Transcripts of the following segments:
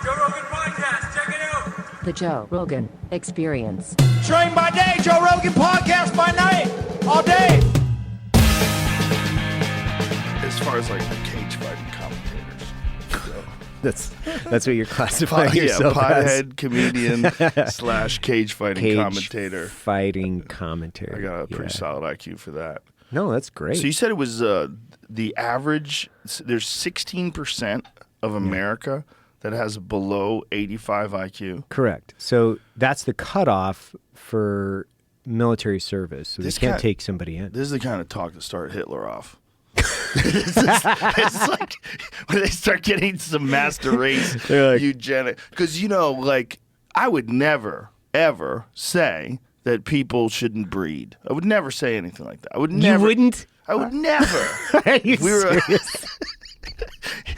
Joe Rogan Podcast. Check it out. The Joe Rogan Experience. Train by day, Joe Rogan Podcast by night, all day. As far as like the cage fighting commentators, so. That's what you're classifying yourself as. Pothead comedian / cage fighting commentator. Fighting commentator. I got a pretty solid IQ for that. No, that's great. So you said it was the average. There's 16% of America that has below 85 IQ. Correct. So that's the cutoff for military service. So they can't take somebody in. This is the kind of talk that started Hitler off. it's like when they start getting some master race eugenic. Because, like, I would never, ever say that people shouldn't breed. I would never say anything like that. I would never. You wouldn't? I would never. Are you serious?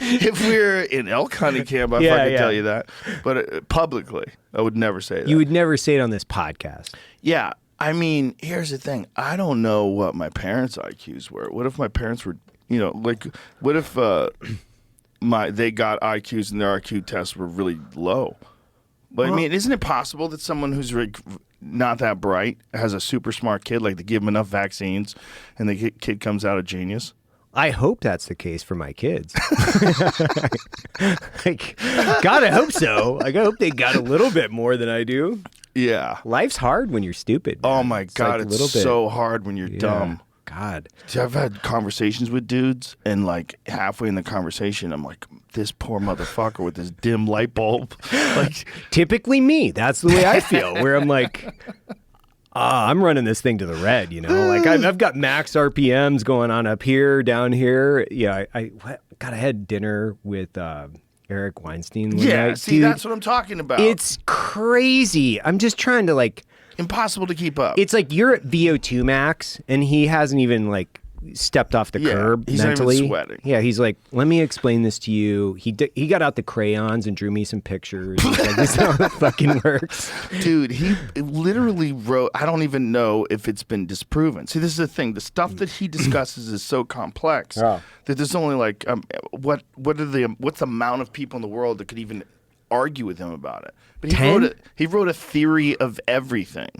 If we were in elk hunting camp, I fucking tell you that. But publicly, I would never say that. You would never say it on this podcast. Yeah. I mean, here's the thing. I don't know what my parents' IQs were. What if my parents were, what if they got IQs and their IQ tests were really low? But I mean, isn't it possible that someone who's not that bright has a super smart kid, like they give them enough vaccines and the kid comes out a genius? I hope that's the case for my kids. God, I hope so. I hope they got a little bit more than I do. Yeah. Life's hard when you're stupid, man. Oh, my God. It's so hard when you're dumb. God. I've had conversations with dudes, and like halfway in the conversation, I'm like, this poor motherfucker with this dim light bulb. Like, typically me. That's the way I feel, where I'm like, I'm running this thing to the red, Like I've got max RPMs going on up here, down here. Yeah, I had dinner with Eric Weinstein one night. See, dude, that's what I'm talking about. It's crazy. I'm just trying to impossible to keep up. It's like you're at VO2 max, and he hasn't even stepped off the curb he's mentally. Not even sweating. Yeah, he's like, let me explain this to you. He got out the crayons and drew me some pictures. He's like, this is how it fucking works. Dude, he literally wrote, I don't even know if it's been disproven. See, this is the thing. The stuff that he discusses is so complex that there's only what's the amount of people in the world that could even argue with him about it? But he wrote a theory of everything.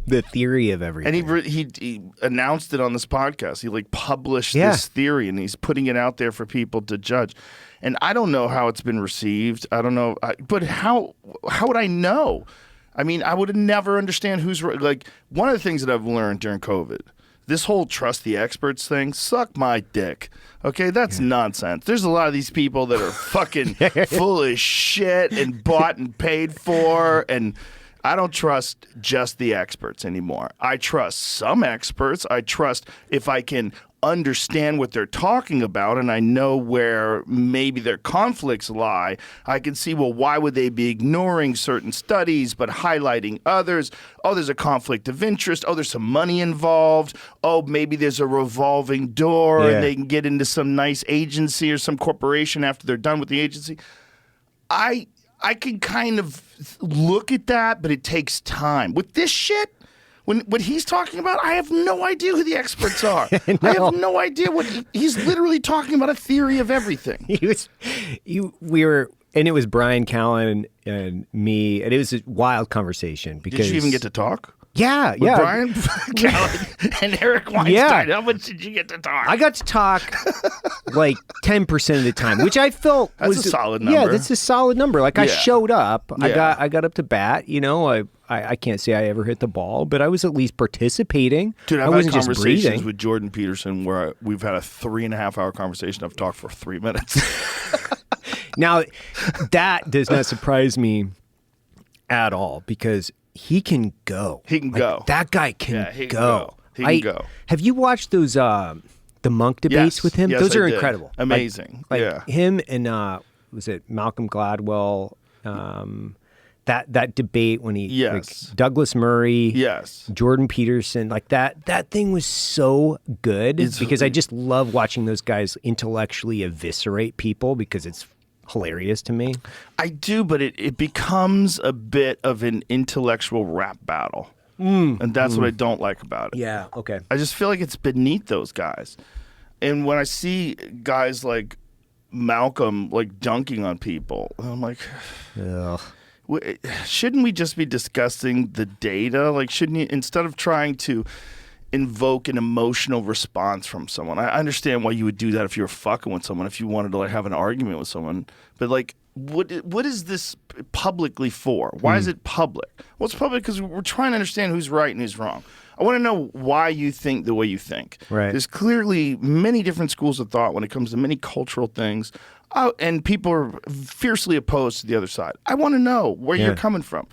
The theory of everything. And he announced it on this podcast. He published this theory, and he's putting it out there for people to judge. And I don't know how it's been received. I don't know. But how would I know? I mean, I would never understand who's right. Like, one of the things that I've learned during COVID, this whole trust the experts thing, suck my dick. Okay, that's nonsense. There's a lot of these people that are fucking full of shit and bought and paid for, and I don't trust just the experts anymore. I trust some experts. I trust if I can understand what they're talking about and I know where maybe their conflicts lie, I can see, well, why would they be ignoring certain studies but highlighting others? Oh, there's a conflict of interest. Oh, there's some money involved. Oh, maybe there's a revolving door and they can get into some nice agency or some corporation after they're done with the agency. I can kind of look at that, but it takes time. With this shit, when he's talking about, I have no idea who the experts are. I have no idea what he's literally talking about. A theory of everything. We were, and it was Brian Callen and me, and it was a wild conversation because. Did you even get to talk? Yeah, with Brian Callen and Eric Weinstein. Yeah. How much did you get to talk? I got to talk 10% of the time, which I felt was a solid number. Yeah, that's a solid number. I showed up. Yeah. I got up to bat. I can't say I ever hit the ball, but I was at least participating. Dude, I've had conversations with Jordan Peterson where we've had a 3.5-hour conversation. I've talked for 3 minutes. Now, that does not surprise me at all because he can go. He can go. That guy can go. He can go. Have you watched those the Monk debates with him? Yes, those are did. incredible. Amazing. Him and was it Malcolm Gladwell? That debate when he Douglas Murray, Jordan Peterson, that thing was so good because I just love watching those guys intellectually eviscerate people because it's hilarious to me. I do, but it becomes a bit of an intellectual rap battle. And that's what I don't like about it. Yeah, okay. I just feel like it's beneath those guys. And when I see guys like Malcolm like dunking on people. And I'm like, ugh. Shouldn't we just be discussing the data? Like, shouldn't you, instead of trying to invoke an emotional response from someone? I understand why you would do that if you were fucking with someone, if you wanted to like have an argument with someone. But like, what is this publicly for? Why is it public? Well, it's public because we're trying to understand who's right and who's wrong. I want to know why you think the way you think. Right. There's clearly many different schools of thought when it comes to many cultural things. And people are fiercely opposed to the other side. I want to know where you're coming from.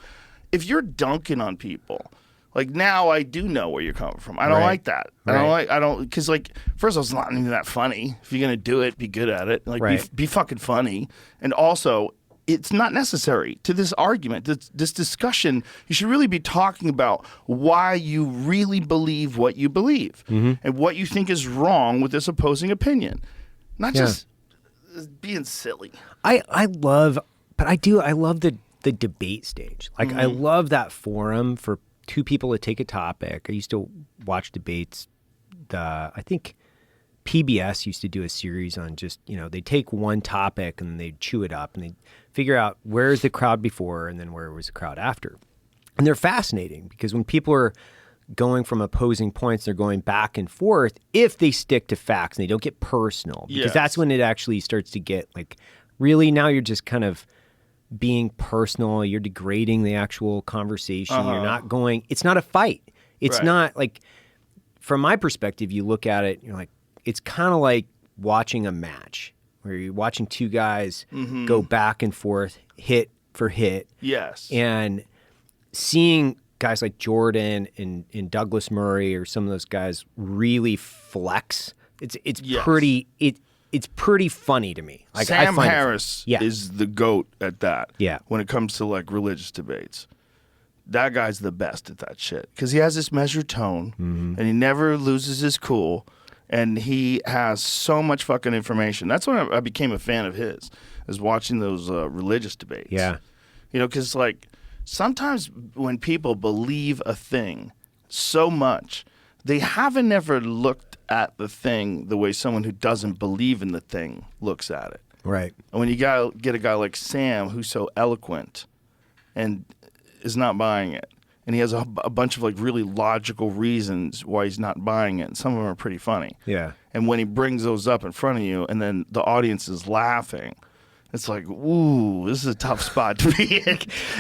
If you're dunking on people, like now I do know where you're coming from. I don't like that. Because like, first of all, it's not even that funny. If you're going to do it, be good at it. Like be fucking funny. And also, it's not necessary to this argument, this discussion. You should really be talking about why you really believe what you believe and what you think is wrong with this opposing opinion. Not just being silly. I love the debate stage. Like I love that forum for two people to take a topic. I used to watch debates. I think PBS used to do a series on just, they take one topic and they chew it up and they figure out where's the crowd before and then where was the crowd after. And they're fascinating because when people are going from opposing points, they're going back and forth if they stick to facts and they don't get personal. Because that's when it actually starts to get like, really now you're just kind of being personal. You're degrading the actual conversation. You're not going, it's not a fight. It's not like, from my perspective, you look at it, you're like, it's kind of like watching a match where you're watching two guys go back and forth, hit for hit. Yes. And seeing guys like Jordan and Douglas Murray or some of those guys really flex. It's pretty funny to me. Like, Sam Harris is the GOAT at that. Yeah. When it comes to like religious debates. That guy's the best at that shit because he has this measured tone and he never loses his cool and he has so much fucking information. That's when I became a fan of his, is watching those religious debates. Yeah. Because like sometimes when people believe a thing so much, they haven't ever looked at the thing the way someone who doesn't believe in the thing looks at it. Right. And when you get a guy like Sam who's so eloquent and is not buying it, and he has a bunch of like really logical reasons why he's not buying it, and some of them are pretty funny. Yeah. And when he brings those up in front of you and then the audience is laughing, it's like, ooh, this is a tough spot to be in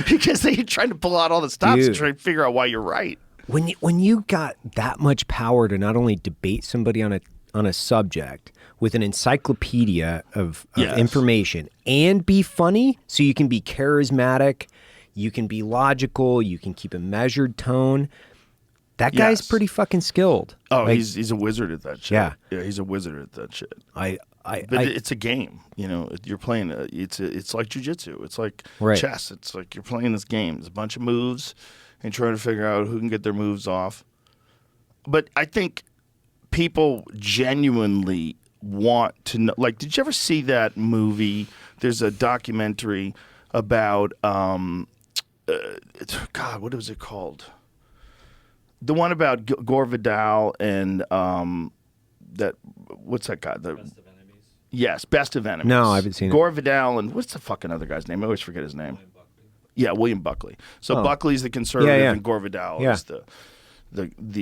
because they're trying to pull out all the stops and try to figure out why you're right. When you got that much power to not only debate somebody on a subject with an encyclopedia of information and be funny, so you can be charismatic, you can be logical, you can keep a measured tone. That guy's pretty fucking skilled. Oh, like, he's a wizard at that shit. Yeah, he's a wizard at that shit. But it's a game. You're playing. It's like jujitsu. It's like chess. It's like you're playing this game. There's a bunch of moves, and trying to figure out who can get their moves off. But I think people genuinely want to know. Like, did you ever see that movie? There's a documentary about God, what was it called? The one about Gore Vidal and that. What's that guy? Best of Enemies. Yes, Best of Enemies. No, I haven't seen Gore Vidal and what's the fucking other guy's name? I always forget his name. William Buckley. So Buckley's the conservative and Gore Vidal is the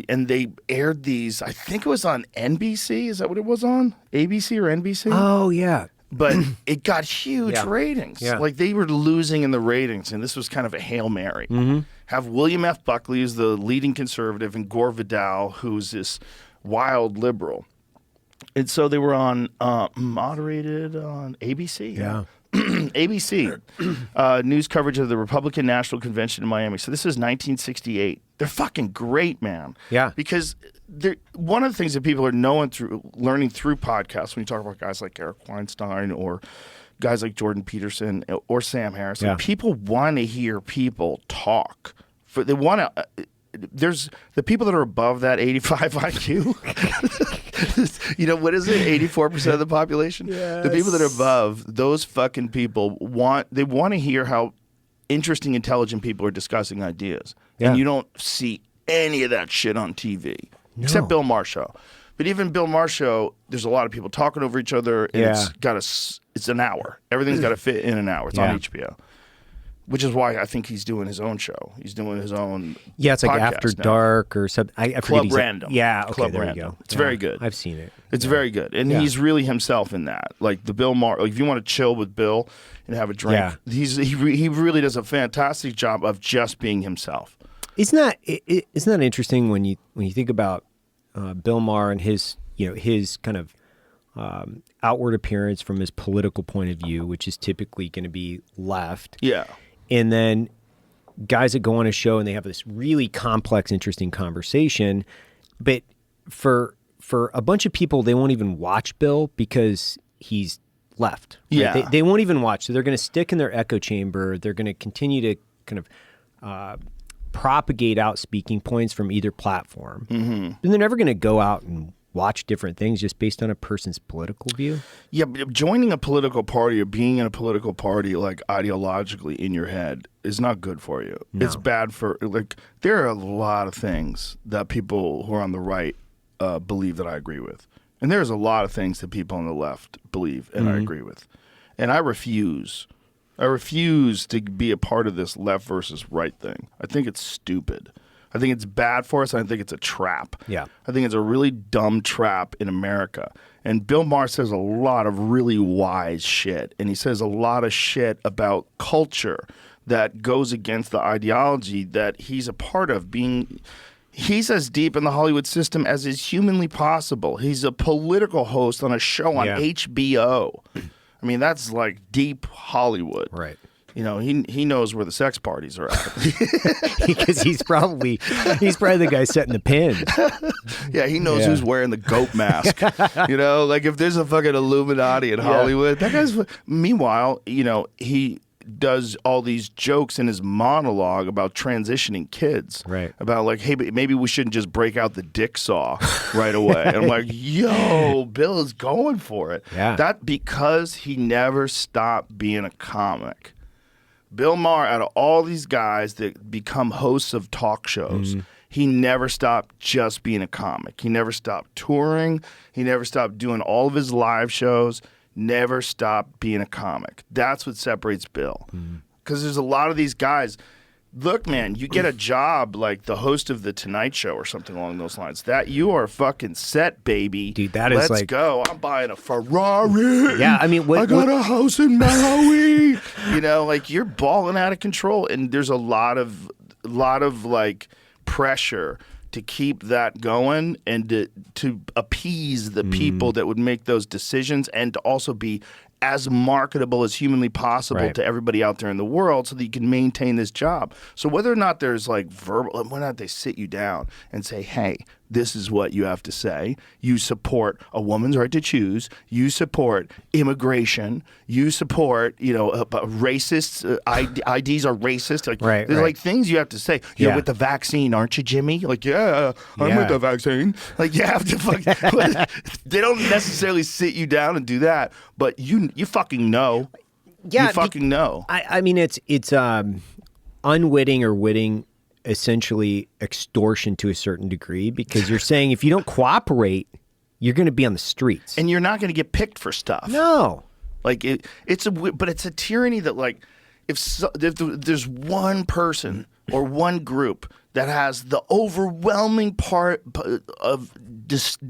and they aired these. I think it was on NBC. Is that what it was on? ABC or NBC? Oh yeah. But it got huge ratings. Yeah. Like they were losing in the ratings, and this was kind of a Hail Mary. Have William F. Buckley as the leading conservative and Gore Vidal, who's this wild liberal. And so they were on moderated on ABC. Yeah. ABC, news coverage of the Republican National Convention in Miami. So this is 1968. They're fucking great, man. Yeah. Because one of the things that people are learning through podcasts, when you talk about guys like Eric Weinstein or guys like Jordan Peterson or Sam Harris, people want to hear people talk. They want to. There's the people that are above that 85 IQ. What is it? 84% of the population. Yes. The people that are above those fucking people want to hear how interesting, intelligent people are discussing ideas, and you don't see any of that shit on TV except Bill Maher show. But even Bill Maher show, there's a lot of people talking over each other, and it's got it's an hour. Everything's got to fit in an hour. It's on HBO. Which is why I think he's doing his own show. He's doing his own it's like After Dark or something. I Club Random. Okay, Club there Random. you go. It's very good. I've seen it. It's very good. And he's really himself in that. Like the Bill Maher, like if you want to chill with Bill and have a drink, he really does a fantastic job of just being himself. Isn't that interesting when you think about Bill Maher and his kind of outward appearance from his political point of view, which is typically going to be left. Yeah. And then guys that go on a show and they have this really complex, interesting conversation, but for a bunch of people, they won't even watch Bill because he's left. Right? Yeah. They won't even watch. So they're going to stick in their echo chamber. They're going to continue to kind of propagate out speaking points from either platform. Mm-hmm. And they're never going to go out and watch different things just based on a person's political view. Yeah, but joining a political party or being in a political party like ideologically in your head is not good for you. No. It's bad for, like, there are a lot of things that people who are on the right believe that I agree with. And there's a lot of things that people on the left believe and I agree with. And I refuse to be a part of this left versus right thing. I think it's stupid. I think it's bad for us. I think it's a trap. Yeah. I think it's a really dumb trap in America. And Bill Maher says a lot of really wise shit. And he says a lot of shit about culture that goes against the ideology that he's a part of. He's as deep in the Hollywood system as is humanly possible. He's a political host on a show on HBO. I mean, that's like deep Hollywood. Right. You know, he knows where the sex parties are at. Because he's probably the guy setting the pins. Yeah, he knows who's wearing the goat mask. You know, like if there's a fucking Illuminati in Hollywood, that guy's. Meanwhile, you know, he does all these jokes in his monologue about transitioning kids. Right. About like, hey, maybe we shouldn't just break out the dick saw right away. And I'm like, yo, Bill is going for it. Yeah. That because he never stopped being a comic. Bill Maher, out of all these guys that become hosts of talk shows, he never stopped just being a comic. He never stopped touring. He never stopped doing all of his live shows. Never stopped being a comic. That's what separates Bill. Because there's a lot of these guys. Look, man, you get a job like the host of The Tonight Show or something along those lines. That you are fucking set, baby. Dude, that is Let's like... go. I'm buying a Ferrari. Yeah, I mean... I got a house in Maui. You know, like you're balling out of control. And there's a lot of like pressure to keep that going and to appease the people that would make those decisions and to also be as marketable as humanly possible to everybody out there in the world so that you can maintain this job. So whether or not there's like verbal, whether or not they sit you down and say, hey, this is what you have to say. You support a woman's right to choose. You support immigration. You support, you know, racists. IDs are racist. Like, there's like things you have to say. You're with the vaccine, aren't you, Jimmy? Like, I'm with the vaccine. Like, you have to they don't necessarily sit you down and do that, but you fucking know. Yeah, you fucking know. I mean, it's unwitting or witting, essentially extortion to a certain degree, because you're saying if you don't cooperate, you're going to be on the streets. And you're not going to get picked for stuff. No. Like, it's a tyranny that, like, if there's one person or one group that has the overwhelming part of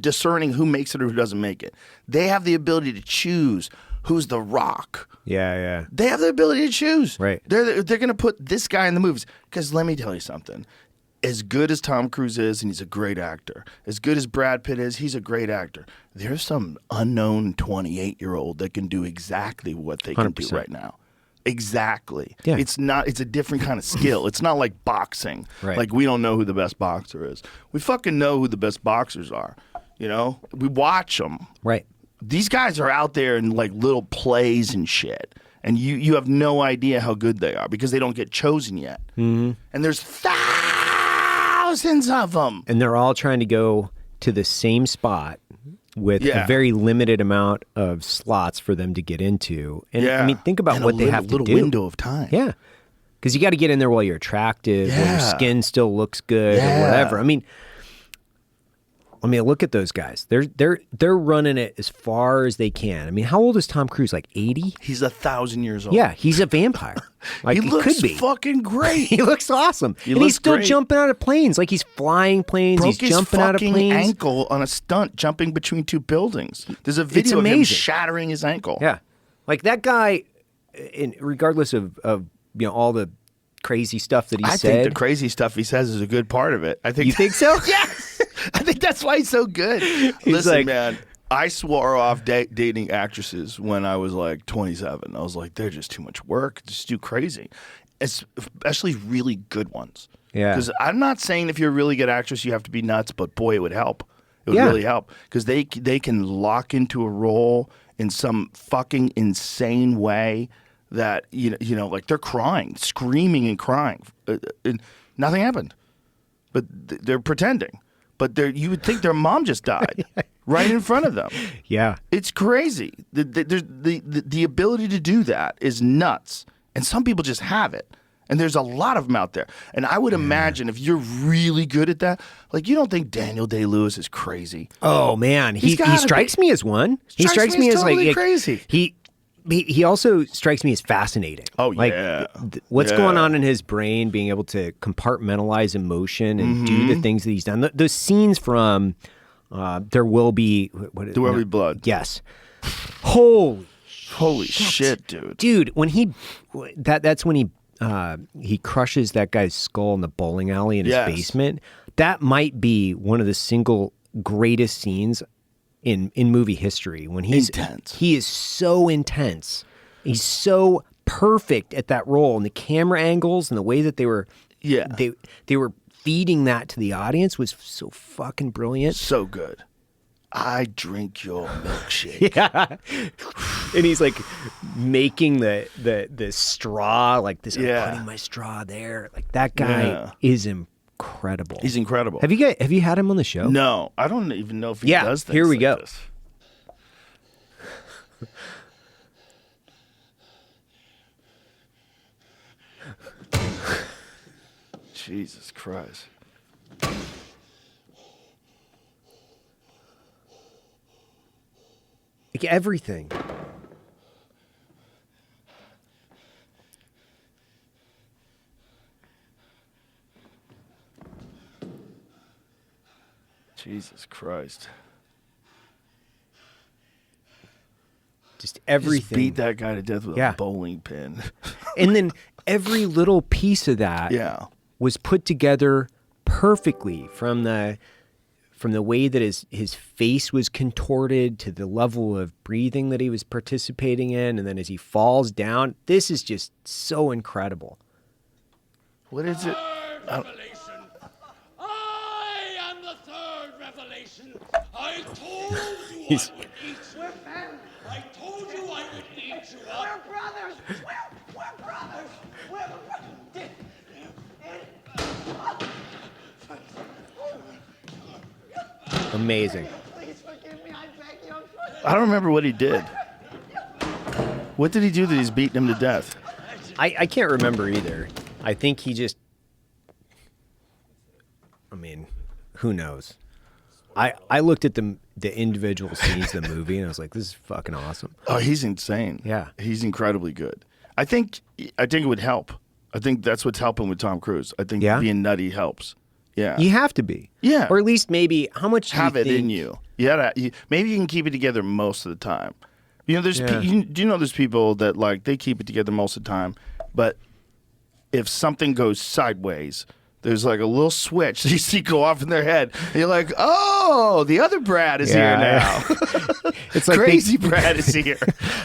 discerning who makes it or who doesn't make it, they have the ability to choose who's the Rock. Yeah. They have the ability to choose. Right. They're going to put this guy in the movies. Because let me tell you something. As good as Tom Cruise is, and he's a great actor, as good as Brad Pitt is, he's a great actor. There's some unknown 28-year-old that can do exactly what they can 100%. do right now. Exactly. Yeah. It's a different kind of skill. It's not like boxing. Right. Like we don't know who the best boxer is. We fucking know who the best boxers are. You know? We watch them. Right. These guys are out there in like little plays and shit. And you have no idea how good they are because they don't get chosen yet. Mm-hmm. And there's thousands of them. And they're all trying to go to the same spot with a very limited amount of slots for them to get into. And I mean, think about what they have to do. A little window of time. Yeah. Because you got to get in there while you're attractive, while your skin still looks good or whatever. I mean, I mean, look at those guys. They're running it as far as they can. I mean, how old is Tom Cruise? Like 80? He's 1,000 years old. Yeah, he's a vampire. Like he looks could be. fucking great. He looks awesome. And he's still jumping out of planes. Like he's flying planes. He's jumping out of planes. Broke his ankle on a stunt jumping between two buildings. There's a video of him shattering his ankle. Yeah. Like that guy, regardless of all the crazy stuff that he said. I think the crazy stuff he says is a good part of it. I think you think so? Yes. I think that's why he's so good. Listen, man, I swore off dating actresses when I was like 27. I was like, they're just too much work. Just too crazy. Especially really good ones. Yeah. Because I'm not saying if you're a really good actress, you have to be nuts, but boy, it would help. It would really help. Because they can lock into a role in some fucking insane way that, like they're crying, screaming and crying. And nothing happened. But they're pretending. But you would think their mom just died right in front of them. Yeah. It's crazy. The ability to do that is nuts. And some people just have it. And there's a lot of them out there. And I would imagine if you're really good at that, like you don't think Daniel Day-Lewis is crazy. Oh, man. He strikes me as one. He strikes me as totally crazy. He also strikes me as fascinating. Oh, like, yeah. What's going on in his brain, being able to compartmentalize emotion and do the things that he's done. Those scenes from There Will Be... There Will Be Blood. Yes. Holy shit, dude. Dude, when that's when he crushes that guy's skull in the bowling alley in his basement. That might be one of the single greatest scenes in movie history, when he's intense. He is so intense. He's so perfect at that role, and the camera angles and the way that they were feeding that to the audience was so fucking brilliant. So good. I drink your milkshake. Yeah. And he's like making the straw like this. I'm putting my straw there. Like that guy is incredible. He's incredible. Have you had him on the show? No, I don't even know if he does things here we like go. This. Jesus Christ. Like everything. Jesus Christ. Just everything. Just beat that guy to death with a bowling pin. And then every little piece of that was put together perfectly, from the way that his face was contorted to the level of breathing that he was participating in, and then as he falls down. This is just so incredible. What is it? Revelation. I am the third revelation. I told you I would eat you. I told you I would eat you up. We're brothers. We're brothers. Amazing. Please forgive me. I beg you. I don't remember what he did. What did he do that he's beating him to death? I can't remember either. I think he just... I mean, who knows? I looked at the individual scenes of the movie, and I was like, this is fucking awesome. Oh, he's insane. Yeah. He's incredibly good. I think it would help. I think that's what's helping with Tom Cruise. I think being nutty helps. Yeah. You have to be. Yeah. Or at least maybe, how much do have you it think... in you. Maybe you can keep it together most of the time. Do you know there's people that like they keep it together most of the time, but if something goes sideways, there's like a little switch that you see go off in their head. And you're like, oh, the other Brad is here now. It's like crazy Brad is here.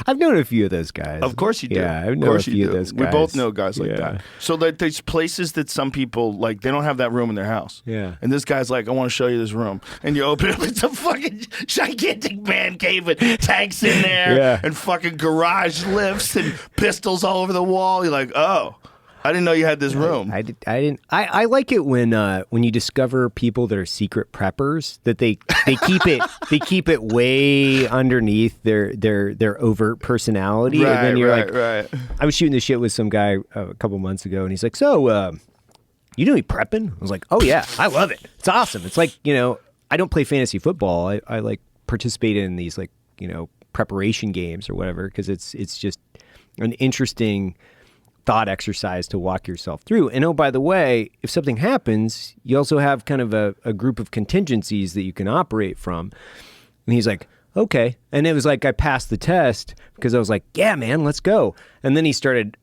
I've known a few of those guys. Of course you do. Yeah, I've known a few of those guys. We both know guys like that. So like, there's places that some people, like, they don't have that room in their house. Yeah. And this guy's like, I want to show you this room. And you open it, it's a fucking gigantic man cave with tanks in there and fucking garage lifts and pistols all over the wall. You're like, oh. I didn't know you had this room. I didn't. I like it when you discover people that are secret preppers, that they keep it way underneath their overt personality. Right, and then you're right. I was shooting this shit with some guy a couple months ago, and he's like, "So, you do any prepping?" I was like, "Oh yeah, I love it. It's awesome. It's like, I don't play fantasy football. I like participate in these like, preparation games or whatever, because it's just an interesting thought exercise to walk yourself through. And oh, by the way, if something happens, you also have kind of a group of contingencies that you can operate from. And he's like, okay. And it was like I passed the test because I was like, yeah, man, let's go. And then he started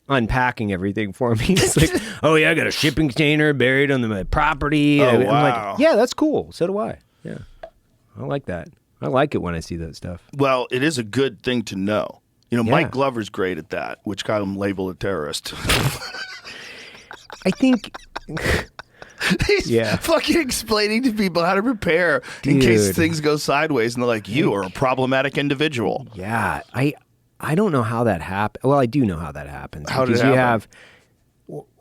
unpacking everything for me. It's like, oh yeah, I got a shipping container buried on my property. Oh, I'm wow. like, yeah, that's cool. So do I. Yeah. I like that. I like it when I see that stuff. Well, it is a good thing to know. Mike Glover's great at that, which got him labeled a terrorist. I think... He's fucking explaining to people how to prepare in case things go sideways, and they're like, you are a problematic individual. Yeah, I don't know how that happened. Well, I do know how that happens. How did it happen?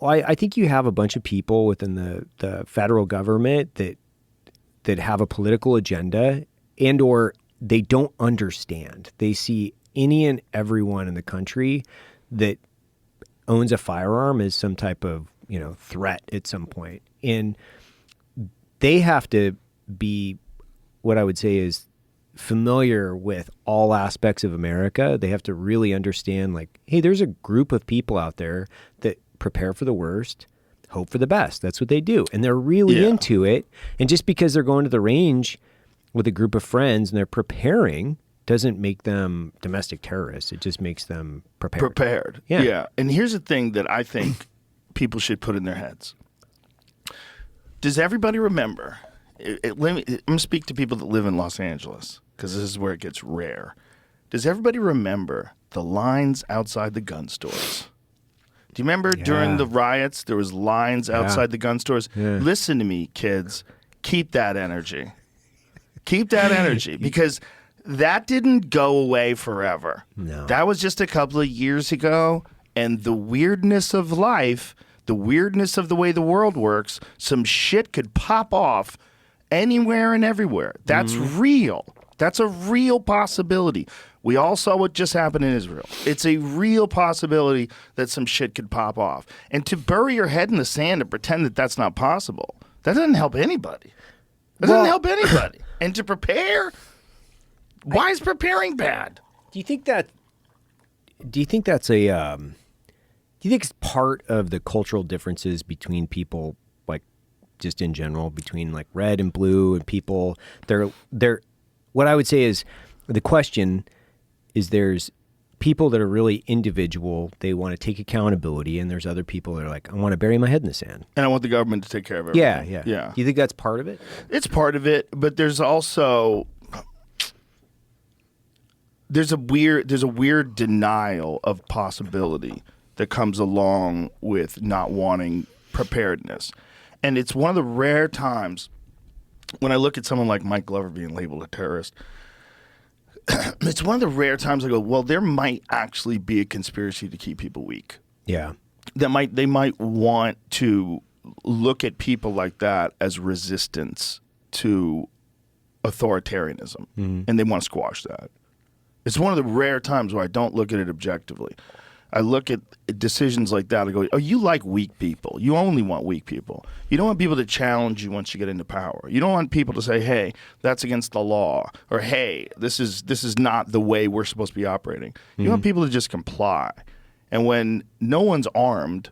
I think you have a bunch of people within the federal government that have a political agenda, and or they don't understand. They see any and everyone in the country that owns a firearm as some type of threat at some point, and they have to be what I would say is familiar with all aspects of America. They have to really understand, like, hey, there's a group of people out there that prepare for the worst, hope for the best. That's what they do, and they're really into it. And just because they're going to the range with a group of friends and they're preparing doesn't make them domestic terrorists. It just makes them prepared. Yeah. And here's the thing that I think people should put in their heads. Does everybody remember? I'm going to speak to people that live in Los Angeles, because this is where it gets rare. Does everybody remember the lines outside the gun stores? Do you remember during the riots, there was lines outside the gun stores? Yeah. Listen to me, kids. Keep that energy. Keep that energy, because that didn't go away forever. No. That was just a couple of years ago, and the weirdness of life, the weirdness of the way the world works, some shit could pop off anywhere and everywhere. That's real. That's a real possibility. We all saw what just happened in Israel. It's a real possibility that some shit could pop off. And to bury your head in the sand and pretend that that's not possible, that doesn't help anybody. That doesn't help anybody. And to prepare, why is preparing bad? Do you think that's it's part of the cultural differences between people, like just in general, between like red and blue and people? They're what I would say is the question is, there's people that are really individual. They want to take accountability, and there's other people that are like, I want to bury my head in the sand. And I want the government to take care of everything. Yeah. Do you think that's part of it? It's part of it, but there's also there's a weird denial of possibility that comes along with not wanting preparedness. And it's one of the rare times when I look at someone like Mike Glover being labeled a terrorist, it's one of the rare times I go, well, there might actually be a conspiracy to keep people weak. Yeah. They might want to look at people like that as resistance to authoritarianism, and they want to squash that. It's one of the rare times where I don't look at it objectively. I look at decisions like that. I go, oh, you like weak people. You only want weak people. You don't want people to challenge you once you get into power. You don't want people to say, hey, that's against the law, or hey, this is not the way we're supposed to be operating. You want people to just comply. And when no one's armed,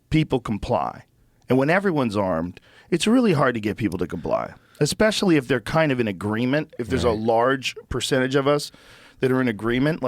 people comply. And when everyone's armed, it's really hard to get people to comply, especially if they're kind of in agreement. If there's a large percentage of us that are in agreement,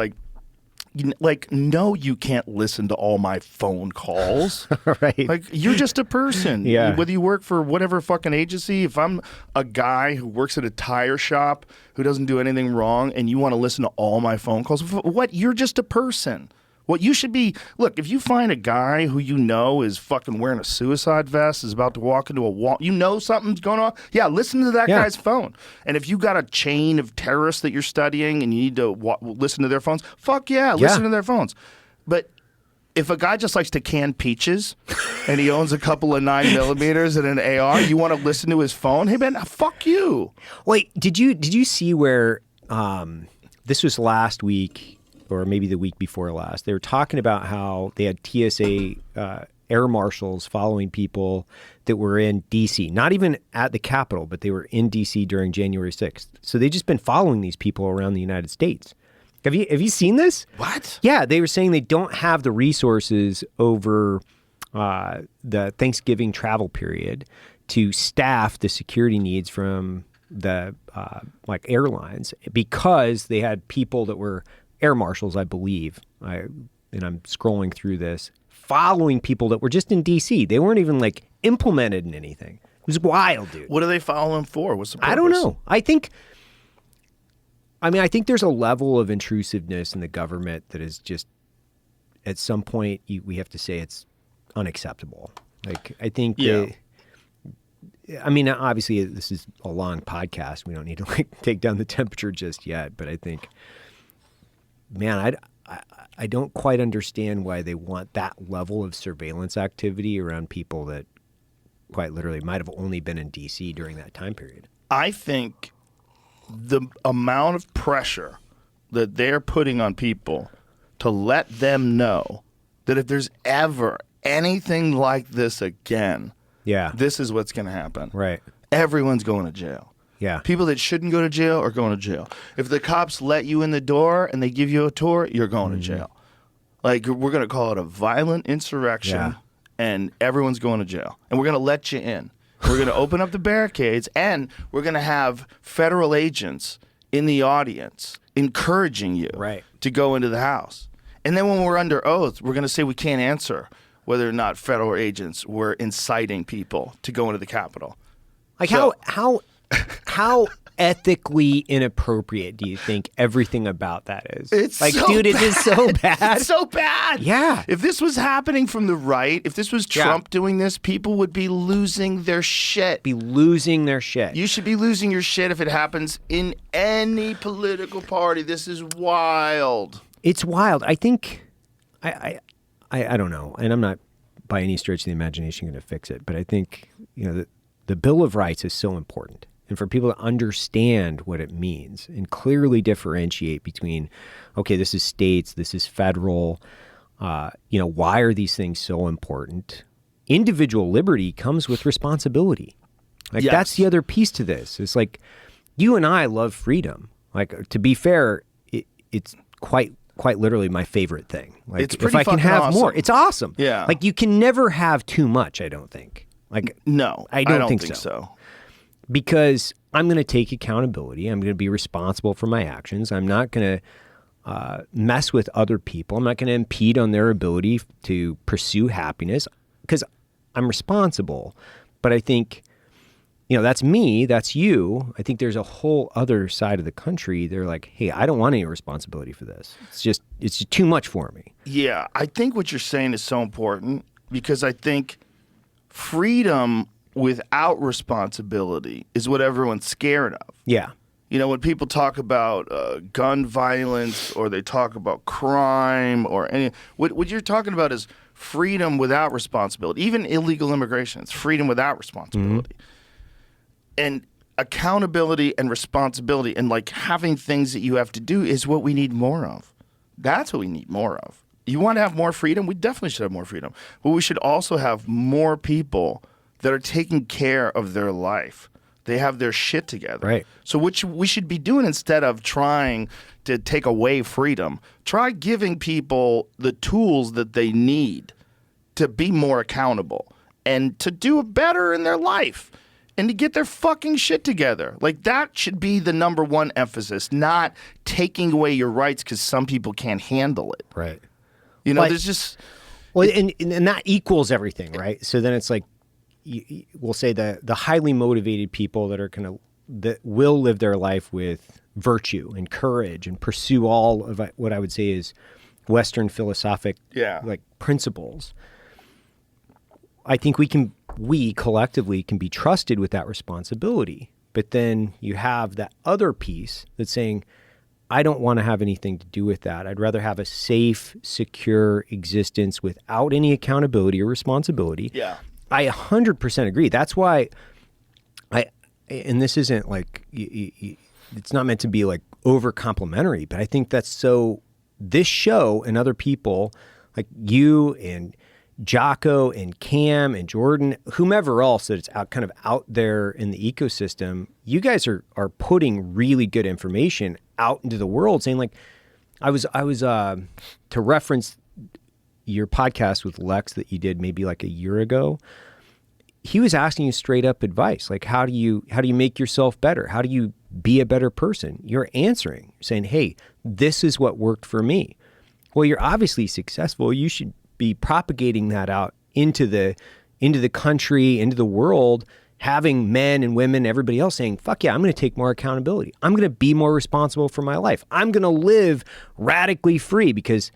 no, you can't listen to all my phone calls. Right. Like, you're just a person. Yeah. Whether you work for whatever fucking agency, if I'm a guy who works at a tire shop who doesn't do anything wrong and you want to listen to all my phone calls, what? You're just a person. What you should be, look, if you find a guy who you know is fucking wearing a suicide vest, is about to walk into a wall, you know something's going on, listen to that guy's phone. And if you got a chain of terrorists that you're studying and you need to listen to their phones, listen to their phones. But if a guy just likes to can peaches and he owns a couple of 9mm and an AR, you want to listen to his phone? Hey, man, fuck you. Wait, did you see where this was last week, or maybe the week before last? They were talking about how they had TSA air marshals following people that were in D.C., not even at the Capitol, but they were in D.C. during January 6th. So they've just been following these people around the United States. Have you seen this? What? Yeah, they were saying they don't have the resources over the Thanksgiving travel period to staff the security needs from the like airlines because they had people that were air marshals, I believe. And I'm scrolling through this, following people that were just in D.C. They weren't even like implemented in anything. It was wild, dude. What do they follow them for? What's the purpose? I don't know. I think there's a level of intrusiveness in the government that is just, at some point, we have to say it's unacceptable. Like, I think, obviously this is a long podcast. We don't need to like take down the temperature just yet, but I think, man, I don't quite understand why they want that level of surveillance activity around people that quite literally might have only been in D.C. during that time period. I think the amount of pressure that they're putting on people to let them know that if there's ever anything like this again, this is what's going to happen. Right. Everyone's going to jail. Yeah. People that shouldn't go to jail are going to jail. If the cops let you in the door and they give you a tour, you're going to jail. Like, we're going to call it a violent insurrection, and everyone's going to jail. And we're going to let you in. We're going to open up the barricades, and we're going to have federal agents in the audience encouraging you to go into the house. And then when we're under oath, we're going to say we can't answer whether or not federal agents were inciting people to go into the Capitol. Like, how ethically inappropriate do you think everything about that is? It's like, so dude, bad. it is so bad. It's so bad. Yeah. If this was happening from the right, if this was Trump doing this, people would be losing their shit. You should be losing your shit if it happens in any political party. This is wild. It's wild. I think, I don't know, and I'm not by any stretch of the imagination going to fix it, but I think, the Bill of Rights is so important. And for people to understand what it means and clearly differentiate between, okay, this is states, this is federal, why are these things so important? Individual liberty comes with responsibility. Like, that's the other piece to this. It's like, you and I love freedom. Like, to be fair, it's quite literally my favorite thing. Like, it's pretty if I can have awesome. more, it's awesome. Yeah. Like, you can never have too much, I don't think. Like, no, I don't think so. Because I'm going to take accountability. I'm going to be responsible for my actions. I'm not going to mess with other people. I'm not going to impede on their ability to pursue happiness because I'm responsible. But I think, that's me, that's you. I think there's a whole other side of the country. They're like, hey, I don't want any responsibility for this. It's just too much for me. Yeah, I think what you're saying is so important because I think freedom without responsibility is what everyone's scared of. Yeah. When people talk about gun violence or they talk about crime or any, what you're talking about is freedom without responsibility. Even illegal immigration, it's freedom without responsibility. And accountability and responsibility and like having things that you have to do is what we need more of. That's what we need more of. You want to have more freedom? We definitely should have more freedom. But we should also have more people that are taking care of their life. They have their shit together. Right. So what we should be doing instead of trying to take away freedom, try giving people the tools that they need to be more accountable and to do better in their life and to get their fucking shit together. Like, that should be the number one emphasis, not taking away your rights because some people can't handle it. Right. There's just... Well, and that equals everything, right? So then it's like, we'll say the highly motivated people that will live their life with virtue and courage and pursue all of what I would say is Western philosophic like principles. I think we collectively can be trusted with that responsibility. But then you have that other piece that's saying, I don't want to have anything to do with that. I'd rather have a safe, secure existence without any accountability or responsibility. Yeah. I 100% agree. That's why and this isn't like, it's not meant to be like over complimentary, but I think that's so, this show and other people like you and Jocko and Cam and Jordan, whomever else that's kind of out there in the ecosystem, you guys are putting really good information out into the world, saying like, I was to reference your podcast with Lex that you did maybe like a year ago. He was asking you straight up advice, like how do you make yourself better? How do you be a better person? You're answering, saying, hey, this is what worked for me. Well, you're obviously successful. You should be propagating that out into the country, into the world, having men and women, everybody else saying, fuck yeah, I'm going to take more accountability. I'm going to be more responsible for my life. I'm going to live radically free because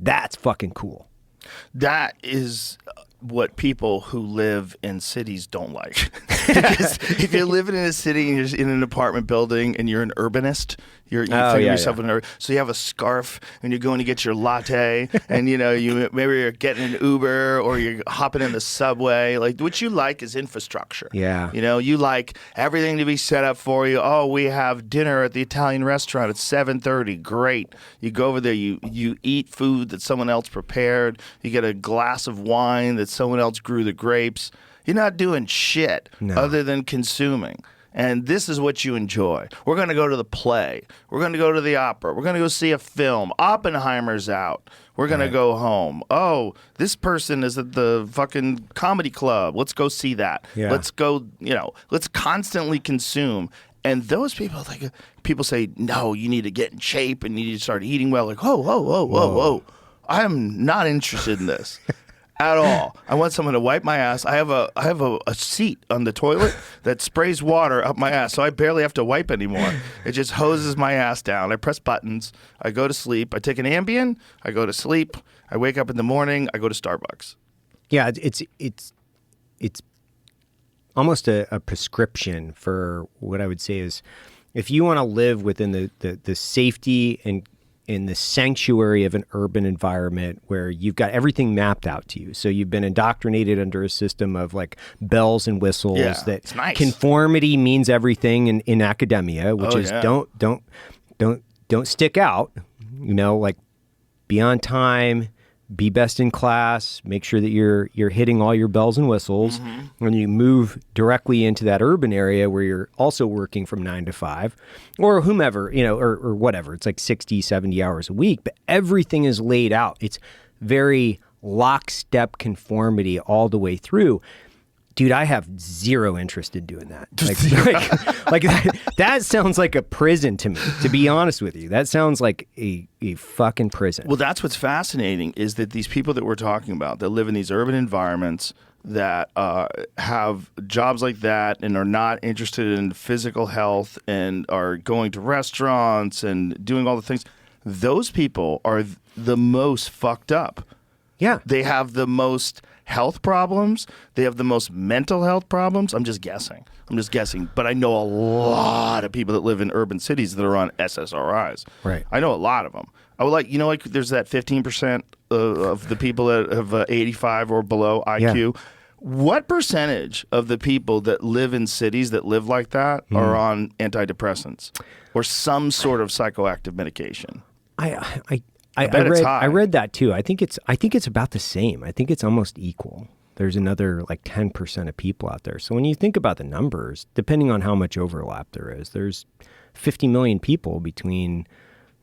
that's fucking cool. That is what people who live in cities don't like. Because if you're living in a city and you're in an apartment building and you're an urbanist, you think of yourself an urban. So you have a scarf and you're going to get your latte and maybe you're getting an Uber or you're hopping in the subway. Like what you like is infrastructure. Yeah. You like everything to be set up for you. Oh, we have dinner at the Italian restaurant at 7:30. Great. You go over there, you eat food that someone else prepared. You get a glass of wine that someone else grew the grapes. You're not doing shit other than consuming. And this is what you enjoy. We're going to go to the play. We're going to go to the opera. We're going to go see a film. Oppenheimer's out. We're going to go home. Oh, this person is at the fucking comedy club. Let's go see that. Yeah. Let's go, let's constantly consume. And those people say, no, you need to get in shape and you need to start eating well. Like, whoa. I am not interested in this. At all. I want someone to wipe my ass. I have a seat on the toilet that sprays water up my ass, so I barely have to wipe anymore. It just hoses my ass down. I press buttons. I go to sleep. I take an Ambien. I go to sleep. I wake up in the morning. I go to Starbucks. Yeah, it's almost a prescription for what I would say is, if you want to live within the safety and in the sanctuary of an urban environment where you've got everything mapped out to you. So you've been indoctrinated under a system of like bells and whistles that nice. Conformity means everything in academia, which is don't stick out, like be on time, be best in class, make sure that you're hitting all your bells and whistles. When you move directly into that urban area where you're also working from 9 to 5 or whomever, or whatever, it's like 60, 70 hours a week, but everything is laid out. It's very lockstep conformity all the way through. Dude, I have zero interest in doing that. Like that sounds like a prison to me, to be honest with you. That sounds like a fucking prison. Well, that's what's fascinating is that these people that we're talking about that live in these urban environments that have jobs like that and are not interested in physical health and are going to restaurants and doing all the things, those people are the most fucked up. Yeah. They have the most health problems. They have the most mental health problems. I'm just guessing. But I know a lot of people that live in urban cities that are on SSRIs. Right. I know a lot of them. I would like there's that 15% of the people that have 85 or below IQ. Yeah. What percentage of the people that live in cities that live like that are on antidepressants or some sort of psychoactive medication? I read that too. I think it's about the same. I think it's almost equal. There's another like 10% of people out there. So when you think about the numbers, depending on how much overlap there is, there's 50 million people between,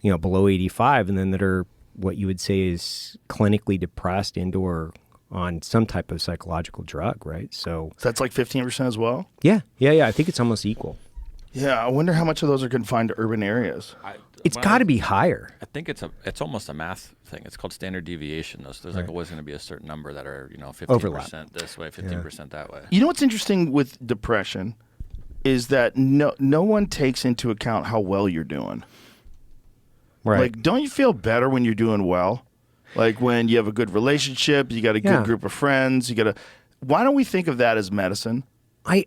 below 85 and then that are what you would say is clinically depressed and/or on some type of psychological drug, right? So that's like 15% as well? Yeah. I think it's almost equal. Yeah, I wonder how much of those are confined to urban areas. It's got to be higher. I think it's almost a math thing. It's called standard deviation. There's like always going to be a certain number that are 15% overlap this way, 15% that way. You know what's interesting with depression is that no one takes into account how well you're doing. Right. Like, don't you feel better when you're doing well? Like when you have a good relationship, you got a good group of friends, why don't we think of that as medicine? I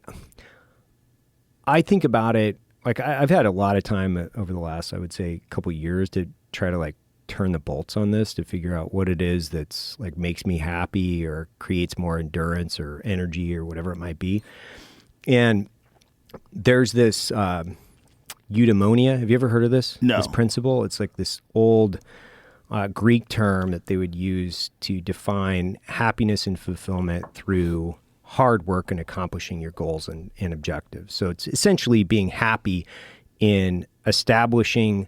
think about it, like I've had a lot of time over the last, I would say, couple years to try to like turn the bolts on this to figure out what it is that's like makes me happy or creates more endurance or energy or whatever it might be. And there's this eudaimonia. Have you ever heard of this? No. This principle. It's like this old Greek term that they would use to define happiness and fulfillment through hard work and accomplishing your goals and objectives. So it's essentially being happy in establishing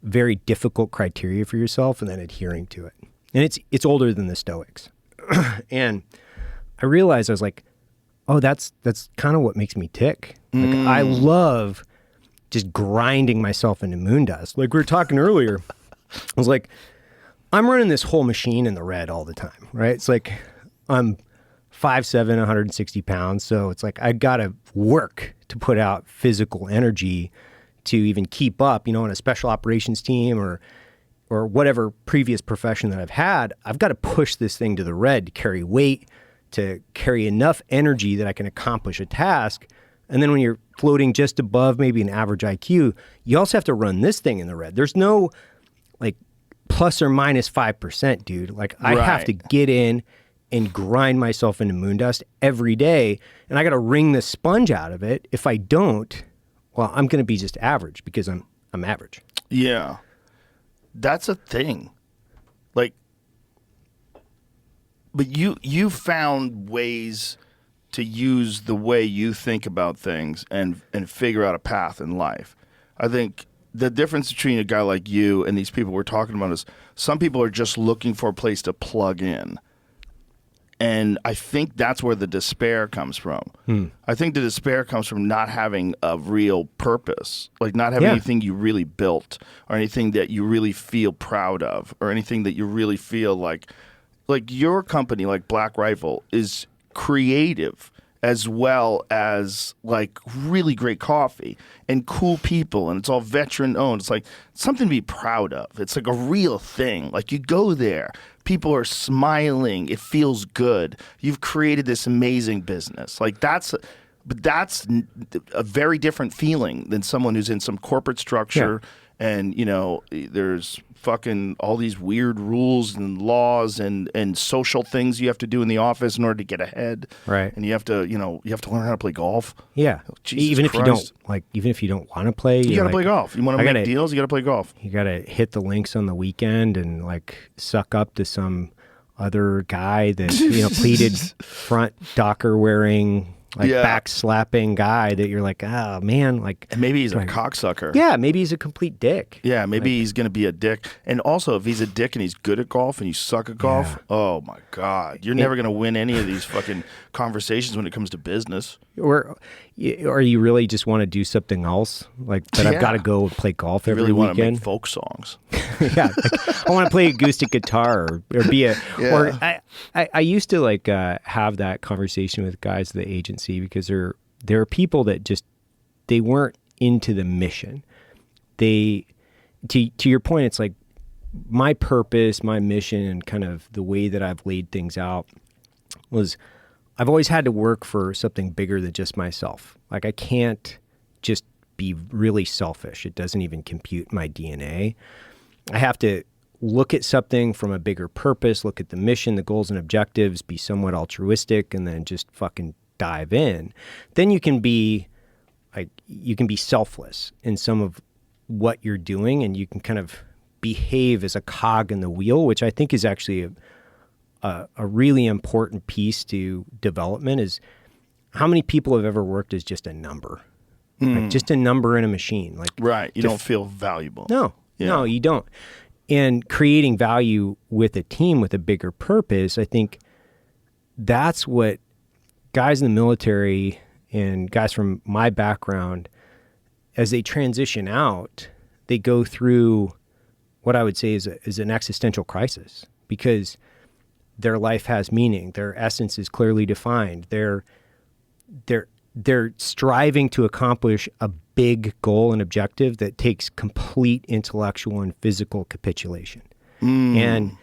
very difficult criteria for yourself and then adhering to it. And it's older than the Stoics. And I realized, I was like, oh, that's kind of what makes me tick. Like, I love just grinding myself into moon dust. Like we were talking earlier, I was like, I'm running this whole machine in the red all the time, right? It's like I'm 5'7", 160 pounds. So it's like I got to work to put out physical energy to even keep up, in a special operations team or whatever previous profession that I've had. I've got to push this thing to the red to carry weight, to carry enough energy that I can accomplish a task. And then when you're floating just above maybe an average IQ, you also have to run this thing in the red. There's no like plus or minus 5%, dude. Like I have to get in and grind myself into moon dust every day. And I got to wring the sponge out of it. If I don't, well, I'm going to be just average because I'm average. Yeah. That's a thing. Like, but you found ways to use the way you think about things and figure out a path in life. I think the difference between a guy like you and these people we're talking about is some people are just looking for a place to plug in. And I think that's where the despair comes from. I think the despair comes from not having a real purpose, like not having anything you really built or anything that you really feel proud of or anything that you really feel like your company, like Black Rifle, is creative as well as like really great coffee and cool people, and it's all veteran owned. It's like something to be proud of. It's like a real thing. Like you go there, people are smiling, it feels good. You've created this amazing business. Like that's a very different feeling than someone who's in some corporate structure and there's fucking all these weird rules and laws and social things you have to do in the office in order to get ahead. Right. And you have to learn how to play golf. Yeah. Even if you don't want to play, you got to play golf. You want to make deals, you got to play golf. You got to hit the links on the weekend and like suck up to some other guy that, pleated front Docker wearing back slapping guy that you're like, oh man, like. And maybe he's a cocksucker. Yeah, maybe he's a complete dick. Yeah, maybe he's going to be a dick. And also, if he's a dick and he's good at golf and you suck at golf, oh my God, you're never going to win any of these fucking conversations when it comes to business. Or you really just want to do something else, like, but I've got to go play golf every weekend. You really want to make folk songs. Yeah, like, I want to play acoustic guitar or be a. Yeah. Or I used to like have that conversation with guys at the agency because there are people that just they weren't into the mission. To your point, it's like my purpose, my mission, and kind of the way that I've laid things out was I've always had to work for something bigger than just myself. Like I can't just be really selfish. It doesn't even compute my DNA. I have to look at something from a bigger purpose, look at the mission, the goals and objectives, be somewhat altruistic, and then just fucking dive in. Then you can be selfless in some of what you're doing, and you can kind of behave as a cog in the wheel, which I think is actually a really important piece to development. Is how many people have ever worked as just a number, like just a number in a machine. Like you don't feel valuable. No, you don't. And creating value with a team with a bigger purpose, I think that's what guys in the military and guys from my background, as they transition out, they go through what I would say is an existential crisis because their life has meaning. Their essence is clearly defined. They're striving to accomplish a big goal and objective that takes complete intellectual and physical capitulation. And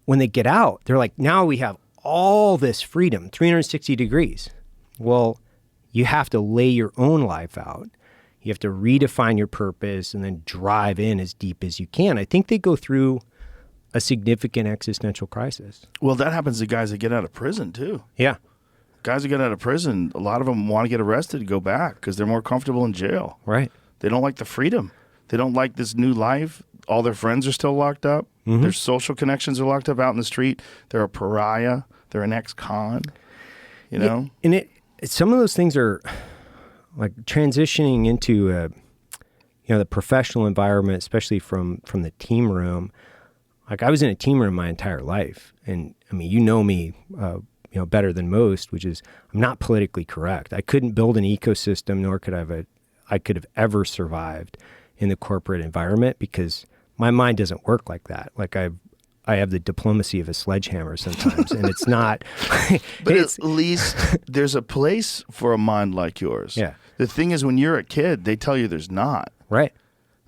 when they get out, they're like, now we have all this freedom, 360 degrees. Well, you have to lay your own life out. You have to redefine your purpose and then drive in as deep as you can. I think they go through a significant existential crisis. Well, that happens to guys that get out of prison too. Yeah. Guys that get out of prison, a lot of them want to get arrested and go back because they're more comfortable in jail. Right. They don't like the freedom. They don't like this new life. all their friends are still locked up. Mm-hmm. Their social connections are locked up out in the street. They're a pariah. They're an ex-con. You know? And some of those things are like transitioning into the professional environment, especially from the team room. Like I was in a team room my entire life. And I mean, you know me, better than most, which is I'm not politically correct. I couldn't build an ecosystem, nor could I could have ever survived in the corporate environment because my mind doesn't work like that. Like I have the diplomacy of a sledgehammer sometimes, and it's not. But at least there's a place for a mind like yours. Yeah. The thing is, when you're a kid, they tell you there's not. Right.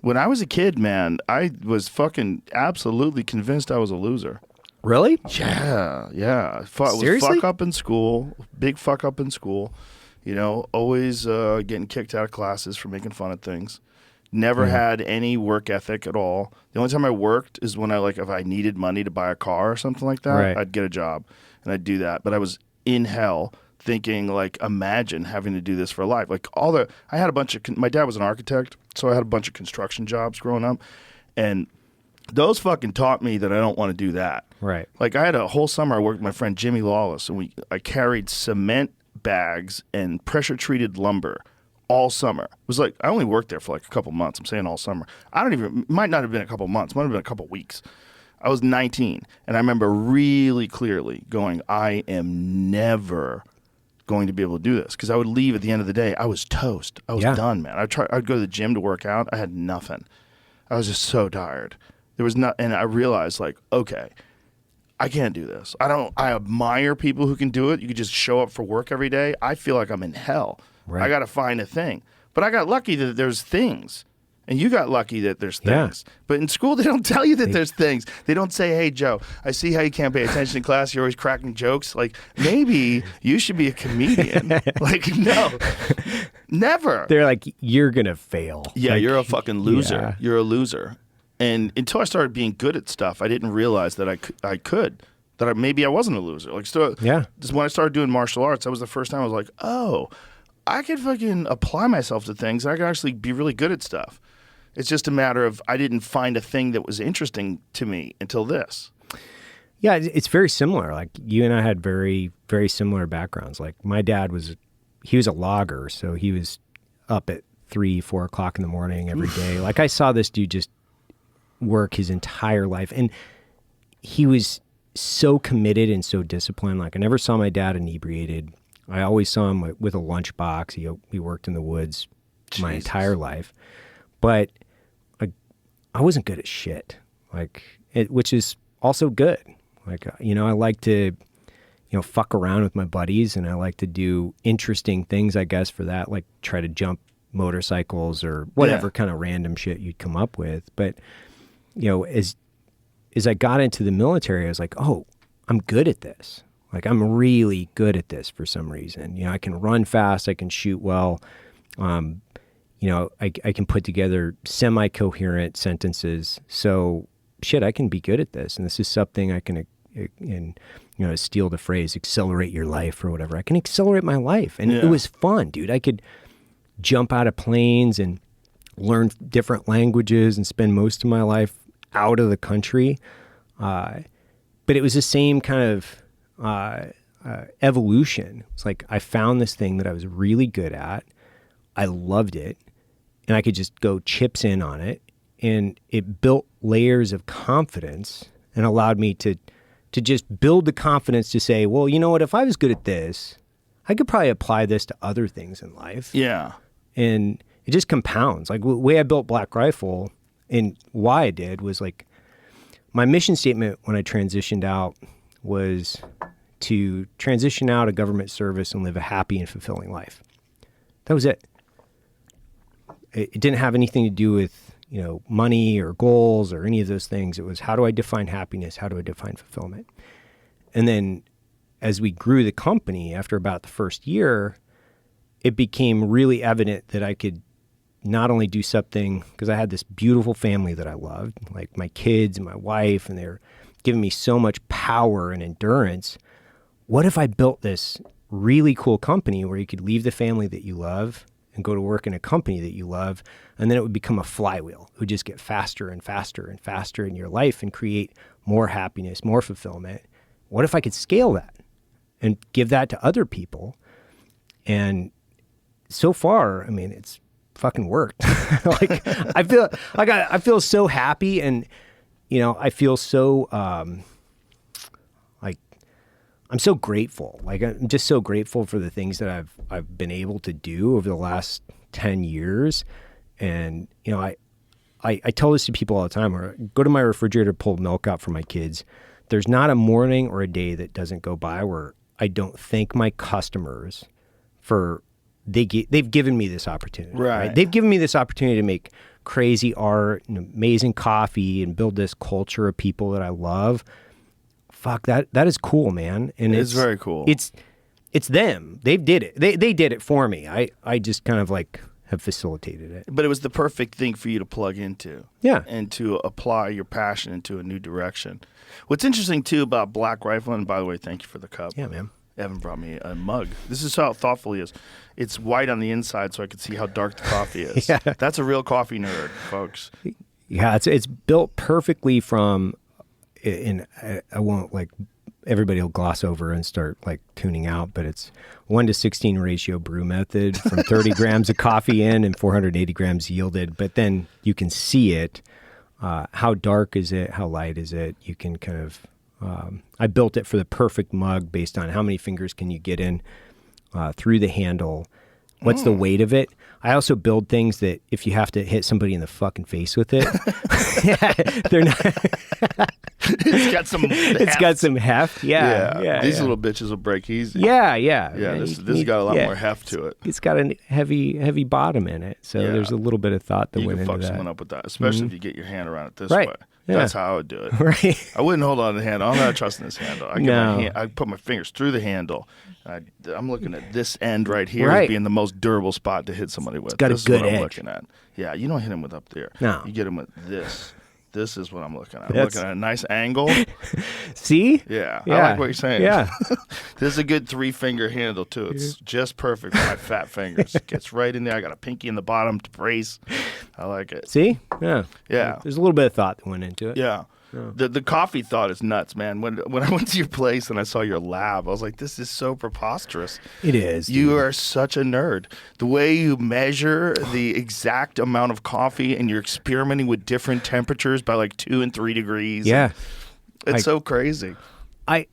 When I was a kid, man, I was fucking absolutely convinced I was a loser. Really? Yeah. Seriously? Was fuck up in school, big fuck up in school. Always getting kicked out of classes for making fun of things. Never had any work ethic at all. The only time I worked is when if I needed money to buy a car or something like that, right. I'd get a job and I'd do that. But I was in hell thinking imagine having to do this for life. I had a bunch of, my dad was an architect, so I had a bunch of construction jobs growing up. And those fucking taught me that I don't want to do that. Right. I had a whole summer I worked with my friend Jimmy Lawless, and I carried cement bags and pressure-treated lumber all summer. It was I only worked there for a couple months. I'm saying all summer. Might not have been a couple months. Might have been a couple weeks. I was 19, and I remember really clearly going, I am never going to be able to do this, because I would leave at the end of the day. I was toast. I was done, man. I'd go to the gym to work out. I had nothing. I was just so tired. There was not, and I realized okay, I can't do this. I admire people who can do it. You could just show up for work every day. I feel like I'm in hell. Right. I got to find a thing. But I got lucky that there's things. And you got lucky that there's things. Yeah. But in school, they don't tell you that there's things. They don't say, hey, Joe, I see how you can't pay attention in class. You're always cracking jokes. Maybe you should be a comedian. No. Never. They're like, you're going to fail. Yeah, you're a fucking loser. Yeah. You're a loser. And until I started being good at stuff, I didn't realize that I could. That maybe I wasn't a loser. Just when I started doing martial arts, that was the first time I was like, oh, I could fucking apply myself to things. I could actually be really good at stuff. It's just a matter of I didn't find a thing that was interesting to me until this. Yeah, it's very similar. You and I had very, very similar backgrounds. My dad he was a logger, so he was up at 3, 4 o'clock in the morning every day. I saw this dude just work his entire life, and he was so committed and so disciplined. I never saw my dad inebriated. I always saw him with a lunchbox. He worked in the woods my entire life, but I wasn't good at shit. Which is also good. I like to, fuck around with my buddies, and I like to do interesting things, I guess, for that. Try to jump motorcycles or whatever kind of random shit you'd come up with. But as I got into the military, I was like, oh, I'm good at this. I'm really good at this for some reason. I can run fast. I can shoot well. I can put together semi-coherent sentences. So, shit, I can be good at this. And this is something I can, steal the phrase, accelerate your life or whatever. I can accelerate my life. And it was fun, dude. I could jump out of planes and learn different languages and spend most of my life out of the country. But it was the same kind of evolution. It's I found this thing that I was really good at. I loved it, and I could just go chips in on it, and it built layers of confidence and allowed me to just build the confidence to say, well, you know what, if I was good at this, I could probably apply this to other things in life. Yeah. And it just compounds. The way I built Black Rifle and why I did was my mission statement when I transitioned out was to transition out of government service and live a happy and fulfilling life. That was it. It didn't have anything to do with, money or goals or any of those things. It was, how do I define happiness? How do I define fulfillment? And then as we grew the company, after about the first year, it became really evident that I could not only do something, because I had this beautiful family that I loved, my kids and my wife, and they were giving me so much power and endurance. What if I built this really cool company where you could leave the family that you love and go to work in a company that you love, and then it would become a flywheel. It would just get faster and faster and faster in your life and create more happiness, more fulfillment. What if I could scale that and give that to other people? And so far, I mean, it's fucking worked. Like I feel so happy, and I feel so like I'm so grateful. Like I'm just so grateful for the things that I've been able to do over the last 10 years. And I tell this to people all the time. Or go to my refrigerator, pull milk out for my kids. There's not a morning or a day that doesn't go by where I don't thank my customers for they've given me this opportunity. Right? They've given me this opportunity to make crazy art and amazing coffee and build this culture of people that I love. Fuck, that is cool, man. And it's very cool. It's them. They did it. They did it for me. I just kind of like have facilitated it. But it was the perfect thing for you to plug into. Yeah. And to apply your passion into a new direction. What's interesting too about Black Rifle, and by the way, thank you for the cup. Yeah, man. Evan brought me a mug. This is how thoughtful he is. It's white on the inside so I can see how dark the coffee is. Yeah. That's a real coffee nerd, folks. Yeah, it's built perfectly from, and I won't like, everybody will gloss over and start like tuning out, but it's 1:16 ratio brew method from 30 grams of coffee in and 480 grams yielded. But then you can see it. How dark is it? How light is it? You can kind of, I built it for the perfect mug based on how many fingers can you get in through the handle. What's the weight of it? I also build things that if you have to hit somebody in the fucking face with it, they're not. It's got some heft. Yeah. These little bitches will break easy. Yeah. This got a lot more heft to it. It's got a heavy bottom in it, so there's a little bit of thought that went into that. You can fuck someone up with that, especially if you get your hand around it this way. Yeah. That's how I would do it. Right. I wouldn't hold on to the handle. I'm not trusting this handle. I put my fingers through the handle. I'm looking at this end right here as being the most durable spot to hit somebody with. It's got this a good is what edge. I'm looking at. Yeah, you don't hit him with up there. No. You get him with this. This is what I'm looking at. I'm looking at a nice angle. See? Yeah. I like what you're saying. Yeah. This is a good 3-finger handle, too. It's just perfect for my fat fingers. It gets right in there. I got a pinky in the bottom to brace. I like it. See? Yeah. Yeah. There's a little bit of thought that went into it. Yeah. The coffee thought is nuts, man. When I went to your place and I saw your lab, I was like, this is so preposterous. It is. You are such a nerd. The way you measure the exact amount of coffee and you're experimenting with different temperatures by like 2 and 3 degrees. Yeah. It's so crazy. But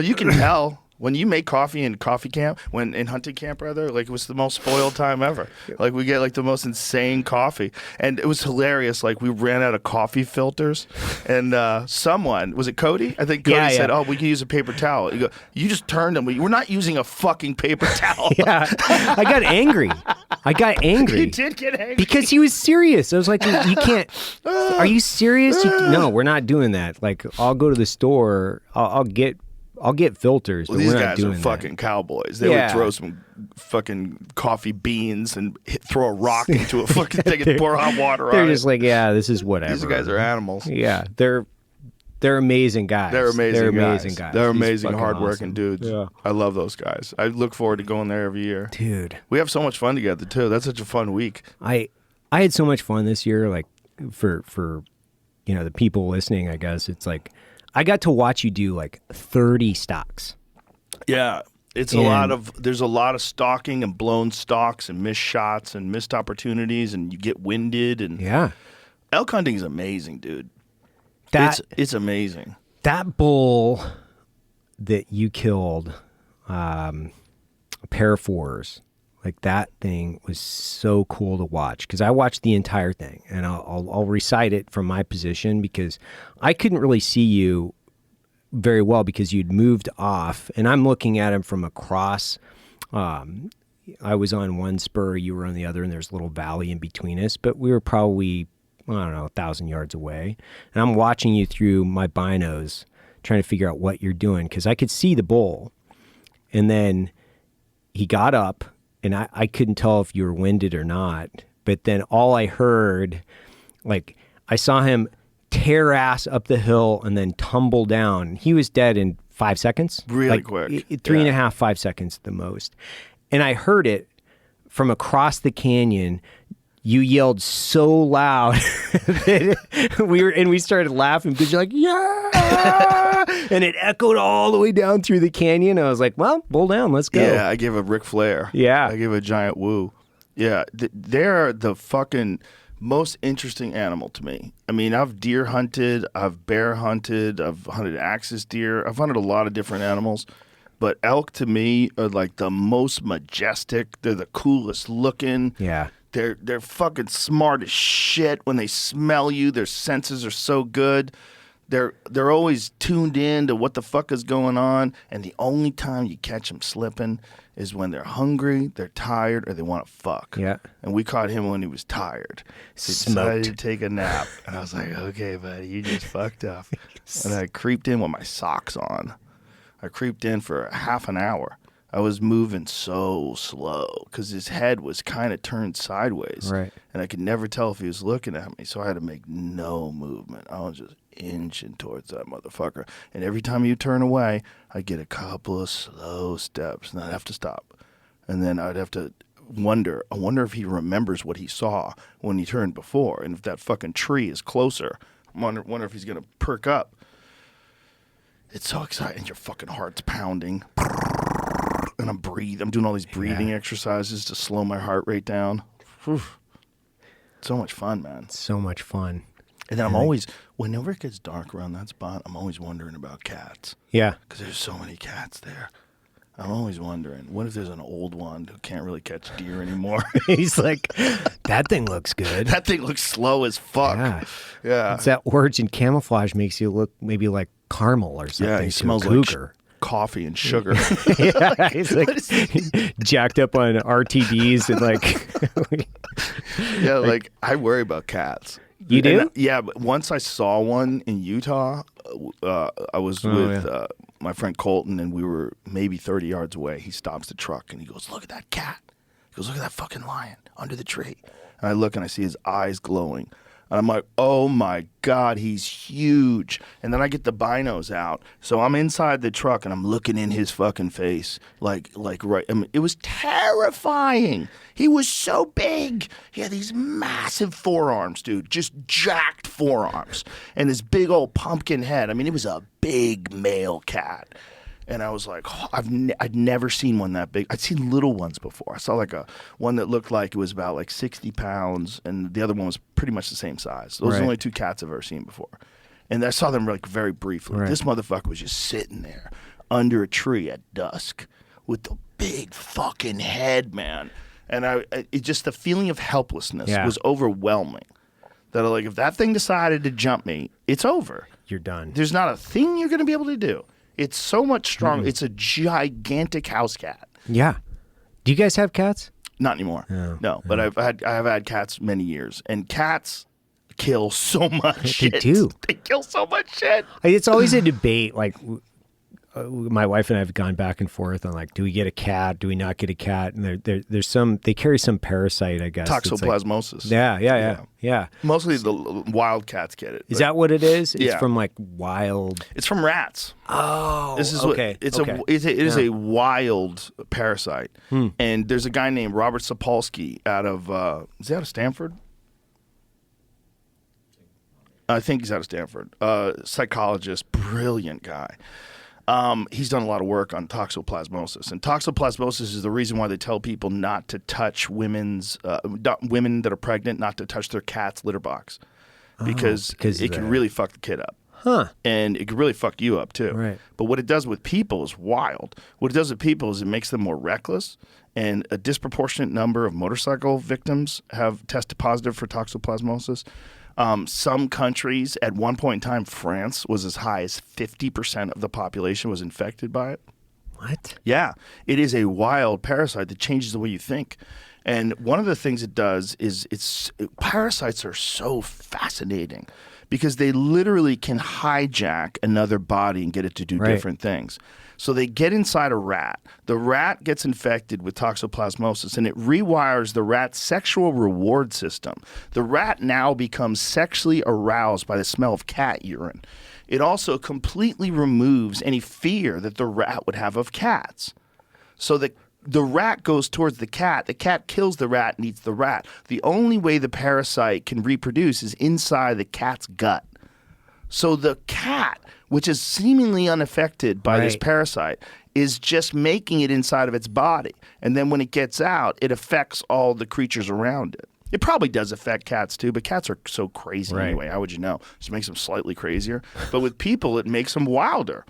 you can tell when you make coffee in coffee camp, in hunting camp rather, like it was the most spoiled time ever. Like we get like the most insane coffee, and it was hilarious. Like we ran out of coffee filters, and someone, was it Cody? I think Cody said, "Oh, we can use a paper towel." You just turned them. We're not using a fucking paper towel. Yeah, I got angry. You did get angry because he was serious. I was like, "You can't. Are you serious? No, we're not doing that. Like, I'll go to the store. I'll get filters." Well, but these we're not guys doing are fucking cowboys. They would throw some fucking coffee beans and throw a rock into a fucking thing and pour hot water on it. They're just like, yeah, this is whatever. These guys are animals. Yeah, they're amazing guys. They're amazing guys. They're amazing, fucking hardworking awesome. dudes. Yeah. I love those guys. I look forward to going there every year. Dude. We have so much fun together, too. That's such a fun week. I had so much fun this year, like, for the people listening, I guess. It's like, I got to watch you do, like, 30 stocks. Yeah. There's a lot of stalking and blown stalks and missed shots and missed opportunities, and you get winded. And elk hunting is amazing, dude. It's amazing. That bull that you killed, a pair of 4s, like that thing was so cool to watch because I watched the entire thing, and I'll recite it from my position because I couldn't really see you very well because you'd moved off, and I'm looking at him from across. I was on one spur, you were on the other, and there's a little valley in between us, but we were probably, I don't know, 1,000 yards away. And I'm watching you through my binos, trying to figure out what you're doing, because I could see the bull. And then he got up, and I couldn't tell if you were winded or not. But then all I heard, like, I saw him tear ass up the hill and then tumble down. He was dead in 5 seconds. Really quick. 3.5, 5 seconds at the most. And I heard it from across the canyon, you yelled so loud that we started laughing because you're like, yeah, and it echoed all the way down through the canyon. I was like, well, bull down, let's go. Yeah, I gave a Ric Flair. Yeah. I gave a giant woo. Yeah, they're the fucking most interesting animal to me. I mean, I've deer hunted, I've bear hunted, I've hunted axis deer, I've hunted a lot of different animals. But elk to me are like the most majestic. They're the coolest looking. Yeah. They're fucking smart as shit. When they smell you, their senses are so good. They're always tuned in to what the fuck is going on. And the only time you catch them slipping is when they're hungry, they're tired, or they want to fuck. Yeah. And we caught him when he was tired. So he decided to take a nap. And I was like, okay, buddy, you just fucked up. And I creeped in with my socks on. I creeped in for half an hour. I was moving so slow because his head was kind of turned sideways. Right. And I could never tell if he was looking at me. So I had to make no movement. I was just inching towards that motherfucker. And every time you turn away, I'd get a couple of slow steps and I'd have to stop. And then I'd have to wonder. I wonder if he remembers what he saw when he turned before. And if that fucking tree is closer. I wonder if he's going to perk up. It's so exciting. Your fucking heart's pounding. And I'm doing all these breathing exercises to slow my heart rate down. Whew. So much fun, man. So much fun. And then I'm always, whenever it gets dark around that spot, I'm always wondering about cats. Yeah. Because there's so many cats there. I'm always wondering, what if there's an old one who can't really catch deer anymore? He's like, that thing looks good. That thing looks slow as fuck. Yeah. It's that origin camouflage makes you look maybe like caramel or something. Yeah, he smells like coffee and sugar. Yeah, he's like jacked up on RTDs and like. Yeah, like I worry about cats. You do? Yeah, but once I saw one in Utah. I was with my friend Colton, and we were maybe 30 yards away. He stops the truck, and he goes, look at that cat. He goes, look at that fucking lion under the tree. And I look, and I see his eyes glowing. And I'm like, oh, my God, he's huge. And then I get the binos out. So I'm inside the truck, and I'm looking in his fucking face. Like right. I mean, it was terrifying. He was so big. He had these massive forearms, dude. Just jacked forearms. And this big old pumpkin head. I mean, it was a big male cat. And I was like, oh, I'd never seen one that big. I'd seen little ones before. I saw like one that looked like it was about like 60 pounds, and the other one was pretty much the same size. Those are the only two cats I've ever seen before. And I saw them like very briefly. Right. This motherfucker was just sitting there under a tree at dusk with the big fucking head, man. And it just the feeling of helplessness was overwhelming. That like if that thing decided to jump me, it's over. You're done. There's not a thing you're going to be able to do. It's so much stronger. Mm-hmm. It's a gigantic house cat. Yeah. Do you guys have cats? Not anymore. No. But I have had cats many years, and cats kill so much shit. They do. They kill so much shit. It's always a debate. Like my wife and I have gone back and forth on like, do we get a cat? Do we not get a cat? And there's some. They carry some parasite, I guess. Toxoplasmosis. Like, yeah. Mostly the wild cats get it. Is that what it is? It's from like wild. It's from rats. Oh, this is okay. It is a wild parasite. And there's a guy named Robert Sapolsky out of is he out of Stanford? I think he's out of Stanford. Psychologist, brilliant guy. He's done a lot of work on toxoplasmosis, and toxoplasmosis is the reason why they tell people not to touch women that are pregnant, not to touch their cat's litter box, because it can really fuck the kid up. Huh. And it can really fuck you up too. Right. But what it does with people is wild. What it does with people is it makes them more reckless, and a disproportionate number of motorcycle victims have tested positive for toxoplasmosis. Some countries, at one point in time, France was as high as 50% of the population was infected by it. What? Yeah. It is a wild parasite that changes the way you think. And one of the things it does is parasites are so fascinating because they literally can hijack another body and get it to do different things. So they get inside a rat. The rat gets infected with toxoplasmosis, and it rewires the rat's sexual reward system. The rat now becomes sexually aroused by the smell of cat urine. It also completely removes any fear that the rat would have of cats. So the the rat goes towards the cat kills the rat and eats the rat. The only way the parasite can reproduce is inside the cat's gut. So the cat, which is seemingly unaffected by this parasite, is just making it inside of its body. And then when it gets out, it affects all the creatures around it. It probably does affect cats too, but cats are so crazy anyway. How would you know? Just makes them slightly crazier. But with people, it makes them wilder.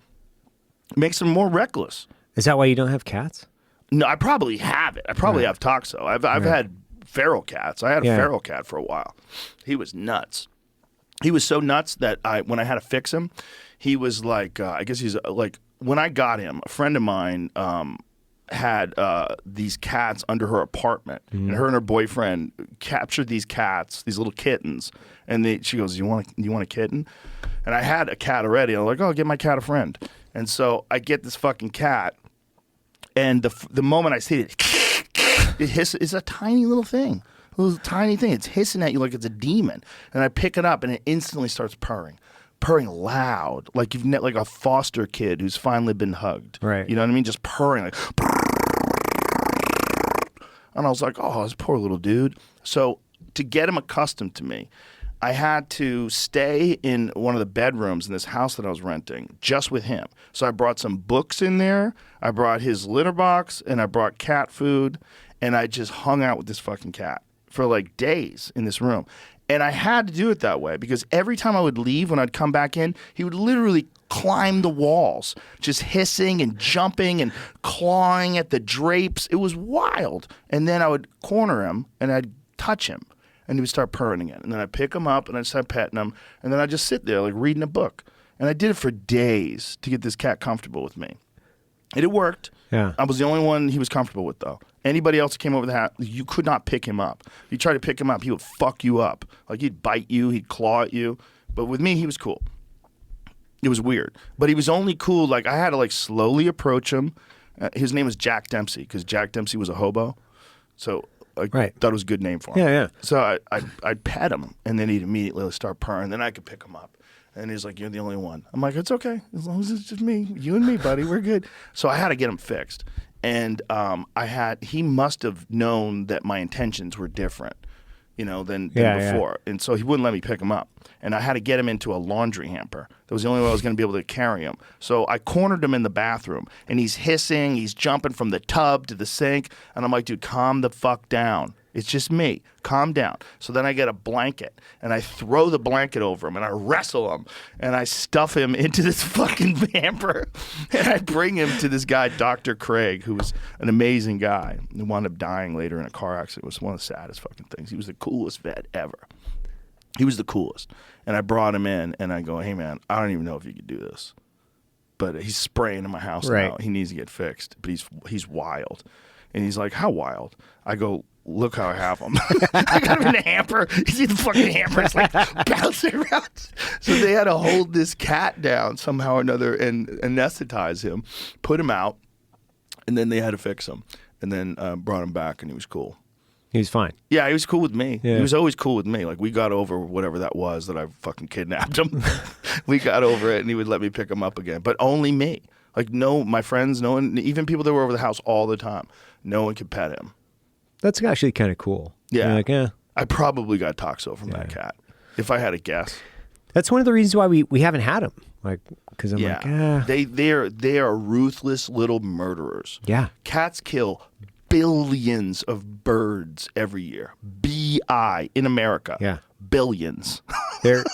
It makes them more reckless. Is that why you don't have cats? No, I probably have it. I probably have toxo. I've had feral cats. I had a feral cat for a while. He was nuts. He was so nuts that when I had to fix him, he was like, I guess he's like, when I got him, a friend of mine had these cats under her apartment, and her and her boyfriend captured these cats, these little kittens, and she goes, you want a kitten? And I had a cat already. I'm like, oh, I'll get my cat a friend. And so I get this fucking cat, and the moment I see it, it hisses. It's a tiny little thing. A little tiny thing. It's hissing at you like it's a demon. And I pick it up, and it instantly starts purring loud, like like a foster kid who's finally been hugged. Right. You know what I mean? Just purring like. And I was like, oh, this poor little dude. So to get him accustomed to me, I had to stay in one of the bedrooms in this house that I was renting just with him. So I brought some books in there. I brought his litter box, and I brought cat food, and I just hung out with this fucking cat for like days in this room. And I had to do it that way because every time I would leave, when I'd come back in, he would literally climb the walls, just hissing and jumping and clawing at the drapes. It was wild. And then I would corner him, and I'd touch him, and he would start purring again. And then I'd pick him up, and I'd start petting him, and then I'd just sit there like reading a book. And I did it for days to get this cat comfortable with me. And it worked. Yeah. I was the only one he was comfortable with, though. Anybody else that came over the house, you could not pick him up. If you tried to pick him up, he would fuck you up. Like, he'd bite you, he'd claw at you. But with me, he was cool. It was weird. But he was only cool, like, I had to, like, slowly approach him. His name was Jack Dempsey, because Jack Dempsey was a hobo. So I thought it was a good name for him. Yeah, yeah. So I'd pet him, and then he'd immediately start purring. Then I could pick him up. And he's like, you're the only one. I'm like, it's okay. As long as it's just me. You and me, buddy. We're good. So I had to get him fixed. And he must have known that my intentions were different, than before. And so he wouldn't let me pick him up. And I had to get him into a laundry hamper. That was the only way I was going to be able to carry him. So I cornered him in the bathroom, and he's hissing. He's jumping from the tub to the sink. And I'm like, dude, calm the fuck down. It's just me. Calm down. So then I get a blanket, and I throw the blanket over him, and I wrestle him, and I stuff him into this fucking hamper, and I bring him to this guy, Dr. Craig, who was an amazing guy. He wound up dying later in a car accident. It was one of the saddest fucking things. He was the coolest vet ever. He was the coolest. And I brought him in, and I go, hey, man, I don't even know if you could do this. But he's spraying in my house now. He needs to get fixed. But he's wild. And he's like, how wild? I go, look how I have him. I got him in a hamper. You see the fucking hamper? It's like bouncing around. So they had to hold this cat down somehow or another and anesthetize him, put him out, and then they had to fix him. And then brought him back, and he was cool. He was fine. Yeah, he was cool with me. Yeah. He was always cool with me. Like, we got over whatever that was that I fucking kidnapped him. We got over it, and he would let me pick him up again. But only me. Like, no, my friends, no one, even people that were over the house all the time, no one could pet him. That's actually kind of cool. Yeah. Like, yeah. I probably got toxo from that cat, if I had to guess. That's one of the reasons why we haven't had him. Like, because I'm like, They are ruthless little murderers. Yeah. Cats kill billions of birds every year. B-I in America. Yeah. Billions. They're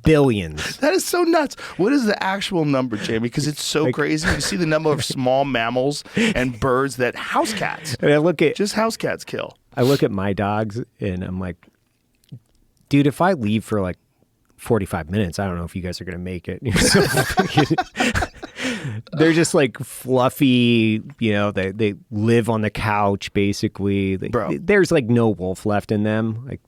billions. That is so nuts. What is the actual number, Jamie? Because it's so crazy. You see the number of small mammals and birds that house cats. And I look at just house cats kill. I look at my dogs and I'm like, dude, if I leave for like 45 minutes, I don't know if you guys are gonna make it. They're just like fluffy, they live on the couch basically. Bro. There's like no wolf left in them. Like,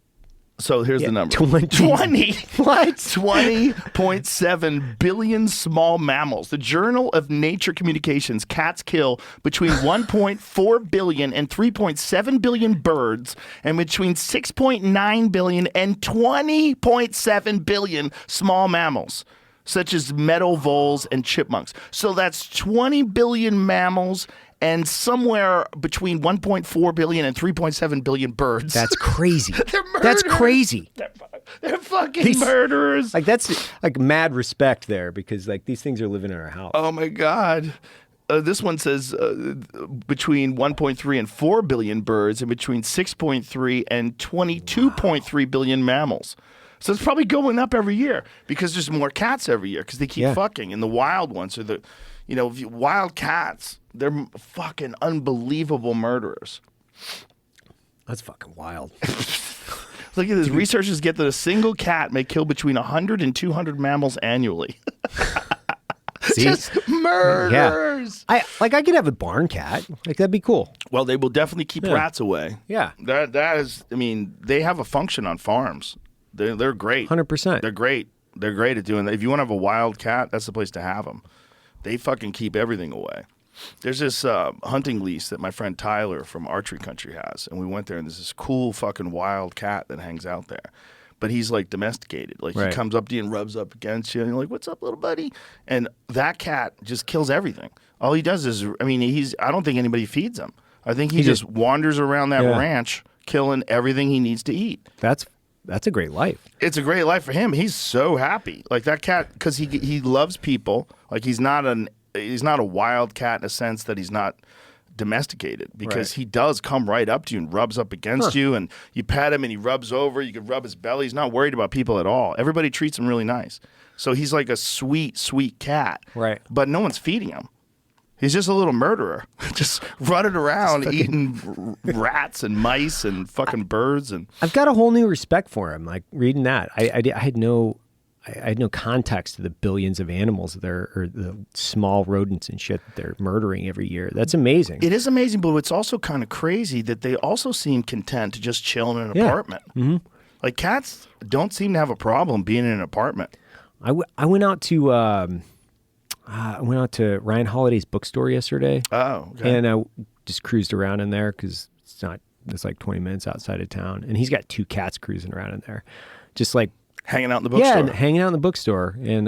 so here's the number. 20. What? 20.7 billion small mammals. The Journal of Nature Communications, cats kill between 1.4 billion and 3.7 billion birds, and between 6.9 billion and 20.7 billion small mammals, such as meadow voles and chipmunks. So that's 20 billion mammals and somewhere between 1.4 billion and 3.7 billion birds. That's crazy. They're murderers. That's crazy. They're fucking murderers. Like that's like mad respect there because like these things are living in our house. Oh my God. This one says between 1.3 and 4 billion birds and between 6.3 and 22.3 billion mammals. So it's probably going up every year because there's more cats every year because they keep fucking. And the wild ones are wild cats. They're fucking unbelievable murderers. That's fucking wild. Look at this. Researchers get that a single cat may kill between 100 and 200 mammals annually. See? Just murders. Yeah. I could have a barn cat. Like that'd be cool. Well, they will definitely keep rats away. Yeah. That is. I mean, they have a function on farms. They're great. 100%. They're great. They're great at doing that. If you want to have a wild cat, that's the place to have them. They fucking keep everything away. There's this hunting lease that my friend Tyler from Archery Country has, and we went there, and there's this cool fucking wild cat that hangs out there. But he's like domesticated. Like he comes up to you and rubs up against you, and you're like, "What's up, little buddy?" And that cat just kills everything. All he does is, I don't think anybody feeds him. I think he just wanders around that ranch, killing everything he needs to eat. That's a great life. It's a great life for him. He's so happy. Like that cat, because he loves people. Like he's not a wild cat in a sense that he's not domesticated, because he does come right up to you and rubs up against you, and you pat him and he rubs over. You could rub his belly. He's not worried about people at all. Everybody treats him really nice. So he's like a sweet, sweet cat. Right. But no one's feeding him. He's just a little murderer, just running around eating rats and mice and fucking birds. And I've got a whole new respect for him. Like reading that, I had no context to the billions of animals or the small rodents and shit that they're murdering every year. That's amazing. It is amazing, but it's also kind of crazy that they also seem content to just chill in an apartment. Mm-hmm. Like cats don't seem to have a problem being in an apartment. I went out to Ryan Holiday's bookstore yesterday. Oh, okay. And I just cruised around in there because it's like 20 minutes outside of town, and he's got 2 cats cruising around in there, just like hanging out in the bookstore. Yeah, hanging out in the bookstore and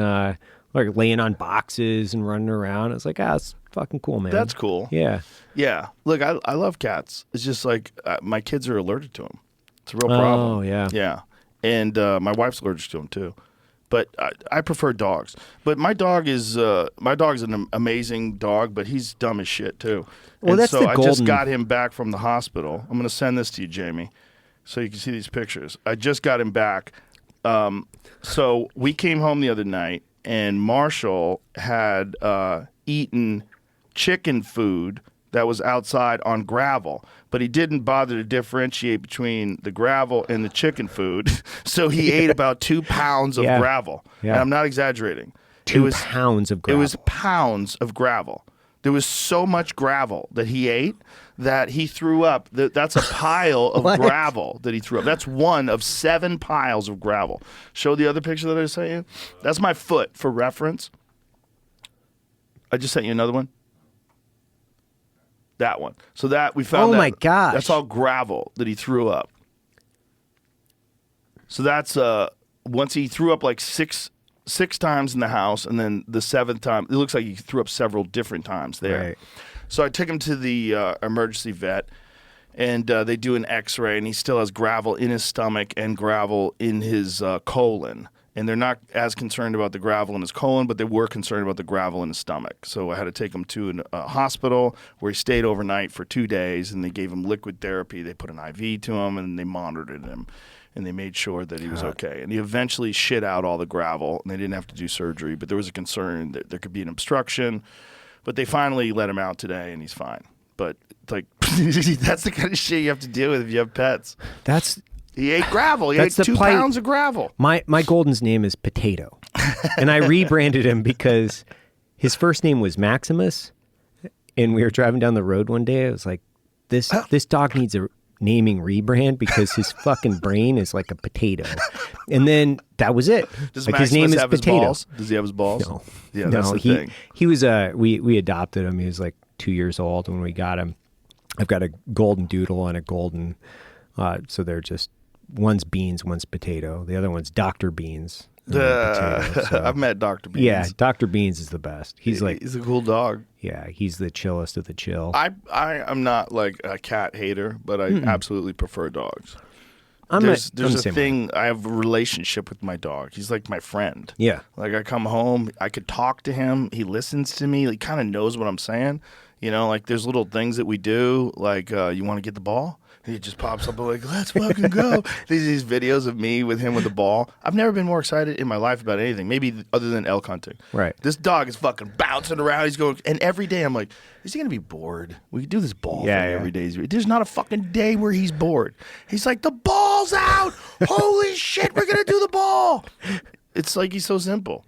like laying on boxes and running around. It's like, it's fucking cool, man. That's cool. Yeah. Yeah. Look, I love cats. It's just like my kids are allergic to them. It's a real problem. Oh, yeah. Yeah. And my wife's allergic to them too. But I prefer dogs. But my dog is an amazing dog, but he's dumb as shit too. Well, and that's so the I golden... just got him back from the hospital. I'm going to send this to you, Jamie, so you can see these pictures. I just got him back. So we came home the other night, and Marshall had eaten chicken food that was outside on gravel, but he didn't bother to differentiate between the gravel and the chicken food. So he ate about 2 pounds of gravel. Yeah. And I'm not exaggerating. 2 pounds of gravel. It was pounds of gravel. There was so much gravel that he ate that he threw up. That's a pile of gravel that he threw up. That's one of 7 piles of gravel. Show the other picture that I sent you. That's my foot for reference. I just sent you another one. That one. So that we found. Oh my gosh. That's all gravel that he threw up. So that's once he threw up like six times in the house, and then the 7th time, it looks like he threw up several different times there. Right. So I took him to the emergency vet, and they do an X-ray, and he still has gravel in his stomach and gravel in his colon. And they're not as concerned about the gravel in his colon, but they were concerned about the gravel in his stomach. So I had to take him to a hospital where he stayed overnight for 2 days, and they gave him liquid therapy. They put an IV to him, and they monitored him, and they made sure that he was okay. And he eventually shit out all the gravel, and they didn't have to do surgery, but there was a concern that there could be an obstruction. But they finally let him out today, and he's fine. But like that's the kind of shit you have to deal with if you have pets. He ate gravel. He ate 2 pounds of gravel. My Golden's name is Potato. And I rebranded him because his first name was Maximus. And we were driving down the road one day. I was like, this dog needs a naming rebrand because his fucking brain is like a potato. And then that was it. Does like Maximus his name is have Potato. His balls? Does he have his balls? No. Yeah, that's the thing. He was we adopted him. He was like 2 years old when we got him. I've got a golden doodle and a golden, so they're just, one's beans, one's potato. The other one's Dr. Beans. potato. So. I've met Dr. Beans. Yeah, Dr. Beans is the best. He's a cool dog. Yeah, he's the chillest of the chill. I'm not like a cat hater, but I absolutely prefer dogs. There's a thing. I have a relationship with my dog. He's like my friend. Yeah. Like I come home, I could talk to him. He listens to me. He kind of knows what I'm saying. You know, like there's little things that we do. Like you want to get the ball? He just pops up like, let's fucking go. These videos of me with him with the ball. I've never been more excited in my life about anything, maybe other than elk hunting. Right. This dog is fucking bouncing around. He's going, and every day I'm like, is he going to be bored? We do this ball thing every day. There's not a fucking day where he's bored. He's like, the ball's out. Holy shit, we're going to do the ball. It's like he's so simple.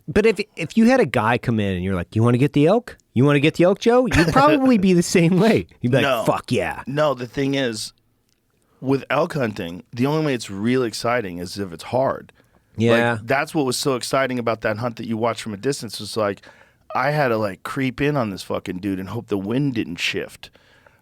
But if you had a guy come in and you're like, you want to get the elk? You want to get the elk, Joe? You'd probably be the same way. You'd be like, fuck yeah. No, the thing is, with elk hunting, the only way it's really exciting is if it's hard. Yeah. Like, that's what was so exciting about that hunt that you watched from a distance. Was like, I had to like creep in on this fucking dude and hope the wind didn't shift.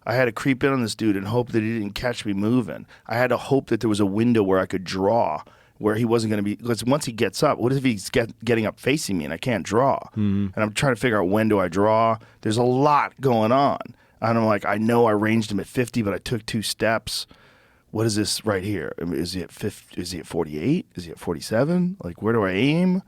I had to creep in on this dude and hope that he didn't catch me moving. I had to hope that there was a window where I could draw, where he wasn't going to be, because once he gets up, what if he's getting up facing me and I can't draw? And I'm trying to figure out, when do I draw? There's a lot going on. And I'm like, I know I ranged him at 50, but I took 2 steps. What is this right here? I mean, is he at 50, is he at 48? Is he at 47? Like, where do I aim?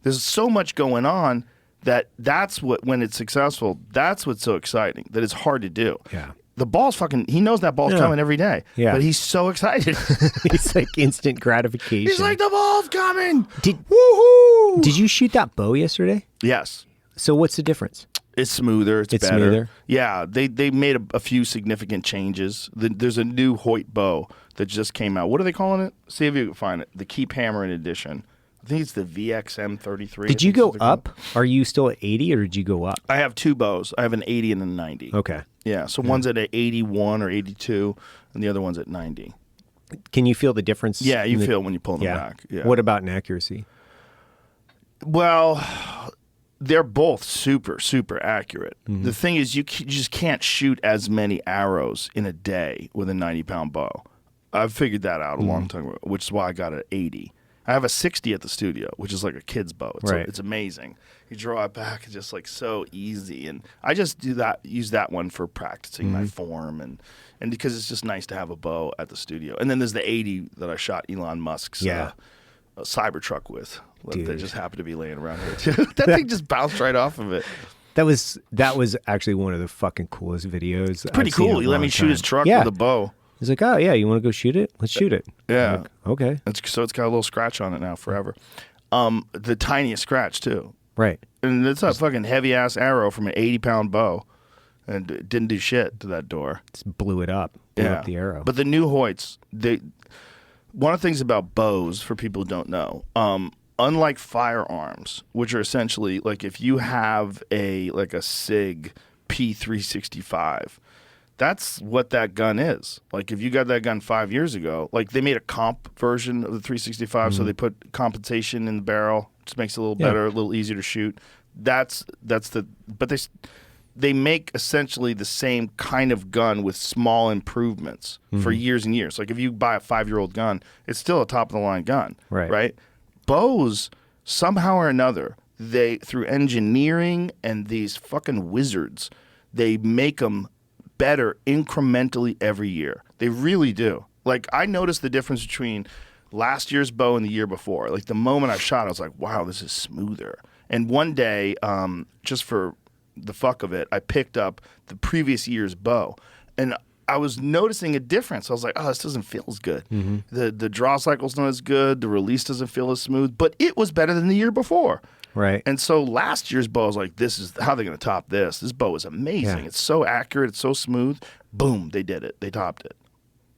There's so much going on that's what, when it's successful, that's what's so exciting, that it's hard to do. Yeah. The ball's fucking, he knows that ball's coming every day. Yeah. But he's so excited. It's like instant gratification. He's like, the ball's coming. Woohoo! Did you shoot that bow yesterday? Yes. So what's the difference? It's smoother. It's better. Smoother? Yeah. They made a few significant changes. There's a new Hoyt bow that just came out. What are they calling it? See if you can find it. The Keep Hammering edition. I think it's the VXM33. Did you go up? Are you still at 80 or did you go up? I have 2 bows. I have an 80 and a 90. Okay. Yeah, so one's at 81 or 82, and the other one's at 90. Can you feel the difference? Yeah, you feel when you pull them back. Yeah. What about in accuracy? Well, they're both super, super accurate. The thing is, you just can't shoot as many arrows in a day with a 90-pound bow. I've figured that out a long time ago, which is why I got an 80. I have a 60 at the studio, which is like a kid's bow. It's amazing. You draw it back, it's just like so easy. And I just use that one for practicing my form and because it's just nice to have a bow at the studio. And then there's the 80 that I shot Elon Musk's Cybertruck with. Dude. That just happened to be laying around here too. That thing just bounced right off of it. That was actually one of the fucking coolest videos. Pretty cool. He let me shoot his truck with a bow. He's like, oh, yeah, you want to go shoot it? Let's shoot it. Yeah. Like, okay. So it's got a little scratch on it now forever. The tiniest scratch, too. Right. And it's a fucking heavy-ass arrow from an 80-pound bow. And it didn't do shit to that door. Just blew it up. Blew up the arrow. But the new Hoyts, one of the things about bows, for people who don't know, unlike firearms, which are essentially, like if you have a SIG P365, that's what that gun is. Like if you got that gun 5 years ago, like they made a comp version of the 365, so they put compensation in the barrel, just makes it a little better, a little easier to shoot. But they make essentially the same kind of gun with small improvements for years and years. Like if you buy a 5-year-old gun, it's still a top of the line gun, right? Bows, somehow or another, they, through engineering and these fucking wizards, they make them better incrementally every year. They really do. Like I noticed the difference between last year's bow and the year before. Like the moment I shot, I was like, wow, this is smoother. And one day, just for the fuck of it, I picked up the previous year's bow and I was noticing a difference. I was like, oh, this doesn't feel as good. The draw cycle's not as good. The release doesn't feel as smooth, but it was better than the year before. Right. And so last year's bow was like, this is how they're going to top this. This bow is amazing. Yeah. It's so accurate. It's so smooth. Boom, they did it. They topped it.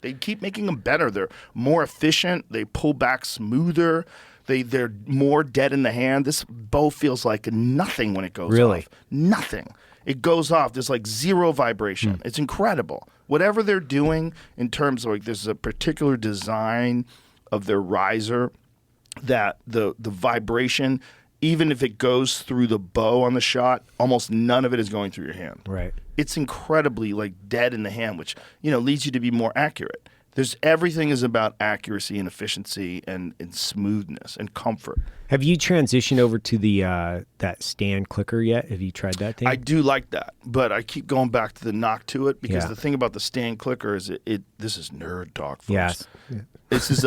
They keep making them better. They're more efficient. They pull back smoother. They're more dead in the hand. This bow feels like nothing when it goes off. Nothing. It goes off. There's like zero vibration. It's incredible. Whatever they're doing in terms of like there's a particular design of their riser that the vibration, even if it goes through the bow on the shot, almost none of it is going through your hand. Right. It's incredibly like dead in the hand, which, leads you to be more accurate. Everything is about accuracy and efficiency and smoothness and comfort. Have you transitioned over to the that stand clicker yet? Have you tried that thing? I do like that, but I keep going back to the knock to it because the thing about the stand clicker is this is nerd talk, folks. Yes. This is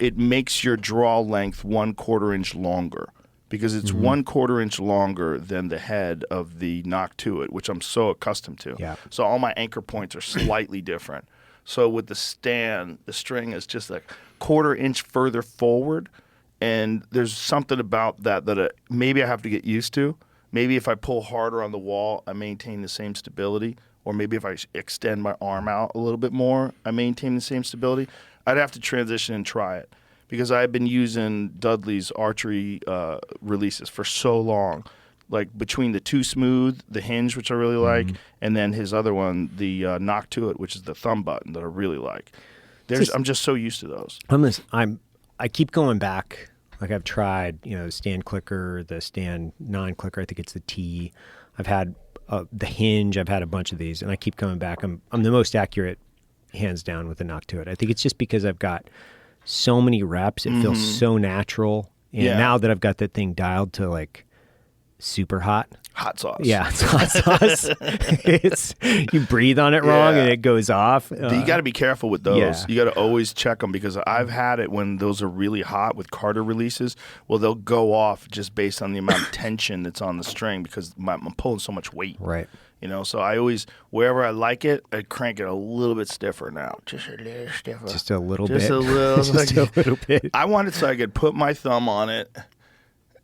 it makes your draw length 1/4 inch longer because it's 1/4 inch longer than the head of the knock to it, which I'm so accustomed to. Yeah. So all my anchor points are slightly different. So with the stand, the string is just like 1/4 inch further forward, and there's something about that maybe I have to get used to. Maybe if I pull harder on the wall, I maintain the same stability, or maybe if I extend my arm out a little bit more, I maintain the same stability. I'd have to transition and try it because I've been using Dudley's archery releases for so long. Like between the Too Smooth, the hinge, which I really like, and then his other one, the Knock to It, which is the thumb button that I really like. I'm just so used to those. I keep going back. Like I've tried, the stand clicker, the stand non-clicker. I think it's the T. I've had the hinge. I've had a bunch of these, and I keep coming back. I'm the most accurate, hands down, with the Knock to It. I think it's just because I've got so many reps. It feels so natural, and now that I've got that thing dialed to like super hot sauce. Yeah, it's hot sauce. You breathe on it wrong and it goes off. You got to be careful with those. Yeah. You got to always check them because I've had it when those are really hot with Carter releases. Well, they'll go off just based on the amount of tension that's on the string because I'm pulling so much weight. Right. So I always, wherever I like it, I crank it a little bit stiffer now. Just a little stiffer. Just a little bit. Just a little. Just a little bit. I want it so I could put my thumb on it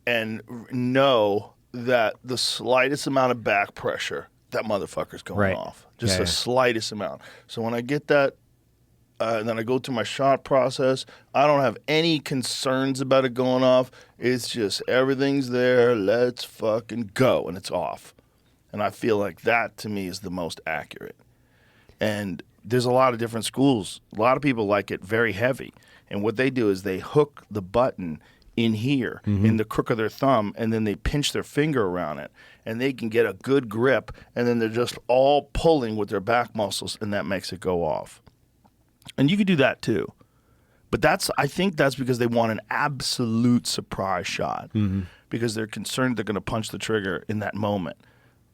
and know that the slightest amount of back pressure, that motherfucker's going off. Just the slightest amount. So when I get that, and then I go through my shot process, I don't have any concerns about it going off. It's just everything's there. Let's fucking go. And it's off. And I feel like that, to me, is the most accurate. And there's a lot of different schools. A lot of people like it very heavy. And what they do is they hook the button in here, in the crook of their thumb, and then they pinch their finger around it, and they can get a good grip, and then they're just all pulling with their back muscles, and that makes it go off. And you could do that too. But I think that's because they want an absolute surprise shot, because they're concerned they're going to punch the trigger in that moment.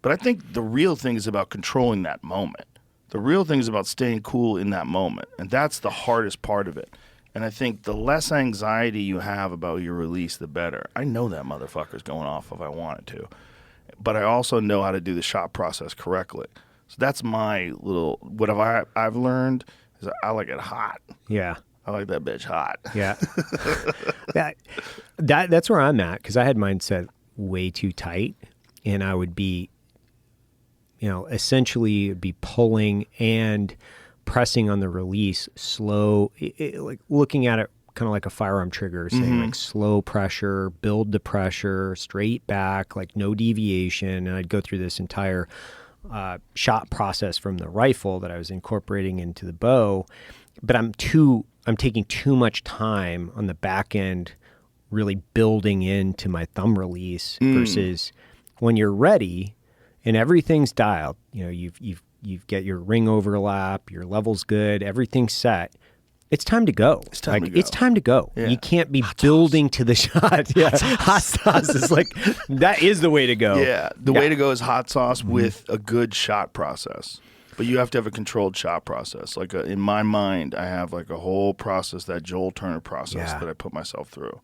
But I think the real thing is about controlling that moment. The real thing is about staying cool in that moment, and that's the hardest part of it. And I think the less anxiety you have about your release, the better. I know that motherfucker's going off if I want it to. But I also know how to do the shot process correctly. So that's my little, what I've learned is I like it hot. Yeah. I like that bitch hot. Yeah. That's where I'm at, because I had mine set way too tight, and I would be, essentially be pulling and pressing on the release slow, like looking at it kind of like a firearm trigger, saying like slow pressure, build the pressure, straight back, like no deviation. And I'd go through this entire shot process from the rifle that I was incorporating into the bow. But I'm taking too much time on the back end, really building into my thumb release versus when you're ready and everything's dialed, you've got your ring overlap, your level's good, everything's set. It's time to go. It's time to go. Yeah. You can't be building to the shot. Yeah. Hot sauce is that is the way to go. Yeah. The way to go is hot sauce with a good shot process. But you have to have a controlled shot process. In my mind, I have a whole process, that Joel Turner process that I put myself through.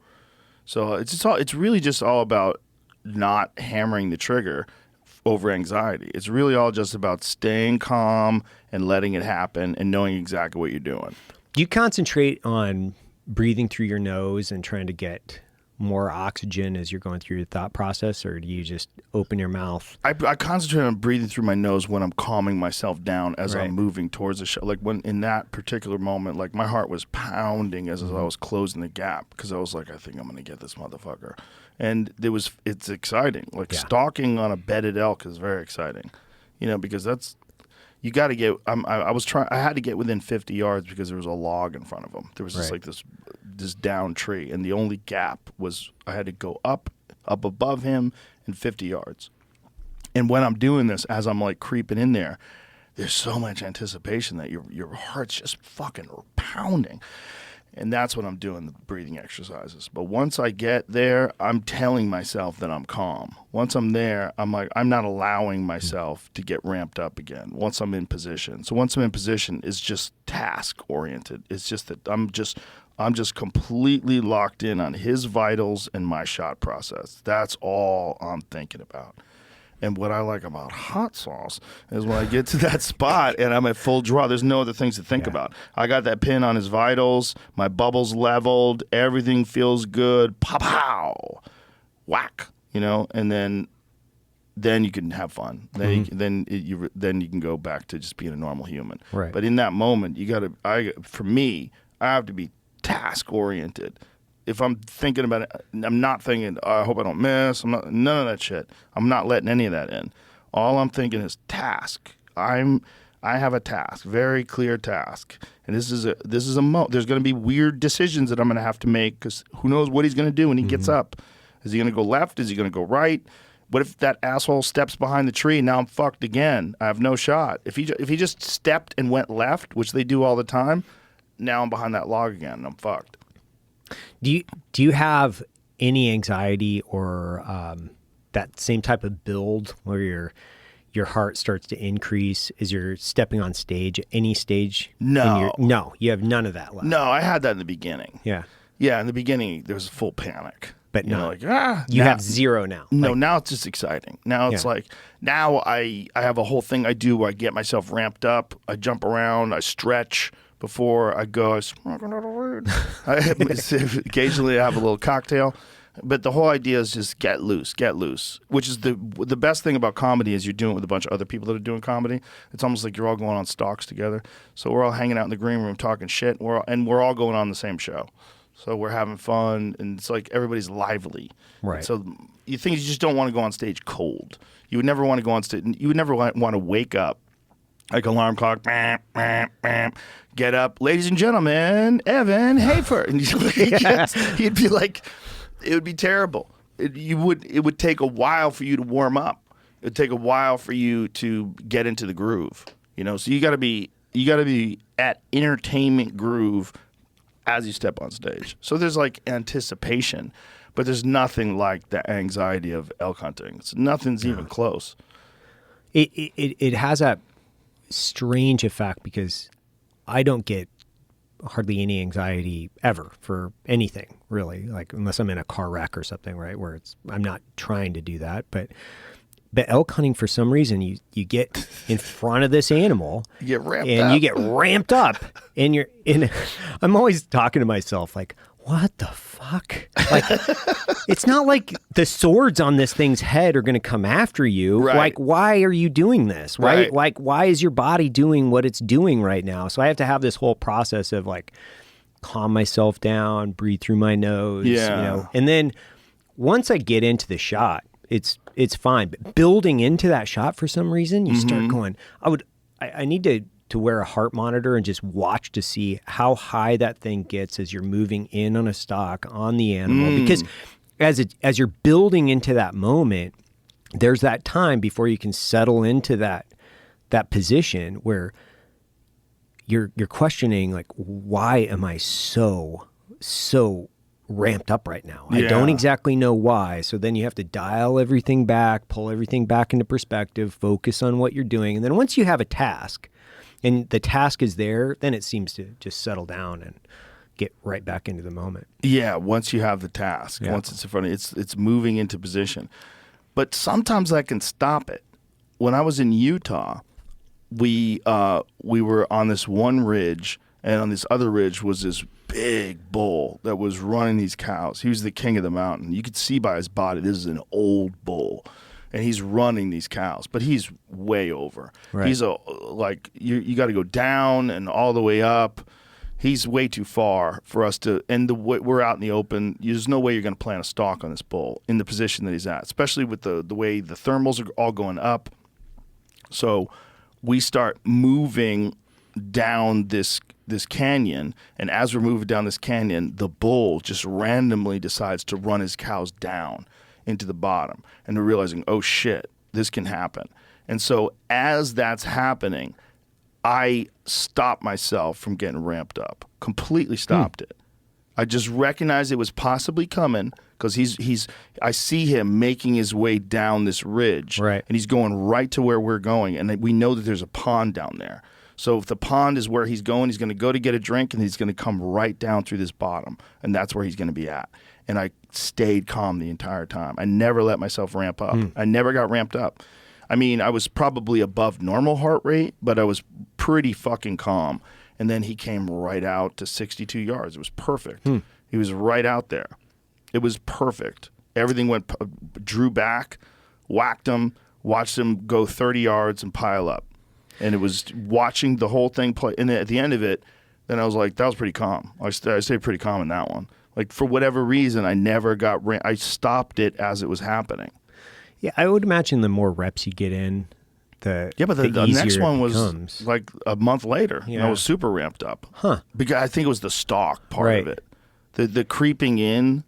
So it's really just all about not hammering the trigger over anxiety. It's really all just about staying calm and letting it happen and knowing exactly what you're doing. Do you concentrate on breathing through your nose and trying to get more oxygen as you're going through your thought process, or do you just open your mouth? I concentrate on breathing through my nose when I'm calming myself down as I'm moving towards the shot. When in that particular moment, my heart was pounding as I was closing the gap, because I was like, I think I'm going to get this motherfucker. And it's exciting. Stalking on a bedded elk is very exciting, because that's, you got to get, I had to get within 50 yards because there was a log in front of him. There was this down tree, and the only gap was I had to go up above him in 50 yards. And when I'm doing this, as I'm creeping in there, there's so much anticipation that your heart's just fucking pounding. And that's what I'm doing, the breathing exercises. But once I get there, I'm telling myself that I'm calm. Once I'm there, I'm like, I'm not allowing myself to get ramped up again once I'm in position. So once I'm in position, it's just task oriented. It's just that I'm just completely locked in on his vitals and my shot process. That's all I'm thinking about. And what I like about hot sauce is when I get to that spot and I'm at full draw, there's no other things to think about. I got that pin on his vitals, my bubbles leveled, everything feels good, pow, whack, and then you can have fun. Then you can go back to just being a normal human. Right. But in that moment, for me, I have to be task oriented. If I'm thinking about it, I'm not thinking, I hope I don't miss. None of that shit. I'm not letting any of that in. All I'm thinking is task. I have a task, very clear task. And this is there's going to be weird decisions that I'm going to have to make because who knows what he's going to do when he gets up. Is he going to go left? Is he going to go right? What if that asshole steps behind the tree and now I'm fucked again? I have no shot. If he just stepped and went left, which they do all the time, now I'm behind that log again and I'm fucked. Do you have any anxiety or that same type of build where your heart starts to increase as you're stepping on stage at any stage? No. No, you have none of that left. No, I had that in the beginning. Yeah. Yeah, in the beginning there was full panic. But no, you have zero now. No, now it's just exciting. Now it's like now I have a whole thing I do where I get myself ramped up. I jump around. I stretch. Before I go, I smoke another weed. Occasionally I have a little cocktail. But the whole idea is just get loose, which is the best thing about comedy is you're doing it with a bunch of other people that are doing comedy. It's almost like you're all going on stalks together. So we're all hanging out in the green room talking shit, and we're all going on the same show. So we're having fun, and it's like everybody's lively. Right. So you just don't want to go on stage cold. You would never want to go on stage. You would never want to wake up like alarm clock, get up, ladies and gentlemen, Evan Hafer. And you'd be like, it would be terrible. It would take a while for you to warm up. It would take a while for you to get into the groove. So you got to be at entertainment groove as you step on stage. So there's like anticipation, but there's nothing like the anxiety of elk hunting. Nothing's even close. It has a strange effect because I don't get hardly any anxiety ever for anything really, like unless I'm in a car wreck or something, right? Where I'm not trying to do that, but elk hunting for some reason you get in front of this animal, you get ramped up, and I'm always talking to myself like, what the fuck? Like, it's not like the swords on this thing's head are going to come after you. Right. Like, why are you doing this? Right? Like, why is your body doing what it's doing right now? So I have to have this whole process of like, calm myself down, breathe through my nose, and then once I get into the shot, it's fine. But building into that shot for some reason, you start going, I need to wear a heart monitor and just watch to see how high that thing gets as you're moving in on a stock on the animal. Because as you're building into that moment, there's that time before you can settle into that position where you're questioning like, why am I so ramped up right now? I don't exactly know why. So then you have to dial everything back, pull everything back into perspective, focus on what you're doing. And then once you have a task and the task is there, then it seems to just settle down and get right back into the moment. Yeah, once you have the task, once it's in front of you, it's moving into position. But sometimes that can stop it. When I was in Utah, we were on this one ridge, and on this other ridge was this big bull that was running these cows. He was the king of the mountain. You could see by his body, this is an old bull. And he's running these cows, but he's way over. Right. He's you got to go down and all the way up. He's way too far for us to. And we're out in the open. There's no way you're going to plant a stalk on this bull in the position that he's at, especially with the way the thermals are all going up. So we start moving down this canyon, and as we're moving down this canyon, the bull just randomly decides to run his cows down into the bottom, and we're realizing, oh shit, this can happen. And so as that's happening, I stopped myself from getting ramped up. Completely stopped it. I just recognized it was possibly coming because I see him making his way down this ridge. Right. And he's going right to where we're going. And we know that there's a pond down there. So if the pond is where he's going to go to get a drink, and he's going to come right down through this bottom. And that's where he's going to be at. And I stayed calm the entire time. I never let myself ramp up. I never got ramped up. I mean, I was probably above normal heart rate, but I was pretty fucking calm. And then he came right out to 62 yards. It was perfect. He was right out there. It was perfect. Everything drew back, whacked him, watched him go 30 yards and pile up. And it was watching the whole thing play. And at the end of it, then I was like, that was pretty calm. I stayed pretty calm in that one. Like, for whatever reason, I never got I stopped it as it was happening. Yeah, I would imagine the more reps you get in, the next one was becomes. like a month later. Yeah. And I was super ramped up. Because I think it was the stalk part of Right. it. The creeping in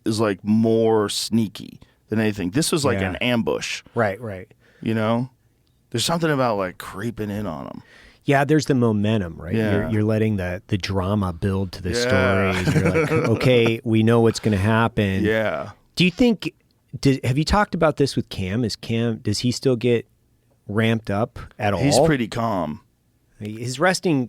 is like more sneaky than anything. This was like an ambush. Right. You know? There's something about like creeping in on them. Yeah, there's the momentum, right? Yeah. You're letting the drama build to the story. You're like, okay, we know what's going to happen. Yeah. Do you think? Have you talked about this with Cam? Does he still get ramped up at all? He's pretty calm. His resting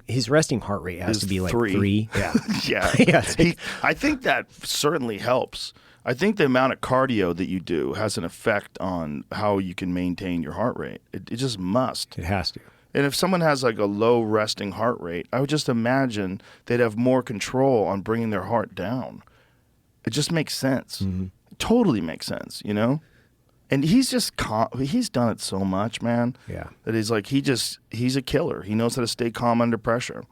heart rate has to be like 3. Yeah. Yeah. Yeah. I think that certainly helps. I think the amount of cardio that you do has an effect on how you can maintain your heart rate. It just must. It has to. And if someone has like a low resting heart rate, I would just imagine they'd have more control on bringing their heart down. It just makes sense. It totally makes sense, you know? And he's just he's done it so much, man. Yeah. That he's like he's a killer. He knows how to stay calm under pressure.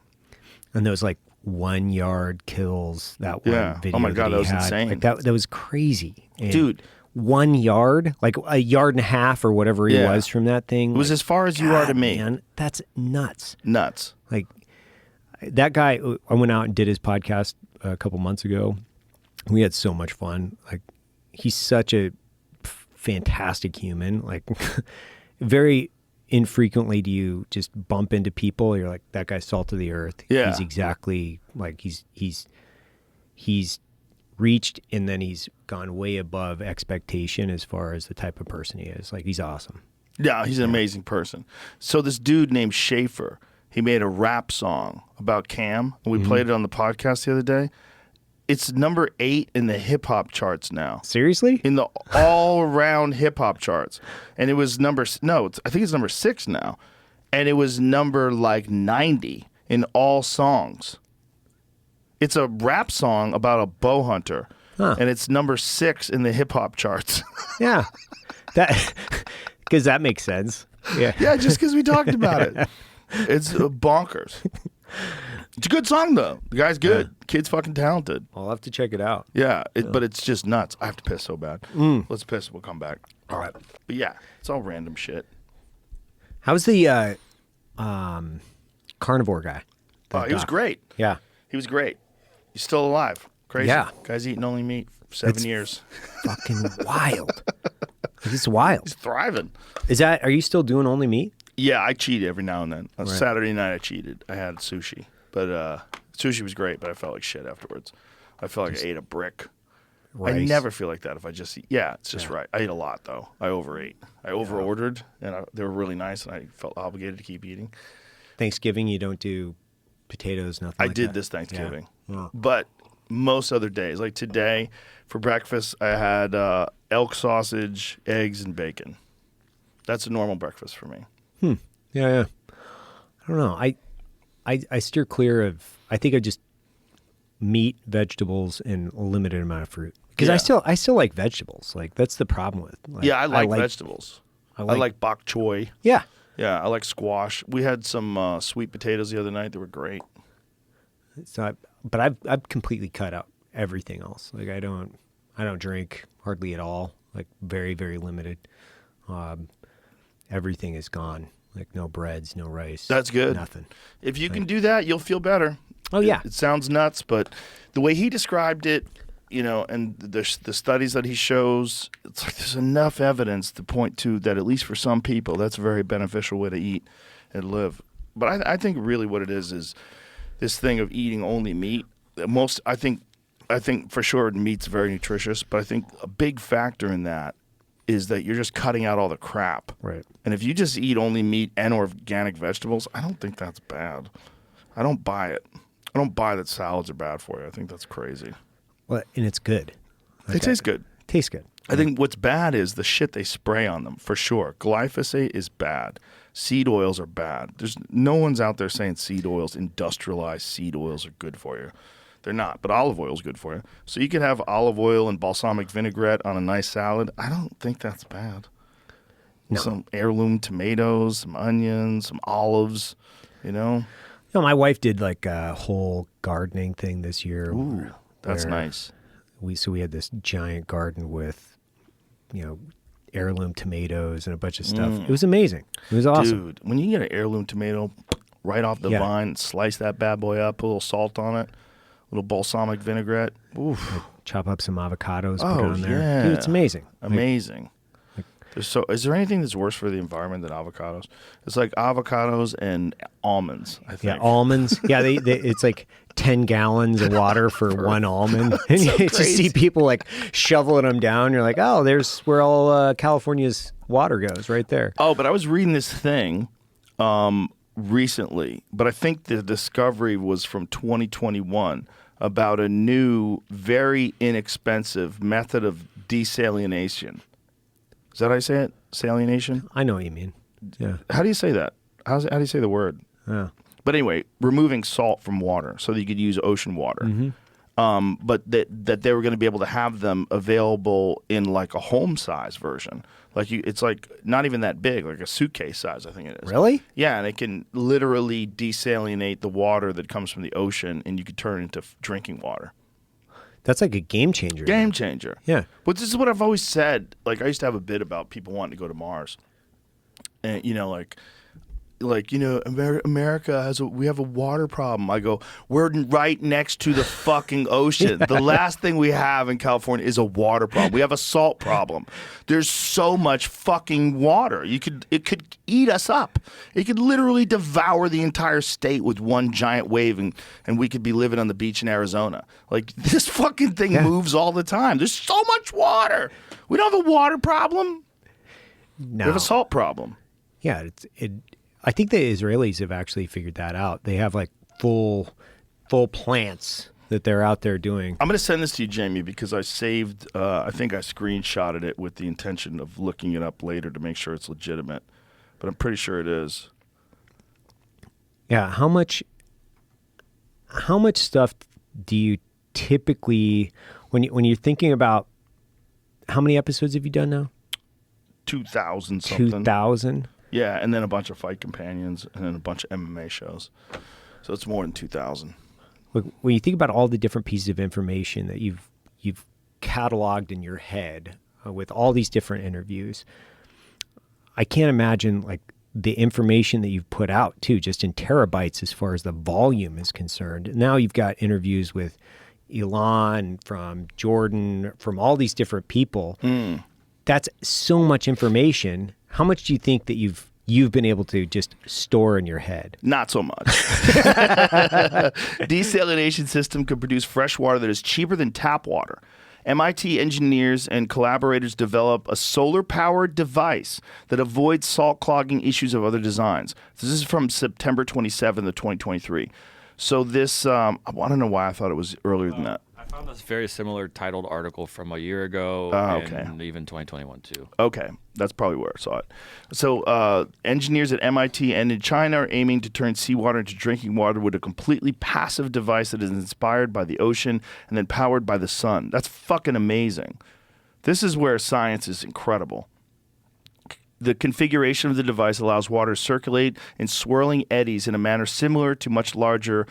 And those like 1 yard kills, that one video. Oh my God, that was had. insane. Like that was crazy. And dude. 1 yard, like a yard and a half or whatever he was from that thing. It was as far as you are to me. Man, that's nuts. Nuts. Like that guy, I went out and did his podcast a couple months ago. We had so much fun. Like he's such a fantastic human. Like very infrequently do you just bump into people. You're like, that guy's salt of the earth. Yeah. He's exactly like he's reached, and then he's gone way above expectation as far as the type of person he is. Like he's awesome. Yeah, he's an amazing person. So this dude named Hafer, he made a rap song about Cam, and we played it on the podcast the other day. It's number 8 in the hip hop charts now. Seriously? In the all around hip hop charts. And it was I think it's number 6 now. And it was number like 90 in all songs. It's a rap song about a bow hunter. And it's number 6 in the hip hop charts. Yeah. Because that makes sense. Yeah. Yeah, just because we talked about it. It's bonkers. It's a good song, though. The guy's good. Kid's fucking talented. I'll have to check it out. Yeah, but it's just nuts. I have to piss so bad. Let's piss. We'll come back. All right. But yeah, it's all random shit. How's the carnivore guy? He was great. Yeah. He was great. He's still alive. Crazy. Yeah. Guy's eating only meat for 7 years. Fucking wild. It's wild. He's thriving. Are you still doing only meat? Yeah, I cheat every now and then. On Saturday night, I cheated. I had sushi. But sushi was great, but I felt like shit afterwards. I felt like I ate a brick. Rice. I never feel like that if I just eat. Yeah, it's just right. I ate a lot, though. I overate. I over-ordered, and they were really nice, and I felt obligated to keep eating. Thanksgiving, you don't do potatoes, nothing I like did that? this Thanksgiving. Yeah. But most other days, like today, for breakfast, I had elk sausage, eggs, and bacon. That's a normal breakfast for me. Yeah. I don't know. I steer clear of. I think I just meat, vegetables, and a limited amount of fruit. Because I still like vegetables. Like that's the problem with. Like, I like vegetables. I like bok choy. Yeah. Yeah, I like squash. We had some sweet potatoes the other night. They were great. So, but I've completely cut out everything else. Like I don't drink hardly at all. Like very, very limited. Everything is gone. Like no breads, no rice. That's good. Nothing. If you can do that, you'll feel better. Oh yeah. It sounds nuts, but the way he described it, and the studies that he shows, it's like there's enough evidence to point to that at least for some people, that's a very beneficial way to eat and live. But I think really what it is this thing of eating only meat. I think for sure meat's very nutritious, but I think a big factor in that is that you're just cutting out all the crap. Right. And if you just eat only meat and organic vegetables, I don't think that's bad. I don't buy it. I don't buy that salads are bad for you. I think that's crazy. Well, and it's good. It tastes good. Tastes good. I think what's bad is the shit they spray on them, for sure. Glyphosate is bad. Seed oils are bad. There's no one's out there saying seed oils, industrialized seed oils are good for you. They're not, but olive oil is good for you. So you could have olive oil and balsamic vinaigrette on a nice salad. I don't think that's bad. No. Some heirloom tomatoes, some onions, some olives, my wife did like a whole gardening thing this year. Ooh, that's nice. We had this giant garden with, heirloom tomatoes and a bunch of stuff. It was amazing. It was awesome. Dude, when you get an heirloom tomato right off the vine, slice that bad boy up, put a little salt on it, a little balsamic vinaigrette. Oof. Chop up some avocados, put it on there. Yeah. Dude, it's amazing. Amazing. Is there anything that's worse for the environment than avocados? It's like avocados and almonds, I think. Yeah, almonds. Yeah, it's like 10 gallons of water for one almond. And you just see people like shoveling them down. You're like, oh, there's where all California's water goes, right there. Oh, but I was reading this thing recently, but I think the discovery was from 2021 about a new, very inexpensive method of desalination. Is that how you say it? Salination? I know what you mean. Yeah. How do you say that? How do you say the word? Yeah. But anyway, removing salt from water so that you could use ocean water. Mm-hmm. But that they were going to be able to have them available in like a home size version. It's like not even that big, like a suitcase size, I think it is. Really? Yeah, and it can literally desalinate the water that comes from the ocean, and you could turn it into drinking water. That's like a game changer. Game changer. Yeah. But this is what I've always said. Like, I used to have a bit about people wanting to go to Mars. And, America we have a water problem. I go, we're right next to the fucking ocean. The last thing we have in California is a water problem. We have a salt problem. There's so much fucking water. It could eat us up. It could literally devour the entire state with one giant wave, and we could be living on the beach in Arizona. Like, this fucking thing moves all the time. There's so much water. We don't have a water problem. No. We have a salt problem. Yeah, I think the Israelis have actually figured that out. They have like full plants that they're out there doing. I'm going to send this to you, Jamie, because I saved, I think I screenshotted it with the intention of looking it up later to make sure it's legitimate. But I'm pretty sure it is. Yeah, how much stuff do you typically, when you're thinking about, how many episodes have you done now? 2,000 something. 2,000? Yeah, and then a bunch of Fight Companions, and then a bunch of MMA shows. So it's more than 2,000. Look, when you think about all the different pieces of information that you've cataloged in your head with all these different interviews, I can't imagine like the information that you've put out too, just in terabytes as far as the volume is concerned. Now you've got interviews with Elon, from Jordan, from all these different people. That's so much information. How much do you think that you've been able to just store in your head? Not so much. Desalination system could produce fresh water that is cheaper than tap water. MIT engineers and collaborators develop a solar-powered device that avoids salt clogging issues of other designs. This is from September 27th of 2023. So this, I don't know why I thought it was earlier than that. I found this very similar titled article from a year ago and even 2021 too. Okay, that's probably where I saw it. So engineers at MIT and in China are aiming to turn seawater into drinking water with a completely passive device that is inspired by the ocean and then powered by the sun. That's fucking amazing. This is where science is incredible. The configuration of the device allows water to circulate in swirling eddies in a manner similar to much larger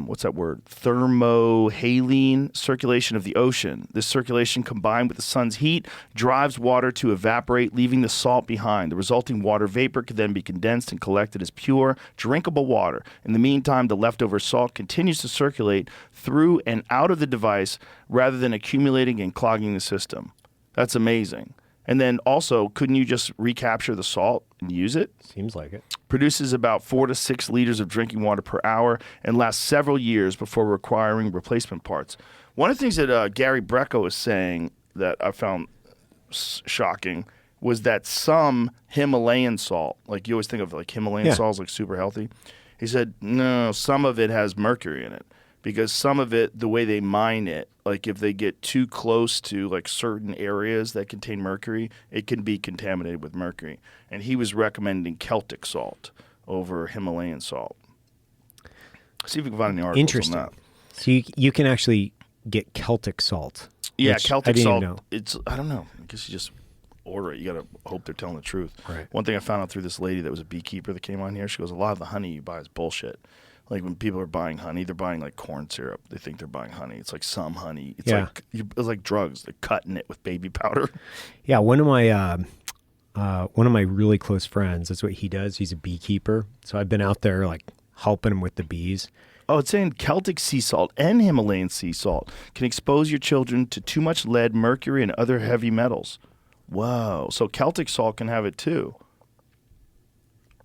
what's that word? Thermohaline circulation of the ocean. This circulation combined with the sun's heat drives water to evaporate, leaving the salt behind. The resulting water vapor could then be condensed and collected as pure, drinkable water. In the meantime, the leftover salt continues to circulate through and out of the device rather than accumulating and clogging the system. That's amazing. And then also, couldn't you just recapture the salt and use it? Seems like it. Produces about 4 to 6 liters of drinking water per hour and lasts several years before requiring replacement parts. One of the things that Gary Brecka was saying that I found shocking was that some Himalayan salt, like you always think of like Himalayan salt as like super healthy. He said, no, some of it has mercury in it. Because some of it, the way they mine it, like if they get too close to like certain areas that contain mercury, it can be contaminated with mercury. And he was recommending Celtic salt over Himalayan salt. See if we can find any articles Interesting. on that. So you can actually get Celtic salt. Yeah, Celtic salt. Know. It's I don't know. I guess you just order it. You got to hope they're telling the truth. Right. One thing I found out through this lady that was a beekeeper that came on here, she goes, a lot of the honey you buy is bullshit. Like when people are buying honey, they're buying like corn syrup. They think they're buying honey. It's like some honey. It's like drugs. They're cutting it with baby powder. Yeah, one of my really close friends. That's what he does. He's a beekeeper. So I've been out there like helping him with the bees. Oh, it's saying Celtic sea salt and Himalayan sea salt can expose your children to too much lead, mercury, and other heavy metals. Whoa! So Celtic salt can have it too.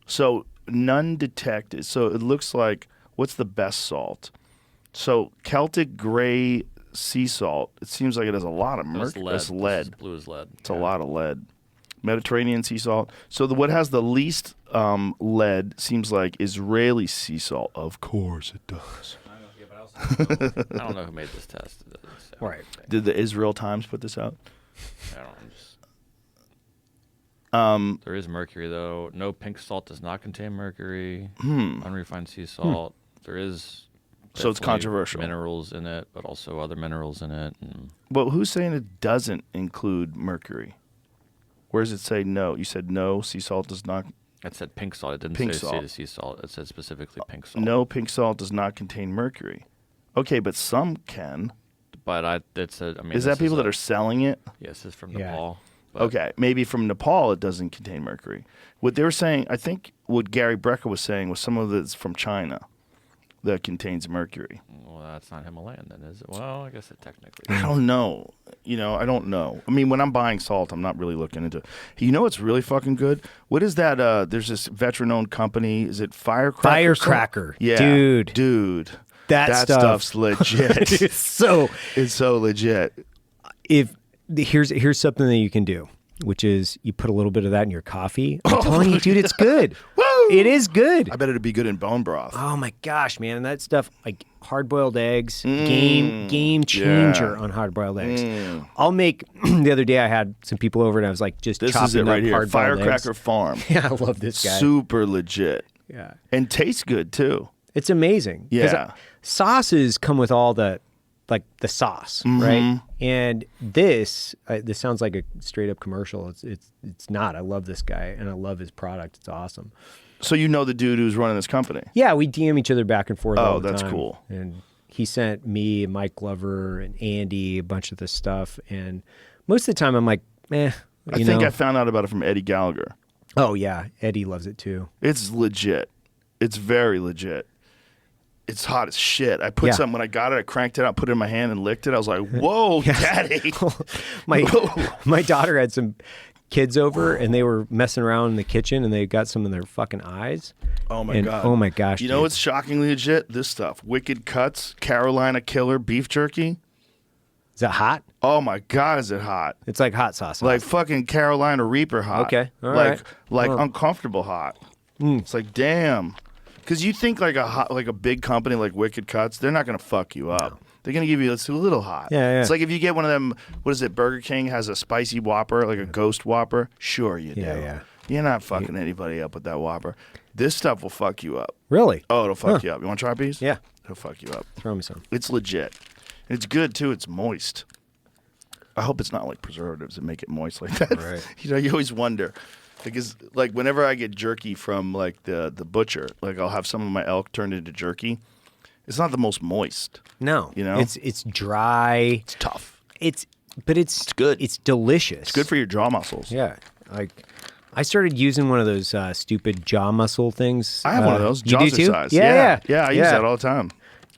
So none detected. So it looks like. What's the best salt? So Celtic gray sea salt, it seems like it has a lot of mercury. It's lead. It's blue as lead. It's a lot of lead. Mediterranean sea salt. So what has the least lead seems like Israeli sea salt. Of course it does. I don't know who made this test. Right. Did the Israel Times put this out? I don't know. There is mercury, though. No pink salt does not contain mercury. Unrefined sea salt. There is. So it's controversial. Minerals in it, but also other minerals in it. Well, who's saying it doesn't include mercury? Where does it say no? You said no, sea salt does not. It said pink salt. It didn't say the sea salt. It said specifically pink salt. No, pink salt does not contain mercury. Okay, but some can. But it said. I mean, is that people that are selling it? Yes, it's from Nepal. Okay, maybe from Nepal it doesn't contain mercury. What they were saying, I think what Gary Brecka was saying was some of it's from China that contains mercury. Well, that's not Himalayan then, is it? Well, I guess it technically is. I don't know. I don't know. I mean, when I'm buying salt, I'm not really looking into it. You know what's really fucking good? What is that? There's this veteran-owned company. Is it Firecracker? Firecracker. Yeah. Dude. That stuff's legit. It's so legit. Here's something that you can do, which is you put a little bit of that in your coffee. I'm telling you, dude, it's good. Woo! It is good. I bet it'd be good in bone broth. Oh my gosh, man. That stuff, like hard-boiled eggs, game changer on hard-boiled eggs. I'll make, the other day I had some people over and I was like just chopping This is it right here. hard-boiled Firecracker eggs. Farm. Yeah, I love this guy. Super legit. Yeah. And tastes good too. It's amazing. Yeah. Sauces come with all the sauce, right? And this sounds like a straight up commercial. It's not. I love this guy and I love his product. It's awesome. So you know the dude who's running this company? Yeah, we DM each other back and forth all the time. Oh, that's cool. And he sent me and Mike Glover and Andy a bunch of this stuff. And most of the time I'm like, I think I found out about it from Eddie Gallagher. Oh, yeah. Eddie loves it too. It's legit. It's very legit. It's hot as shit. I put something, when I got it, I cranked it out, put it in my hand and licked it. I was like, whoa, daddy. My daughter had some kids over and they were messing around in the kitchen and they got some in their fucking eyes. Oh my God. Oh my gosh. You know what's shockingly legit? This stuff. Wicked Cuts, Carolina Killer beef jerky. Is that hot? Oh my God, is it hot? It's like hot sauce. Like fucking Carolina Reaper hot. Okay. All right. Like uncomfortable hot. It's like, damn. Because you think like a big company like Wicked Cuts, they're not going to fuck you up. No. They're going to give you a little hot. Yeah. It's like if you get one of them, what is it, Burger King has a spicy Whopper, like a ghost Whopper. Sure you do. Yeah. You're not fucking anybody up with that Whopper. This stuff will fuck you up. Really? Oh, it'll fuck you up. You want to try a piece? Yeah. It'll fuck you up. Throw me some. It's legit. It's good too. It's moist. I hope it's not like preservatives that make it moist like that. Right. You always wonder. Because like whenever I get jerky from like the butcher, like I'll have some of my elk turned into jerky, It's not the most moist. No, you know, it's dry. It's tough. It's good. It's delicious. It's good for your jaw muscles. Yeah, like I started using one of those stupid jaw muscle things. I have one of those. You do too? Jazzercise. Yeah. I use that all the time.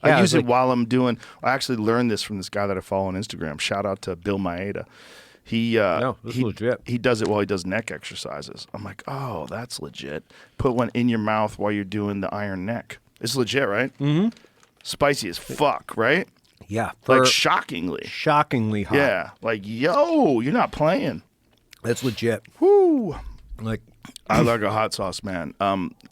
Yeah, I use it while I'm doing. I actually learned this from this guy that I follow on Instagram. Shout out to Bill Maeda. He legit. He does it while he does neck exercises. I'm like, oh, that's legit. Put one in your mouth while you're doing the iron neck. It's legit, right? Mm-hmm. Spicy as fuck, right? Yeah, like shockingly hot. Yeah, like yo, you're not playing. That's legit. Woo! Like I like a hot sauce, man.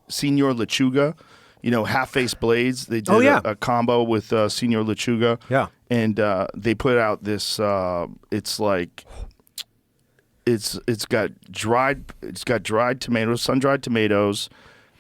Senor Lechuga, half-face blades. They did a combo with Senor Lechuga. Yeah, and they put out this. It's got dried tomatoes, sun-dried tomatoes.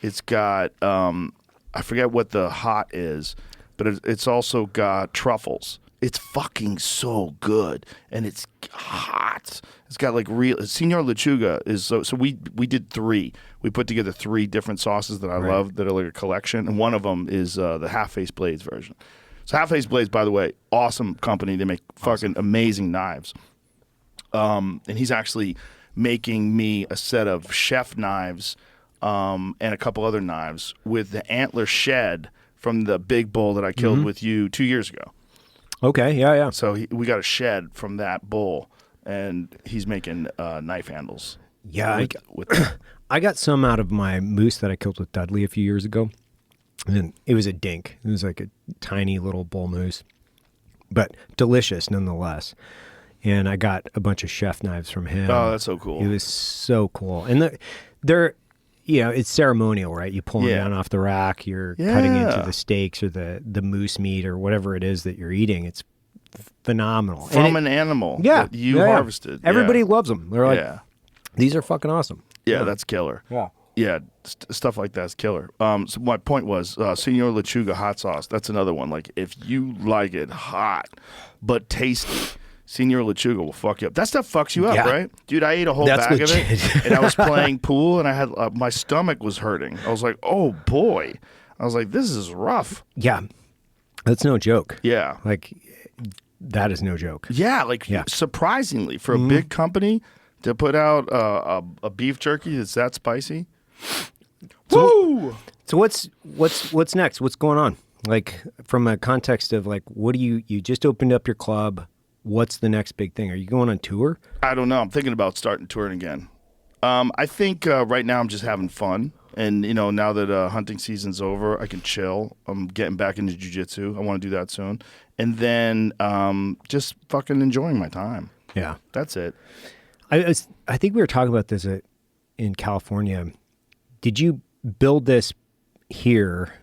It's got I forget what the hot is, but it's also got truffles. It's fucking so good, and it's hot. It's got like real. Senor Lechuga is so we did 3. We put together 3 different sauces that I love that are like a collection, and one of them is the half-face blades version. So half-face blades, by the way, awesome company. They make fucking amazing knives. And he's actually making me a set of chef knives and a couple other knives with the antler shed from the big bull that I killed with you 2 years ago. Okay, yeah. So we got a shed from that bull, and he's making knife handles. Yeah, I got some out of my moose that I killed with Dudley a few years ago. And it was a dink. It was like a tiny little bull moose, but delicious nonetheless. And I got a bunch of chef knives from him. Oh, that's so cool. It was so cool. And they're it's ceremonial, right? You pull them down off the rack. You're cutting into the steaks or the moose meat or whatever it is that you're eating. It's phenomenal. From an animal that you harvested. Everybody loves them. They're like, these are fucking awesome. Yeah, that's killer. Yeah. Yeah, stuff like that's killer. So my point was, Senor Lechuga hot sauce. That's another one. Like, if you like it hot but tasty, Senor Lechuga will fuck you up. That stuff fucks you up, right? Dude, I ate a whole bag of it, and I was playing pool, and I had my stomach was hurting. I was like, oh, boy. I was like, this is rough. Yeah. That's no joke. Yeah. Like, that is no joke. Yeah, surprisingly, for a big company to put out a beef jerky that's that spicy. Woo! So what's next? What's going on? Like, from a context of like, what do you just opened up your club? What's the next big thing? Are you going on tour? I don't know. I'm thinking about starting touring again. I think right now I'm just having fun. And, now that hunting season's over, I can chill. I'm getting back into jiu-jitsu. I want to do that soon. And then just fucking enjoying my time. Yeah. That's it. I think we were talking about this in California. Did you build this here,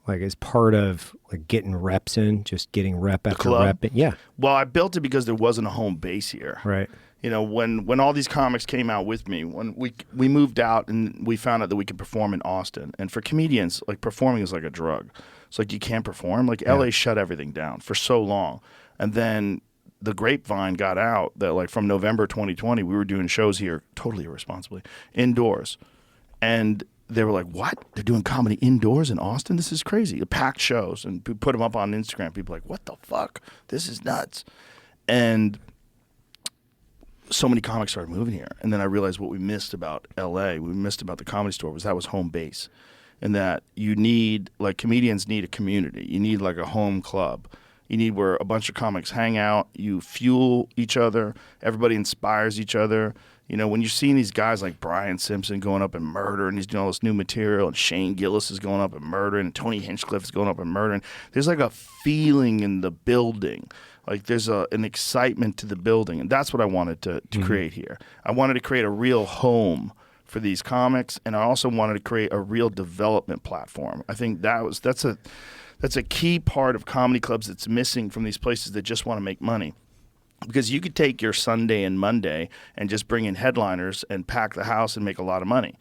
like as part of like getting reps in, just getting rep after rep in? Yeah. Well, I built it because there wasn't a home base here. Right. When all these comics came out with me, when we moved out and we found out that we could perform in Austin. And for comedians, like performing is like a drug. It's like you can't perform. Like LA shut everything down for so long. And then the grapevine got out that like from November 2020, we were doing shows here totally irresponsibly, indoors. And they were like, what? They're doing comedy indoors in Austin? This is crazy. Packed shows. And we put them up on Instagram. People were like, what the fuck? This is nuts. And so many comics started moving here. And then I realized what we missed about LA, we missed about the Comedy Store, was that was home base. And that you need, like comedians need a community. You need like a home club. You need where a bunch of comics hang out, you fuel each other, everybody inspires each other. When you're seeing these guys like Brian Simpson going up and murdering, he's doing all this new material, and Shane Gillis is going up and murdering, and Tony Hinchcliffe is going up and murdering. There's like a feeling in the building. Like there's an excitement to the building, and that's what I wanted to create here. I wanted to create a real home for these comics, and I also wanted to create a real development platform. I think that's a key part of comedy clubs that's missing from these places that just want to make money. Because you could take your Sunday and Monday and just bring in headliners and pack the house and make a lot of money.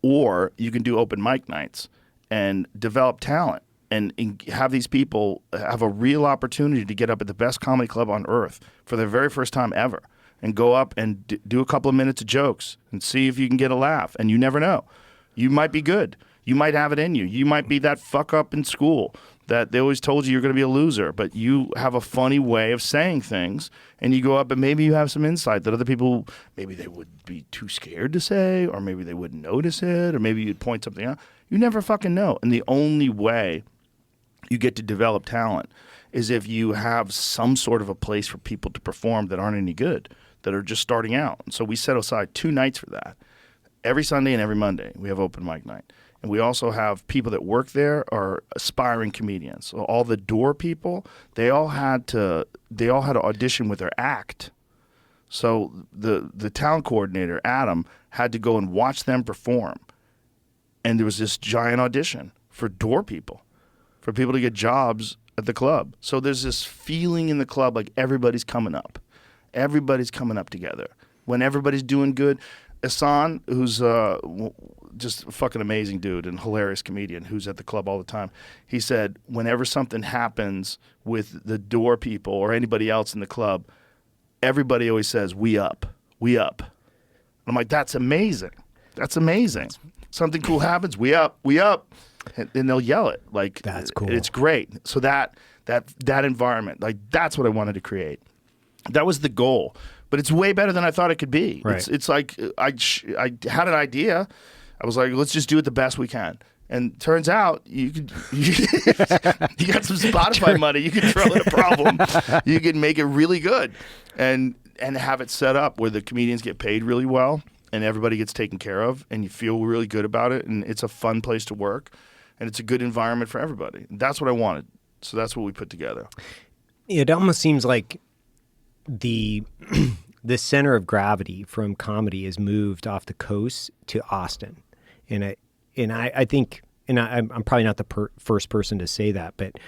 Or you can do open mic nights and develop talent and have these people have a real opportunity to get up at the best comedy club on earth for their very first time ever and go up and do a couple of minutes of jokes and see if you can get a laugh. And you never know. You might be good. You might have it in you. You might be that fuck up in school that they always told you you're going to be a loser, but you have a funny way of saying things, and you go up and maybe you have some insight that other people, maybe they would be too scared to say, or maybe they wouldn't notice it, or maybe you'd point something out. You never fucking know. And the only way you get to develop talent is if you have some sort of a place for people to perform that aren't any good, that are just starting out. And so we set aside 2 nights for that. Every Sunday and every Monday, we have open mic night. And we also have people that work there are aspiring comedians. So all the door people, they all had to audition with their act. So the talent coordinator, Adam, had to go and watch them perform. And there was this giant audition for door people, for people to get jobs at the club. So there's this feeling in the club like everybody's coming up. Everybody's coming up together. When everybody's doing good, Hassan, who's just a fucking amazing dude and hilarious comedian who's at the club all the time, he said whenever something happens with the door people or anybody else in the club, everybody always says, we up, we up. And I'm like, that's amazing. That's amazing. Something cool happens, we up, we up. And they'll yell it. Like, that's cool. It's great. So that environment, like, that's what I wanted to create. That was the goal. But it's way better than I thought it could be. Right. It's like I had an idea. I was like, let's just do it the best we can. And turns out you got some Spotify money. You can throw in a problem. You can make it really good, and have it set up where the comedians get paid really well, and everybody gets taken care of, and you feel really good about it, and it's a fun place to work, and it's a good environment for everybody. And that's what I wanted. So that's what we put together. It almost seems like the center of gravity from comedy has moved off the coast to Austin, and I think, and I'm probably not the first person to say that, but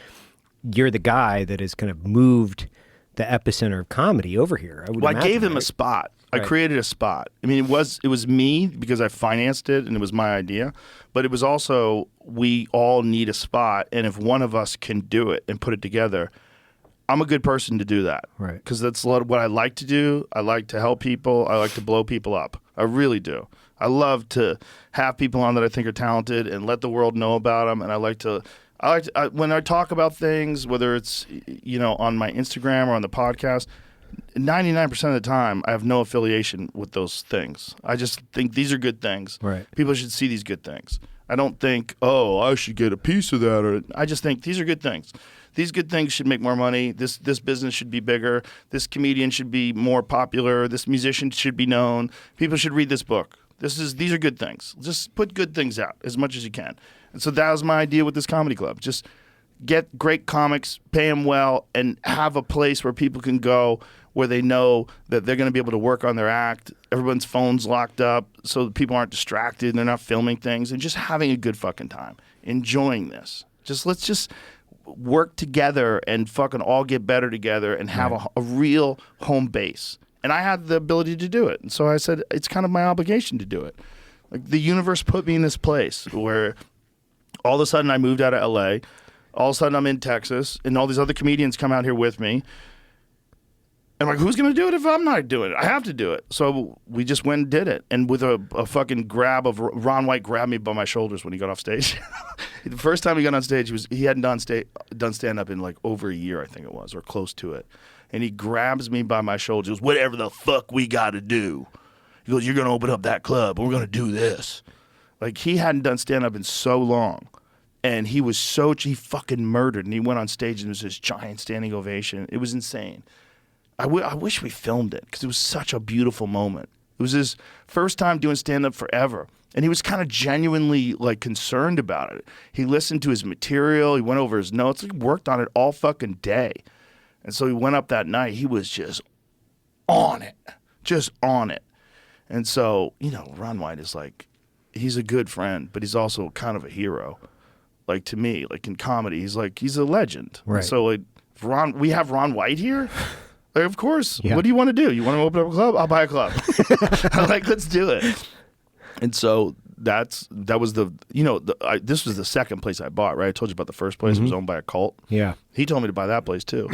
you're the guy that has kind of moved the epicenter of comedy over here. I gave them a spot. I created a spot. I mean, it was me because I financed it and it was my idea, but it was also we all need a spot, and if one of us can do it and put it together, I'm a good person to do that. Right. Because that's a lot of what I like to do. I like to help people. I like to blow people up. I really do. I love to have people on that I think are talented and let the world know about them. And I like to when I talk about things, whether it's, on my Instagram or on the podcast, 99% of the time, I have no affiliation with those things. I just think these are good things. Right. People should see these good things. I don't think, I should get a piece of that. I just think these are good things. These good things should make more money. This business should be bigger. This comedian should be more popular. This musician should be known. People should read this book. These are good things. Just put good things out as much as you can. And so that was my idea with this comedy club. Just get great comics, pay them well, and have a place where people can go where they know that they're going to be able to work on their act. Everyone's phone's locked up so that people aren't distracted and they're not filming things, and just having a good fucking time, enjoying this. Let's just work together and fucking all get better together and have a real home base. And I had the ability to do it. And so I said, it's kind of my obligation to do it. Like, the universe put me in this place where all of a sudden I moved out of LA. All of a sudden I'm in Texas, and all these other comedians come out here with me. And I'm like, who's going to do it if I'm not doing it? I have to do it. So we just went and did it. And with a fucking grab of Ron White grabbed me by my shoulders when he got off stage. The first time he got on stage, he hadn't done stand-up in like over a year, I think it was, or close to it. And he grabs me by my shoulders. He goes, whatever the fuck we got to do. He goes, you're going to open up that club, and we're going to do this. Like, he hadn't done stand-up in so long. And he fucking murdered. And he went on stage, and there was this giant standing ovation. It was insane. I wish we filmed it because it was such a beautiful moment. It was his first time doing stand-up forever. And he was kind of genuinely, like, concerned about it. He listened to his material. He went over his notes. He worked on it all fucking day. And so he went up that night. He was just on it. Just on it. And so, Ron White is like, he's a good friend, but he's also kind of a hero. Like, to me, like, in comedy, he's a legend. Right. And so, like, we have Ron White here? Like, of course. Yeah. What do you want to do? You want to open up a club? I'll buy a club. I'm like, let's do it. And so that was this was the second place I bought, right? I told you about the first place. It was owned by a cult. Yeah. He told me to buy that place too.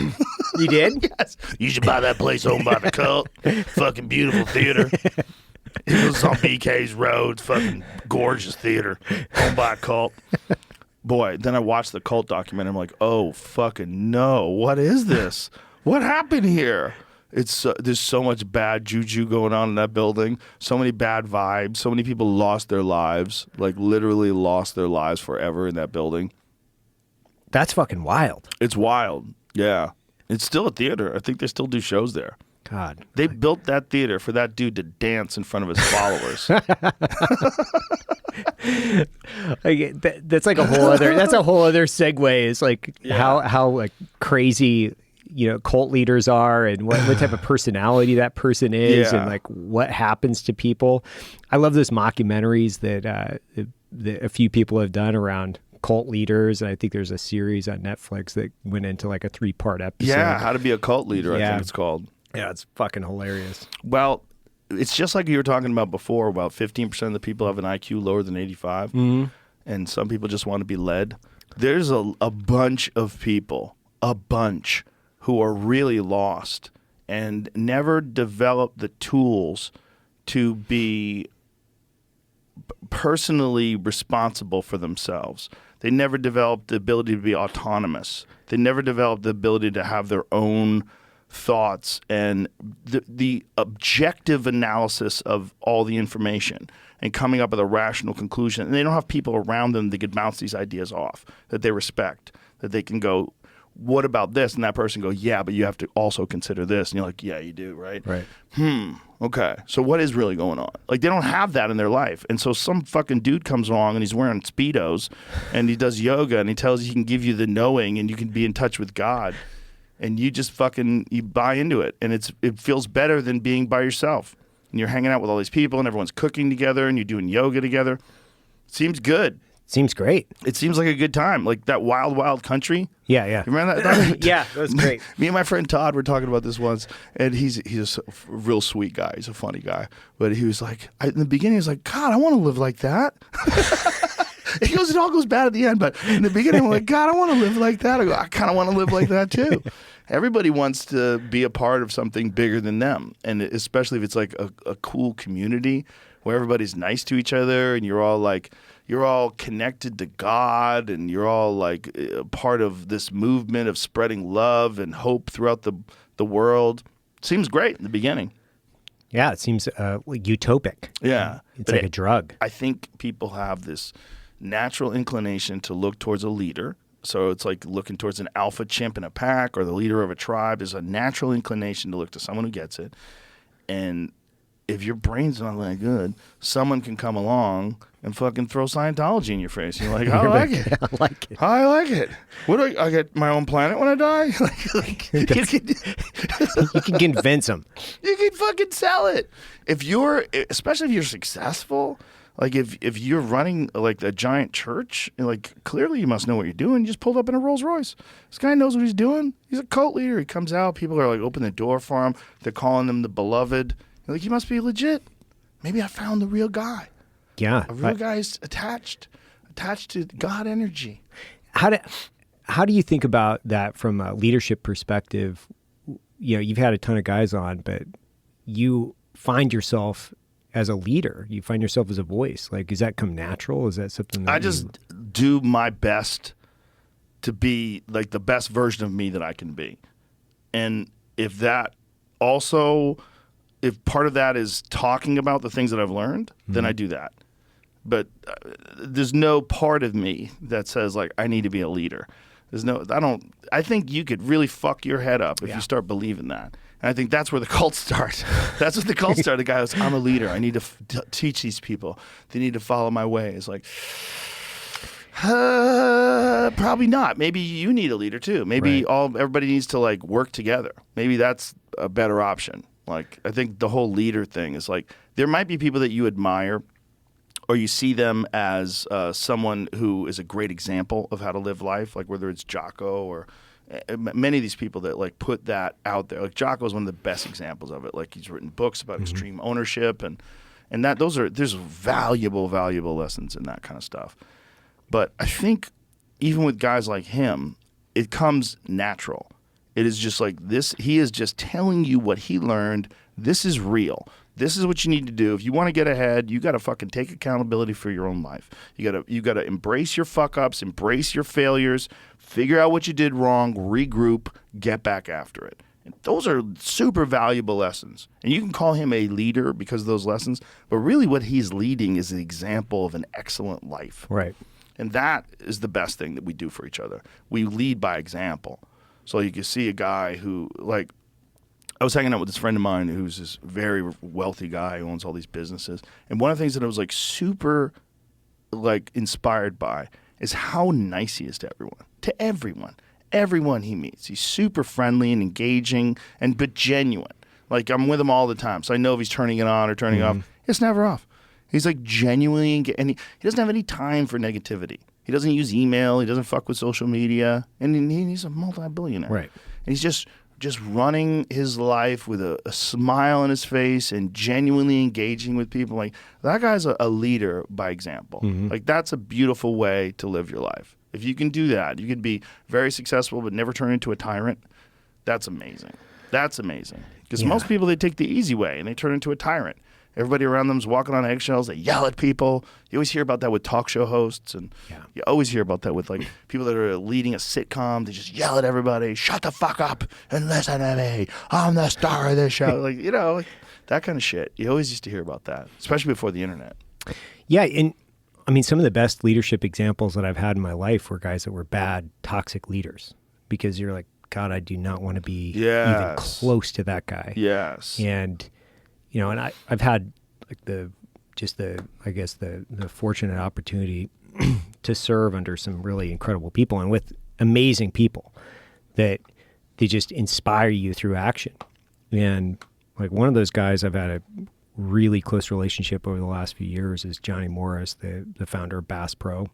You did? Yes. You should buy that place owned by the cult. Fucking beautiful theater. It was on BK's Road. Fucking gorgeous theater owned by a cult. boy, then I watched the cult documentary. I'm like, oh, fucking no. What is this? What happened here? There's so much bad juju going on in that building. So many bad vibes. So many people lost their lives, like literally lost their lives forever in that building. That's fucking wild. It's wild. Yeah. It's still a theater. I think they still do shows there. God. They built that theater for that dude to dance in front of his followers. That's like a whole other. That's a whole other segue. Is like how like crazy cult leaders are, and what type of personality that person is, and like what happens to people. I love those mockumentaries that a few people have done around cult leaders, and I think there's a series on Netflix that went into like a 3-part episode. Yeah, how to be a cult leader. I think it's called. Yeah, it's fucking hilarious. Well, it's just like you were talking about before. About 15% of the people have an IQ lower than 85, and some people just want to be led. There's a bunch of people, who are really lost and never develop the tools to be personally responsible for themselves. They never develop the ability to be autonomous. They never develop the ability to have their own thoughts and the objective analysis of all the information and coming up with a rational conclusion. And they don't have people around them that could bounce these ideas off, that they respect, that they can go, what about this? And that person go, yeah, but you have to also consider this. And you're like, yeah, you do, right? Right. Okay. So what is really going on? Like, they don't have that in their life. And so some fucking dude comes along and he's wearing Speedos and he does yoga and he tells you he can give you the knowing and you can be in touch with God. And you just you buy into it. And it feels better than being by yourself. And you're hanging out with all these people and everyone's cooking together and you're doing yoga together. Seems good. Seems great. It seems like a good time. Like that Wild Wild Country. Yeah, yeah. You remember that? Yeah, that was great. Me and my friend Todd were talking about this once, and he's a real sweet guy. He's a funny guy. But he was like, in the beginning, he was like, God, I want to live like that. He goes, it all goes bad at the end. But in the beginning, I'm like, God, I want to live like that. I go, I kind of want to live like that too. Everybody wants to be a part of something bigger than them. And especially if it's like a cool community where everybody's nice to each other and you're all connected to God and you're all like part of this movement of spreading love and hope throughout the world. Seems great in the beginning. Yeah, it seems utopic. Yeah. It's like a drug. I think people have this natural inclination to look towards a leader. So it's like looking towards an alpha chimp in a pack or the leader of a tribe. There's a natural inclination to look to someone who gets it. And if your brain's not that good, someone can come along and fucking throw Scientology in your face. You're like, I like it. I like it. I like it. What do I get my own planet when I die? You can convince them. You can fucking sell it. Especially if you're successful, like if you're running like a giant church, like clearly you must know what you're doing. You just pulled up in a Rolls Royce. This guy knows what he's doing. He's a cult leader. He comes out. People are like open the door for him. They're calling him the beloved. You're like, he must be legit. Maybe I found the real guy. Yeah. A real guy's attached to God energy. How do you think about that from a leadership perspective? You know, you've had a ton of guys on, but you find yourself as a leader. You find yourself as a voice. Like, does that come natural? Is that something that I just do my best to be like the best version of me that I can be. And if part of that is talking about the things that I've learned, then I do that. But there's no part of me that says like I need to be a leader. I think you could really fuck your head up if you start believing that. And I think that's where the cult starts. That's what the cult started. The guy goes, I'm a leader. I need to teach these people. They need to follow my way. It's like, probably not. Maybe you need a leader too. Maybe everybody needs to like work together. Maybe that's a better option. Like, I think the whole leader thing is like, there might be people that you admire or you see them as someone who is a great example of how to live life, like whether it's Jocko or many of these people that like put that out there. Like Jocko is one of the best examples of it. Like he's written books about extreme ownership and there's valuable lessons in that kind of stuff. But I think even with guys like him, it comes natural. It is just like this. He is just telling you what he learned. This is real. This is what you need to do. If you want to get ahead, you got to fucking take accountability for your own life. You got to embrace your fuck ups, embrace your failures, figure out what you did wrong, regroup, get back after it. And those are super valuable lessons. And you can call him a leader because of those lessons, but really what he's leading is the example of an excellent life. Right. And that is the best thing that we do for each other. We lead by example. So you can see a guy who, like, I was hanging out with this friend of mine who's this very wealthy guy who owns all these businesses. And one of the things that I was, like, super, like, inspired by is how nice he is to everyone. To everyone. Everyone he meets. He's super friendly and engaging, but genuine. Like, I'm with him all the time, so I know if he's turning it on or turning it off. It's never off. He's like genuinely, and he doesn't have any time for negativity. He doesn't use email. He doesn't fuck with social media, and he's a multi-billionaire. Right. And he's just running his life with a smile on his face and genuinely engaging with people. Like, that guy's a leader by example. Like, that's a beautiful way to live your life. If you can do that, you could be very successful but never turn into a tyrant. That's amazing. That's amazing. Because most people, they take the easy way and they turn into a tyrant. Everybody around them's walking on eggshells. They yell at people. You always hear about that with talk show hosts, and you always hear about that with, like, people that are leading a sitcom. They just yell at everybody. Shut the fuck up and listen to me. I'm the star of this show. Like, you know, like, that kind of shit. You always used to hear about that, especially before the internet. Yeah, and I mean, some of the best leadership examples that I've had in my life were guys that were bad, toxic leaders, because you're like, God, I do not want to be even close to that guy. Yes. And, you know, and I've had like the fortunate opportunity to serve under some really incredible people and with amazing people that they just inspire you through action. And like one of those guys I've had a really close relationship over the last few years is Johnny Morris, the founder of Bass Pro.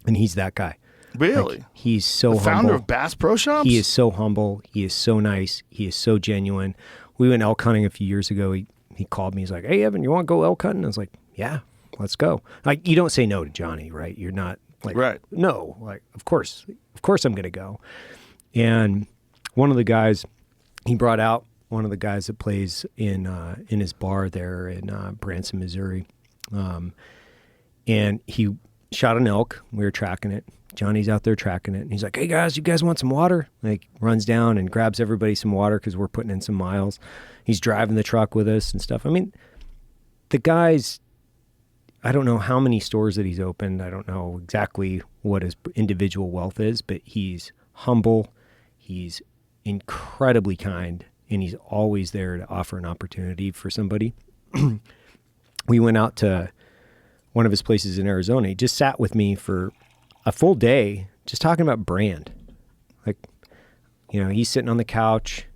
And he's that guy. Really? Like, he's so the humble. Founder of Bass Pro Shops? He is so humble. He is so nice. He is so genuine. We went elk hunting a few years ago. He called me. He's like, "Hey, Evan, you want to go elk hunting?" I was like, "Yeah, let's go." Like, you don't say no to Johnny, right? You're not like, right. No, like, of course I'm going to go. And one of the guys, he brought out one of the guys that plays in his bar there in Branson, Missouri. And he shot an elk. We were tracking it. Johnny's out there tracking it. And he's like, "Hey, guys, you guys want some water?" Like, runs down and grabs everybody some water because we're putting in some miles. He's driving the truck with us and stuff. I mean, the guy's, I don't know how many stores that he's opened. I don't know exactly what his individual wealth is, but he's humble. He's incredibly kind. And he's always there to offer an opportunity for somebody. We went out to one of his places in Arizona. He just sat with me for a full day just talking about brand. Like, you know, he's sitting on the couch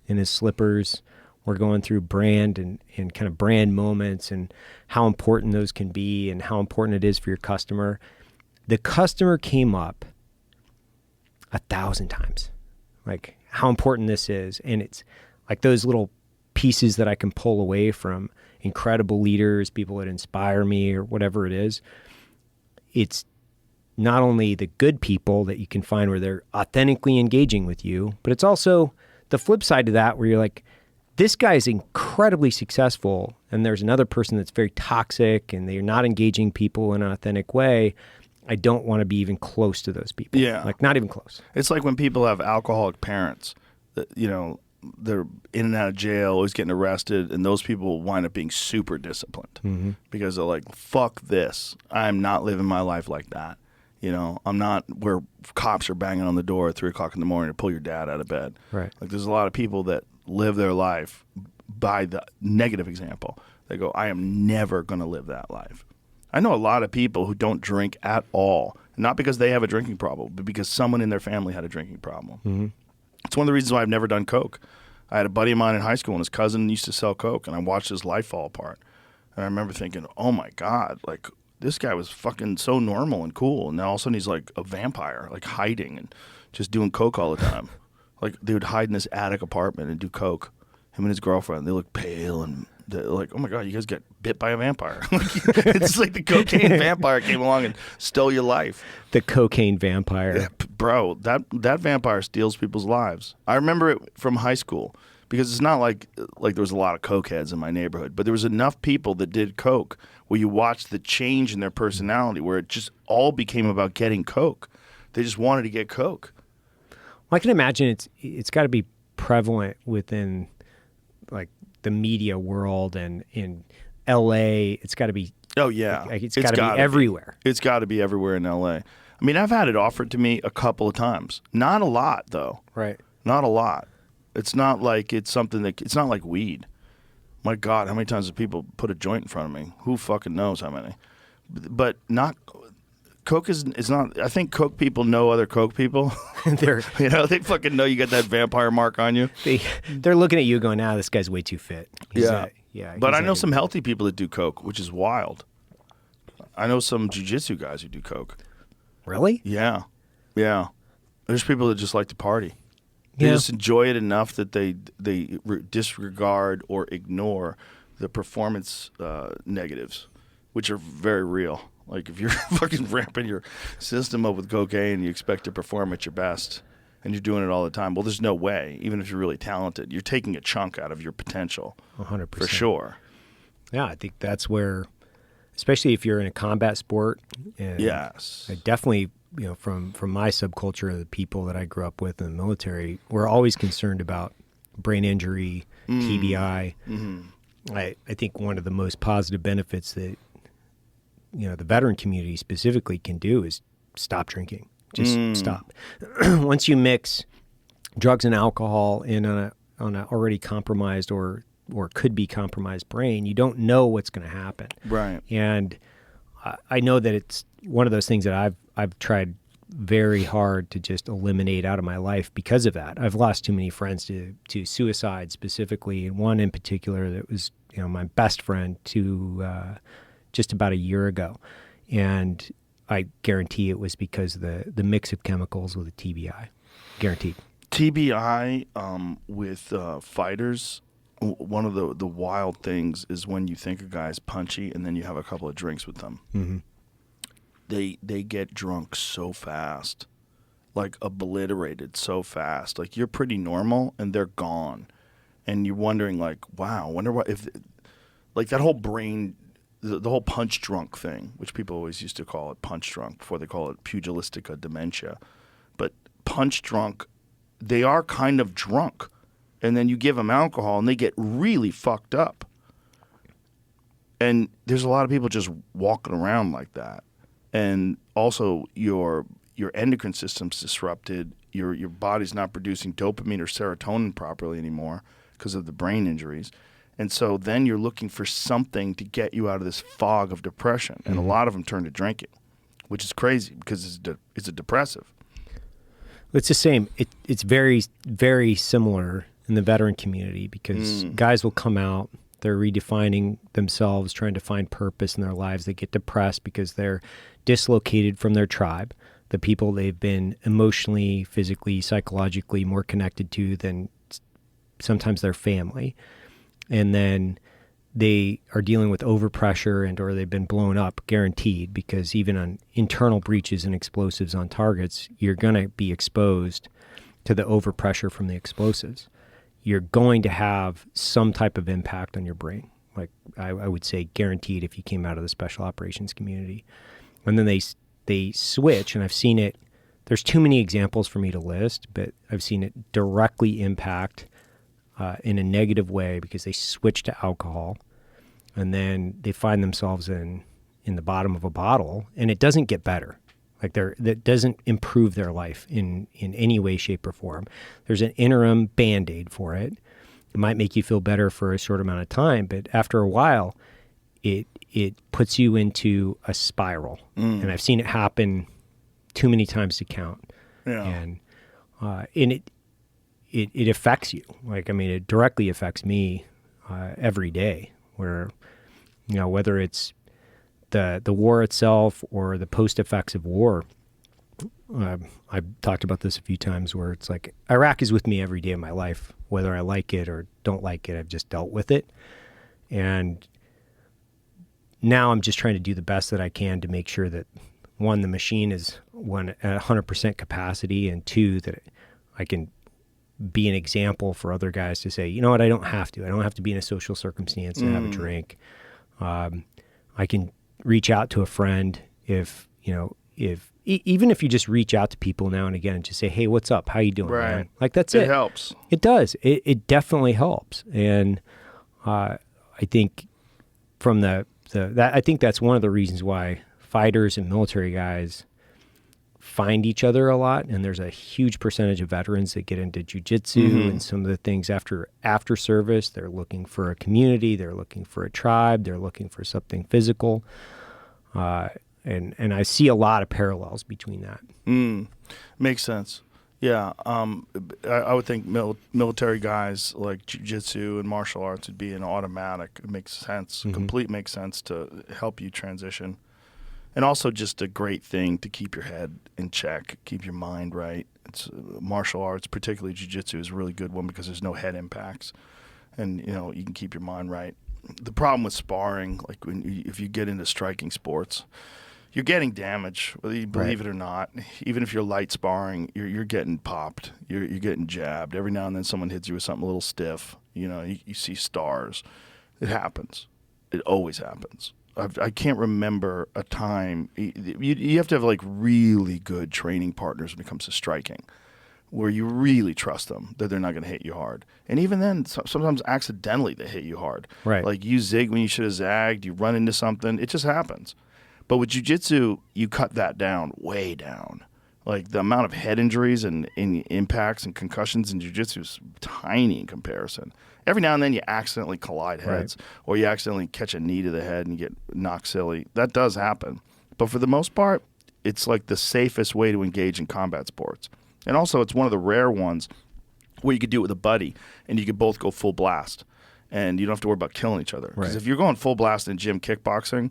in his slippers. We're going through brand and kind of brand moments and how important those can be and how important it is for your customer. The customer came up 1,000 times, like how important this is. And it's like those little pieces that I can pull away from incredible leaders, people that inspire me or whatever it is. It's not only the good people that you can find where they're authentically engaging with you, but it's also the flip side to that where you're like, this guy is incredibly successful and there's another person that's very toxic and they're not engaging people in an authentic way. I don't want to be even close to those people. Yeah. Like, not even close. It's like when people have alcoholic parents that, you know, they're in and out of jail, always getting arrested, and those people wind up being super disciplined because they're like, fuck this. I'm not living my life like that. You know, I'm not where cops are banging on the door at 3 o'clock in the morning to pull your dad out of bed. Right. Like, there's a lot of people that live their life by the negative example. They go, I am never going to live that life. I know a lot of people who don't drink at all, not because they have a drinking problem, but because someone in their family had a drinking problem. It's one of the reasons why I've never done coke. I had a buddy of mine in high school, and his cousin used to sell coke, and I watched his life fall apart. And I remember thinking, oh my God, like, this guy was fucking so normal and cool, and now all of a sudden he's like a vampire, like hiding and just doing coke all the time. Like, they would hide in this attic apartment and do coke. Him and his girlfriend, they look pale and they're like, oh my God, you guys get bit by a vampire. It's like the cocaine vampire came along and stole your life. The cocaine vampire. Yeah, bro, that vampire steals people's lives. I remember it from high school. because it's not like there was a lot of coke heads in my neighborhood, but there was enough people that did coke where you watched the change in their personality, where it just all became about getting coke. They just wanted to get coke. Well, I can imagine it's got to be prevalent within like the media world, and in LA it's got to be. Oh yeah, it's got to be everywhere. It's got to be everywhere in LA. I mean, I've had it offered to me a couple of times. Not a lot though. Right. Not a lot. It's not like it's something that it's not like weed. My God, how many times have people put a joint in front of me? Who fucking knows how many? But not. Coke is not. I think Coke people know other Coke people. They fucking know you got that vampire mark on you. They're looking at you going, this guy's way too fit. But I know some healthy people that do Coke, which is wild. I know some jiu-jitsu guys who do Coke. Really? Yeah. There's people that just like to party. They just enjoy it enough that they disregard or ignore the performance negatives, which are very real. Like if you're fucking ramping your system up with cocaine, you expect to perform at your best, and you're doing it all the time. Well, there's no way. Even if you're really talented, you're taking a chunk out of your potential. 100%. For sure. Yeah, I think that's where, especially if you're in a combat sport. And yes. I definitely, from my subculture, the people that I grew up with in the military, we're always concerned about brain injury, TBI. Mm-hmm. I think one of the most positive benefits that the veteran community specifically can do is stop drinking. Just stop. Once you mix drugs and alcohol in on a already compromised or could be compromised brain, you don't know what's going to happen. Right. And I know that it's one of those things that I've tried very hard to just eliminate out of my life because of that. I've lost too many friends to suicide specifically, and one in particular that was my best friend to just about a year ago. And I guarantee it was because of the mix of chemicals with a TBI. Guaranteed. TBI with fighters, one of the wild things is when you think a guy's punchy and then you have a couple of drinks with them. Mm-hmm. They get drunk so fast, like obliterated so fast. Like you're pretty normal and they're gone. And you're wondering like, wow, wonder what if like that whole brain the whole punch drunk thing, which people always used to call it punch drunk before they call it pugilistica dementia. But punch drunk, they are kind of drunk. And then you give them alcohol and they get really fucked up. And there's a lot of people just walking around like that. And also your endocrine system's disrupted. Your body's not producing dopamine or serotonin properly anymore because of the brain injuries. And so then you're looking for something to get you out of this fog of depression. And a lot of them turn to drinking, which is crazy because it's a depressive. It's the same. It's very, very similar in the veteran community because guys will come out, they're redefining themselves, trying to find purpose in their lives. They get depressed because they're dislocated from their tribe, the people they've been emotionally, physically, psychologically more connected to than sometimes their family. And then they are dealing with overpressure or they've been blown up, guaranteed, because even on internal breaches and explosives on targets, you're going to be exposed to the overpressure from the explosives. You're going to have some type of impact on your brain. Like I would say guaranteed if you came out of the special operations community. And then they switch, and I've seen it. There's too many examples for me to list, but I've seen it directly impact in a negative way because they switch to alcohol, and then they find themselves in the bottom of a bottle, and it doesn't get better. Like that doesn't improve their life in any way, shape, or form. There's an interim Band-Aid for it. It might make you feel better for a short amount of time, but after a while, it puts you into a spiral. And I've seen it happen too many times to count. Yeah. And it affects you. Like, I mean, it directly affects me every day where, whether it's the war itself or the post effects of war. I've talked about this a few times where it's like Iraq is with me every day of my life, whether I like it or don't like it. I've just dealt with it. And now I'm just trying to do the best that I can to make sure that, one, the machine is at 100% capacity, and two, that I can be an example for other guys to say, you know what, I don't have to be in a social circumstance and have a drink. I can reach out to a friend even if you just reach out to people now and again and just say, hey, what's up? How you doing, man? Like, that's it. It helps. It does. It definitely helps. And I think I think that's one of the reasons why fighters and military guys find each other a lot. And there's a huge percentage of veterans that get into jiu-jitsu and some of the things after service. They're looking for a community. They're looking for a tribe. They're looking for something physical. And I see a lot of parallels between that. Makes sense. Yeah. I would think military guys like jiu-jitsu and martial arts would be an automatic. It makes sense. Makes sense to help you transition. And also just a great thing to keep your head in check, keep your mind right. It's martial arts, particularly jiu-jitsu, is a really good one because there's no head impacts. And, you can keep your mind right. The problem with sparring, like if you get into striking sports, you're getting damage, whether you believe it or not. Even if you're light sparring, you're getting popped. You're getting jabbed. Every now and then someone hits you with something a little stiff. You see stars. It happens. It always happens. I can't remember a time. You have to have like really good training partners when it comes to striking, where you really trust them that they're not going to hit you hard. And even then, sometimes accidentally they hit you hard. Right. Like you zig when you should have zagged. You run into something. It just happens. But with jiu-jitsu, you cut that down, way down. Like the amount of head injuries and impacts and concussions in jiu-jitsu is tiny in comparison. Every now and then you accidentally collide heads or you accidentally catch a knee to the head and you get knocked silly. That does happen. But for the most part, it's like the safest way to engage in combat sports. And also it's one of the rare ones where you could do it with a buddy and you could both go full blast and you don't have to worry about killing each other. Because if you're going full blast in gym kickboxing,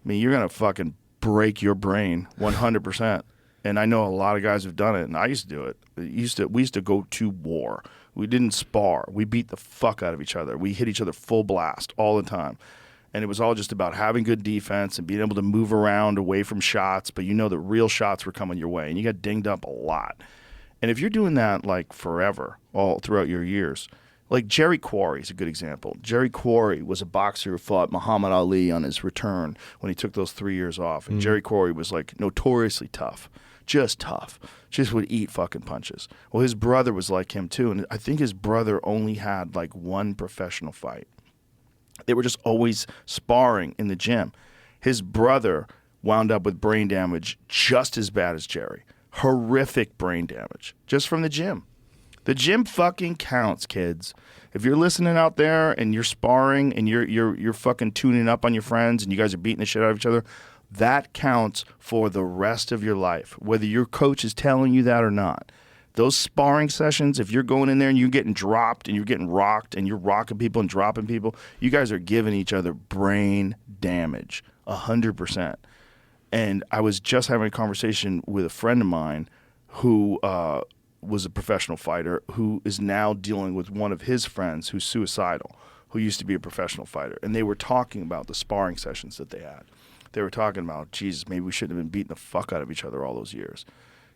you're going to fucking break your brain 100%. And I know a lot of guys who've done it, and I used to do it. We used to go to war. We didn't spar. We beat the fuck out of each other. We hit each other full blast all the time. And it was all just about having good defense and being able to move around away from shots, but the real shots were coming your way, and you got dinged up a lot. And if you're doing that like forever, all throughout your years, like Jerry Quarry is a good example. Jerry Quarry was a boxer who fought Muhammad Ali on his return when he took those 3 years off. And Jerry Quarry was like notoriously tough, just would eat fucking punches. Well, his brother was like him too. And I think his brother only had like one professional fight. They were just always sparring in the gym. His brother wound up with brain damage just as bad as Jerry. Horrific brain damage just from the gym. The gym fucking counts, kids. If you're listening out there and you're sparring and you're fucking tuning up on your friends and you guys are beating the shit out of each other, that counts for the rest of your life, whether your coach is telling you that or not. Those sparring sessions, if you're going in there and you're getting dropped and you're getting rocked and you're rocking people and dropping people, you guys are giving each other brain damage, 100%. And I was just having a conversation with a friend of mine who was a professional fighter who is now dealing with one of his friends who's suicidal, who used to be a professional fighter. And they were talking about the sparring sessions that they had. They were talking about, Jesus, maybe we shouldn't have been beating the fuck out of each other all those years.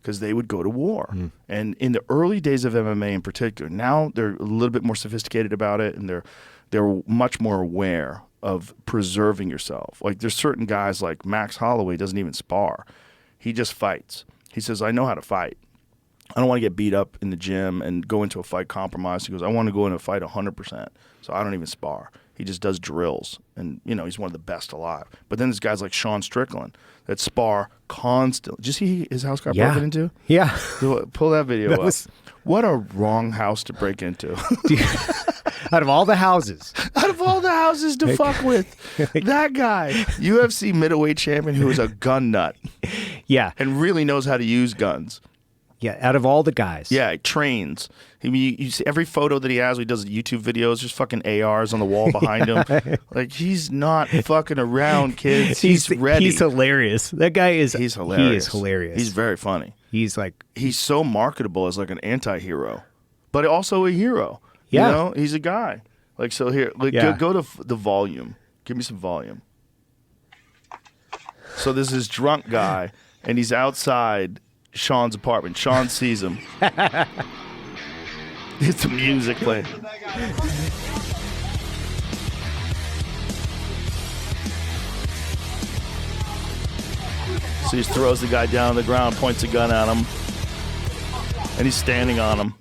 Because they would go to war. And in the early days of MMA in particular, now they're a little bit more sophisticated about it, and they're much more aware of preserving yourself. Like there's certain guys like Max Holloway doesn't even spar. He just fights. He says, I know how to fight. I don't want to get beat up in the gym and go into a fight compromised. He goes, I want to go into a fight 100%. So I don't even spar. He just does drills. And, he's one of the best alive. But then there's guys like Sean Strickland that spar constantly. Did you see his house got broken into? Yeah. Pull that video up. What a wrong house to break into. Out of all the houses. Out of all the houses to fuck with. That guy, UFC middleweight champion who is a gun nut. Yeah. And really knows how to use guns. Yeah, out of all the guys. Yeah, he trains. You see every photo that he has when he does YouTube videos, just fucking ARs on the wall behind him. Like, he's not fucking around, kids. He's ready. He's hilarious. That guy is... He's hilarious. He is hilarious. He's very funny. He's like... He's so marketable as like an anti-hero, but also a hero. Yeah. He's a guy. Like, so here, go to the volume. Give me some volume. So there's this drunk guy, and he's outside Sean's apartment. Sean sees him. It's the music playing. So he just throws the guy down on the ground, points a gun at him, and he's standing on him.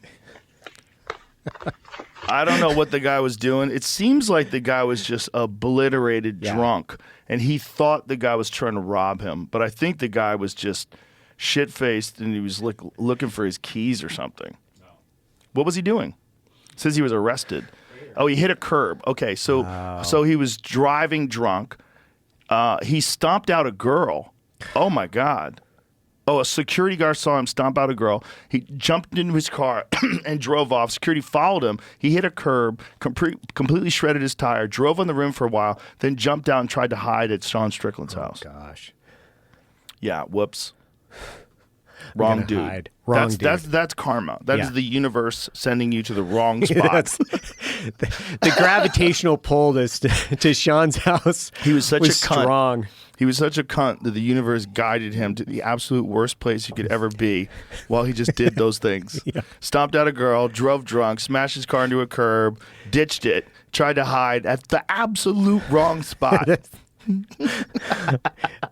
I don't know what the guy was doing. It seems like the guy was just obliterated drunk, and he thought the guy was trying to rob him. But I think the guy was just shit-faced, and he was looking for his keys or something. No. What was he doing? It says he was arrested. Oh, he hit a curb. Okay, so he was driving drunk. He stomped out a girl. Oh, my God. Oh, a security guard saw him stomp out a girl. He jumped into his car and drove off. Security followed him. He hit a curb, completely shredded his tire, drove on the rim for a while, then jumped out and tried to hide at Sean Strickland's house. Gosh. Yeah, whoops. Wrong dude. Hide. Wrong dude. That's karma. That is the universe sending you to the wrong spot. the gravitational pull to Sean's house. He was such a cunt. Strong. He was such a cunt that the universe guided him to the absolute worst place he could ever be while he just did those things. Yeah. Stomped out a girl, drove drunk, smashed his car into a curb, ditched it, tried to hide at the absolute wrong spot.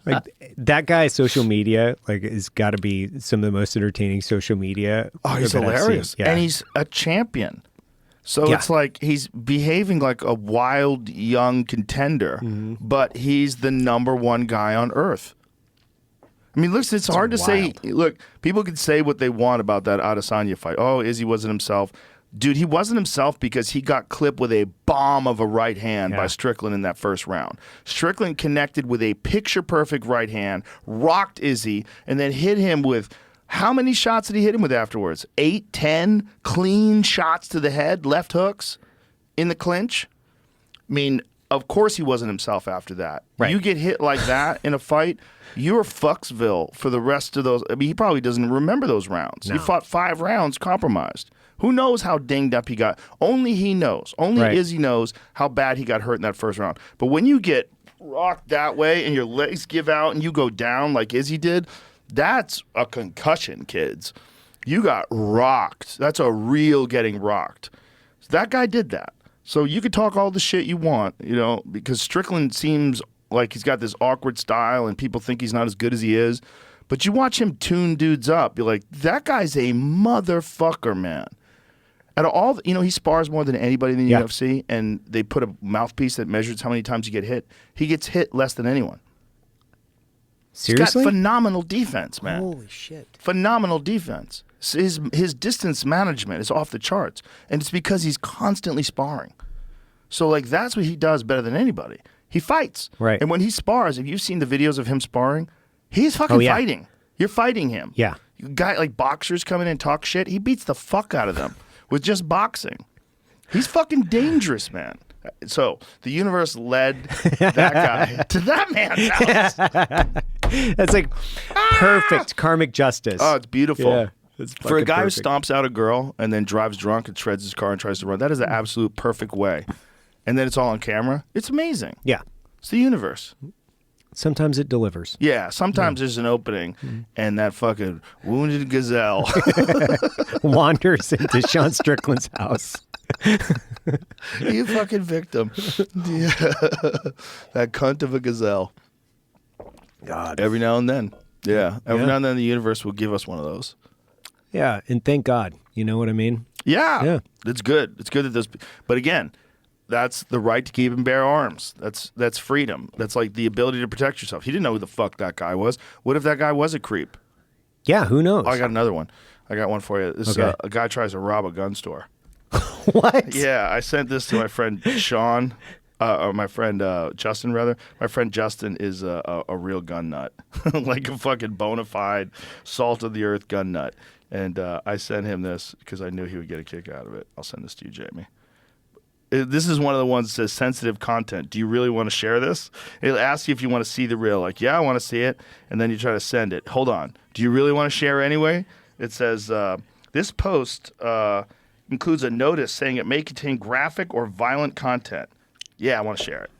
Like that guy's social media, has got to be some of the most entertaining social media. Oh, he's hilarious. Yeah. And he's a champion. So it's like he's behaving like a wild young contender, but he's the number one guy on earth. I mean, look, it's hard to say. Look, people can say what they want about that Adesanya fight. Oh, Izzy wasn't himself. Dude, he wasn't himself because he got clipped with a bomb of a right hand by Strickland in that first round. Strickland connected with a picture-perfect right hand, rocked Izzy, and then hit him with... How many shots did he hit him with afterwards? 8, 10 clean shots to the head, left hooks in the clinch? I mean, of course he wasn't himself after that. Right. You get hit like that in a fight, you're Fucksville for the rest of those. I mean, he probably doesn't remember those rounds. No. He fought 5 rounds compromised. Who knows how dinged up he got? Only he knows. Only Izzy knows how bad he got hurt in that first round. But when you get rocked that way and your legs give out and you go down like Izzy did... That's a concussion, kids. You got rocked. That's a real getting rocked. That guy did that. So you could talk all the shit you want, because Strickland seems like he's got this awkward style and people think he's not as good as he is. But you watch him tune dudes up. You're like, that guy's a motherfucker, man. Out of all, he spars more than anybody in the UFC, and they put a mouthpiece that measures how many times you get hit. He gets hit less than anyone. Seriously? He's got phenomenal defense, man. Holy shit. Phenomenal defense. His distance management is off the charts. And it's because he's constantly sparring. So, that's what he does better than anybody. He fights. Right. And when he spars, if you've seen the videos of him sparring, he's fucking fighting. You're fighting him. Yeah. Guy boxers come in and talk shit, he beats the fuck out of them with just boxing. He's fucking dangerous, man. So the universe led that guy to that man's house. That's like perfect karmic justice. Oh, it's beautiful. Yeah, it's for a guy who stomps out a girl and then drives drunk and shreds his car and tries to run. That is the absolute perfect way. And then it's all on camera. It's amazing. Yeah. It's the universe. Sometimes it delivers. Yeah, sometimes there's an opening and that fucking wounded gazelle wanders into Sean Strickland's house. You fucking victim. Yeah. That cunt of a gazelle. God. Every now and then. Yeah. Every now and then the universe will give us one of those. Yeah. And thank God. You know what I mean? Yeah. Yeah. It's good. It's good that those. But again, that's the right to keep and bear arms. That's freedom. That's like the ability to protect yourself. He didn't know who the fuck that guy was. What if that guy was a creep? Yeah. Who knows? Oh, I got another one. I got one for you. This a guy tries to rob a gun store. What? Yeah, I sent this to my friend Sean, or my friend Justin, rather. My friend Justin is a real gun nut, like a fucking bona fide, salt-of-the-earth gun nut. And I sent him this because I knew he would get a kick out of it. I'll send this to you, Jamie. This is one of the ones that says sensitive content. Do you really want to share this? It'll ask you if you want to see the reel. Like, yeah, I want to see it. And then you try to send it. Hold on. Do you really want to share anyway? It says, this post... includes a notice saying it may contain graphic or violent content. Yeah, I want to share it.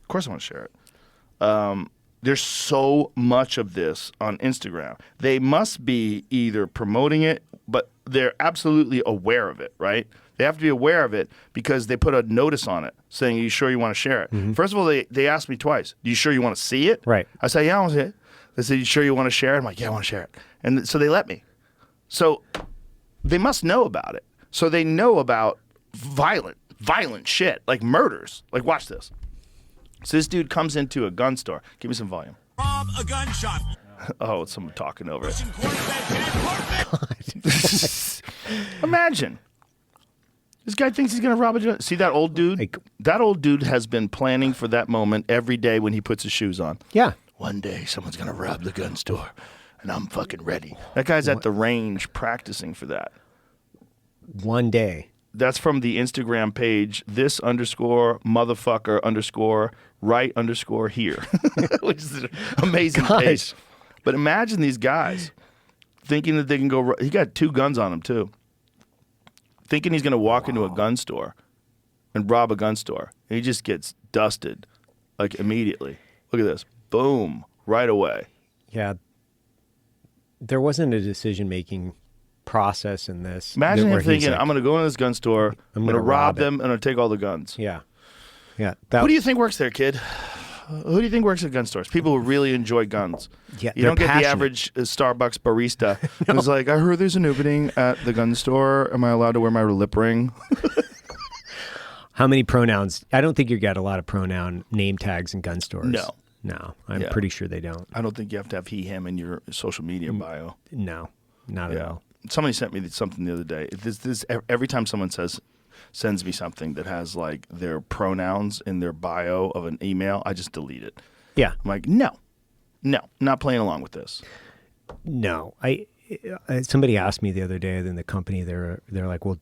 Of course I want to share it. There's so much of this on Instagram. They must be either promoting it, but they're absolutely aware of it, right? They have to be aware of it because they put a notice on it saying, "Are you sure you want to share it?" Mm-hmm. First of all, they asked me twice, "Are you sure you want to see it?" Right. I said, "Yeah, I want to see it." They said, "You sure you want to share it?" I'm like, "Yeah, I want to share it." And so they let me. So they must know about it. So they know about violent shit, like murders. Like, watch this. So this dude comes into a gun store. Give me some volume. Rob a gun shop. Oh, it's someone talking over it. Russian quarterback. Imagine. This guy thinks he's going to rob a gun. See that old dude? That old dude has been planning for that moment every day when he puts his shoes on. Yeah. One day someone's going to rob the gun store, and I'm fucking ready. That guy's at the range practicing for that. One day. That's from the Instagram page, this_motherfucker_right_here, which is an amazing page. But imagine these guys thinking that they can go. He got 2 guns on him, too. Thinking he's going to walk into a gun store and rob a gun store. And he just gets dusted, like, immediately. Look at this. Boom. Right away. Yeah. There wasn't a decision-making process in this. Imagine him where he's thinking, like, I'm going to go into this gun store, I'm going to rob them, and I'm going to take all the guns. Yeah. Yeah. Who do you think works there, kid? Who do you think works at gun stores? People who really enjoy guns. Yeah, you don't get passionate. the average Starbucks barista who's like, I heard there's an opening at the gun store. Am I allowed to wear my lip ring? How many pronouns? I don't think you got a lot of pronoun name tags in gun stores. No, I'm pretty sure they don't. I don't think you have to have he, him in your social media bio. No, not at all. Somebody sent me something the other day. Every time someone sends me something that has like their pronouns in their bio of an email, I just delete it. Yeah. I'm like, no, not playing along with this. No, somebody asked me the other day in the company, they're like, well,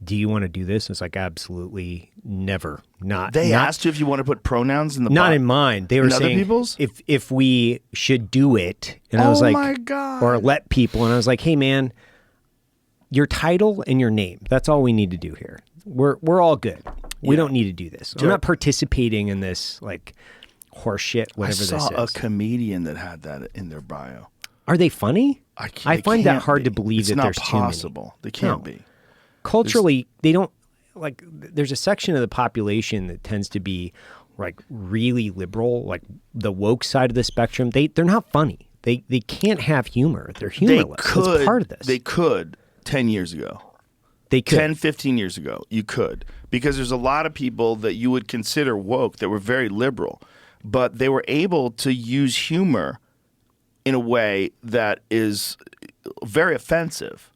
do you want to do this? And it's like, absolutely never. They asked you if you want to put pronouns in the Not in mine. They were saying other people's? if we should do it. And I was like, my God. Or let people. And I was like, hey man, your title and your name. That's all we need to do here. We're all good. We don't need to do this. I'm not participating in this like horse shit, whatever this is. I saw a comedian that had that in their bio. Are they funny? I find that hard to believe it's that not there's possible. too many. They can't be. Culturally, they don't like. There's a section of the population that tends to be like really liberal, like the woke side of the spectrum. They're not funny. They can't have humor. They're humorless. That's part of this. They could 10 years ago. They could 10, 15 years ago. You could, because there's a lot of people that you would consider woke that were very liberal, but they were able to use humor in a way that is very offensive.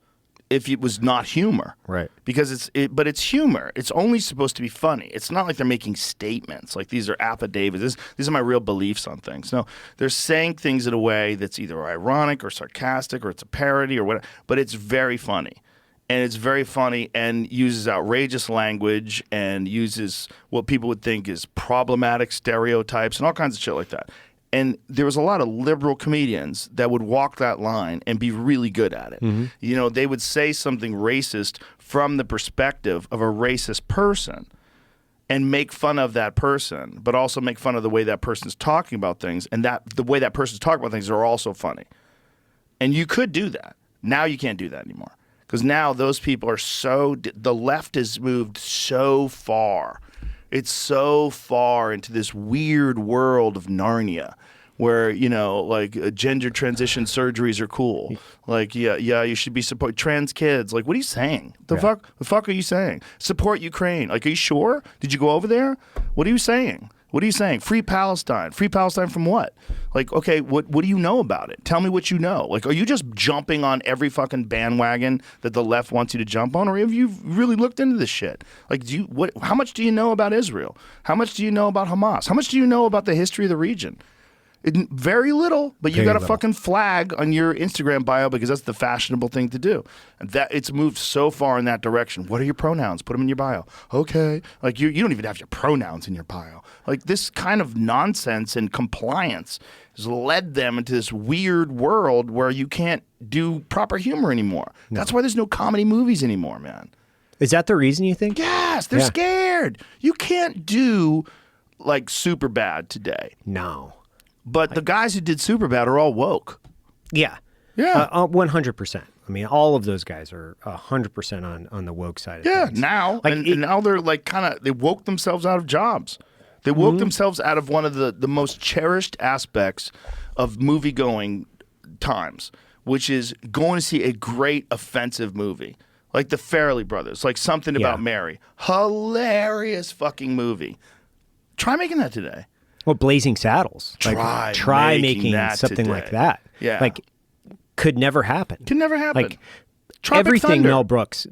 If it was not humor, right? Because but it's humor. It's only supposed to be funny. It's not like they're making statements like these are affidavits. These are my real beliefs on things. No, they're saying things in a way that's either ironic or sarcastic or it's a parody or whatever. But it's very funny, and it's very funny and uses outrageous language and uses what people would think is problematic stereotypes and all kinds of shit like that. And there was a lot of liberal comedians that would walk that line and be really good at it. Mm-hmm. You know, they would say something racist from the perspective of a racist person and make fun of that person, but also make fun of the way that person's talking about things, and that the way that person's talking about things are also funny. And you could do that. Now you can't do that anymore because now those people are the left has moved so far. It's so far into this weird world of Narnia where, you know, like gender transition surgeries are cool. Like, yeah, you should be support trans kids. Like, what are you saying? The fuck are you saying? Support Ukraine. Like, are you sure? Did you go over there? What are you saying? What are you saying? Free Palestine. Free Palestine from what? Like, okay, what do you know about it? Tell me what you know. Like, are you just jumping on every fucking bandwagon that the left wants you to jump on? Or have you really looked into this shit? Like, how much do you know about Israel? How much do you know about Hamas? How much do you know about the history of the region? Very little, but you got a fucking flag on your Instagram bio because that's the fashionable thing to do. And that it's moved so far in that direction. What are your pronouns? Put them in your bio. Okay. Like you don't even have your pronouns in your bio. Like this kind of nonsense and compliance has led them into this weird world where you can't do proper humor anymore. No. That's why there's no comedy movies anymore, man. Is that the reason you think? Yes, they're scared. You can't do like Superbad today. No. But the guys who did Superbad are all woke. Yeah. Yeah. 100%. I mean, all of those guys are 100% on the woke side of things. Now. Like, and now they're like they woke themselves out of jobs. They woke themselves out of one of the most cherished aspects of movie-going times, which is going to see a great offensive movie. Like the Farrelly Brothers, like Something About Mary. Hilarious fucking movie. Try making that today. Well, Blazing Saddles. Try making something today. like that. Yeah. Like, could never happen. Could never happen. Like, Tropic everything Thunder. Mel Brooks,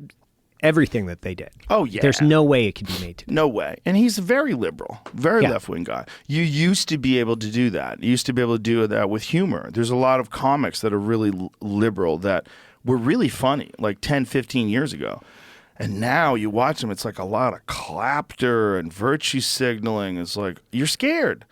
everything that they did. Oh, yeah. There's no way it could be made today. No way. And he's a very liberal, very left-wing guy. You used to be able to do that. You used to be able to do that with humor. There's a lot of comics that are really liberal that were really funny like 10, 15 years ago. And now you watch them, it's like a lot of clapter and virtue signaling. It's like, you're scared.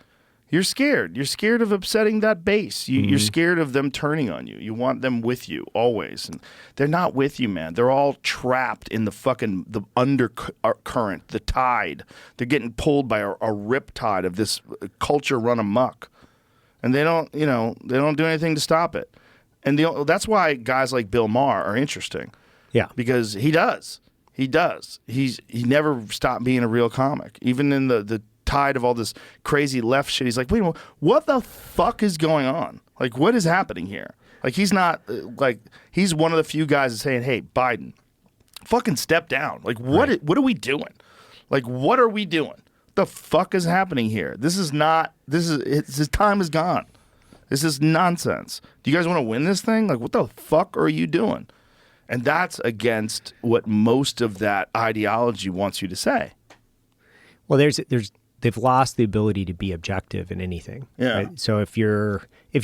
You're scared. You're scared of upsetting that base. You're scared of them turning on you. You want them with you always. And they're not with you, man. They're all trapped in the undercurrent, the tide. They're getting pulled by a riptide of this culture run amok. And they don't do anything to stop it. And that's why guys like Bill Maher are interesting. Yeah. Because he does. He does. He never stopped being a real comic. Even in the tide of all this crazy left shit, he's like, wait a minute, what the fuck is going on? Like, what is happening here? Like, he's not, he's one of the few guys that's saying, hey, Biden, fucking step down. Like, what are we doing? Like, what are we doing? The fuck is happening here? His time is gone. This is nonsense. Do you guys want to win this thing? Like, what the fuck are you doing? And that's against what most of that ideology wants you to say. Well, they've lost the ability to be objective in anything. Yeah. Right? So if you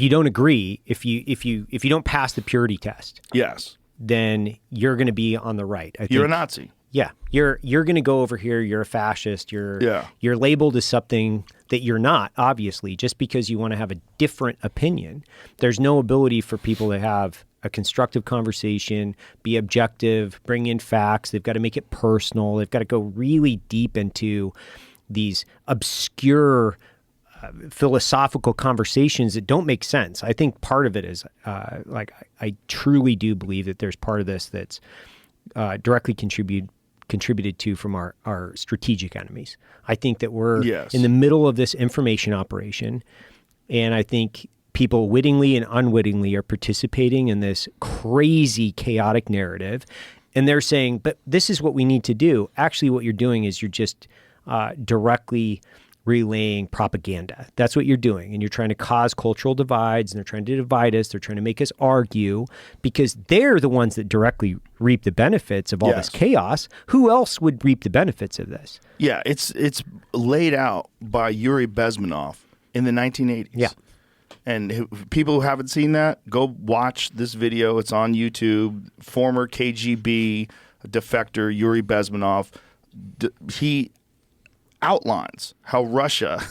don't agree, if you don't pass the purity test, yes, then you're going to be on the right. You're a Nazi. Yeah, you're going to go over here. You're a fascist. You're labeled as something that you're not. Obviously, just because you want to have a different opinion, there's no ability for people to have a constructive conversation, be objective, bring in facts. They've got to make it personal. They've got to go really deep into these obscure philosophical conversations that don't make sense. I think part of it is I truly do believe that there's part of this that's directly contributed to from our strategic enemies. I think that we're in the middle of this information operation, and I think people wittingly and unwittingly are participating in this crazy, chaotic narrative, and they're saying, but this is what we need to do. Actually, what you're doing is you're just directly relaying propaganda. That's what you're doing. And you're trying to cause cultural divides, and they're trying to divide us. They're trying to make us argue because they're the ones that directly reap the benefits of all this chaos. Who else would reap the benefits of this? Yeah, it's laid out by Yuri Bezmenov in the 1980s. Yeah. And people who haven't seen that, go watch this video. It's on YouTube. Former KGB defector Yuri Bezmenov, he outlines how Russia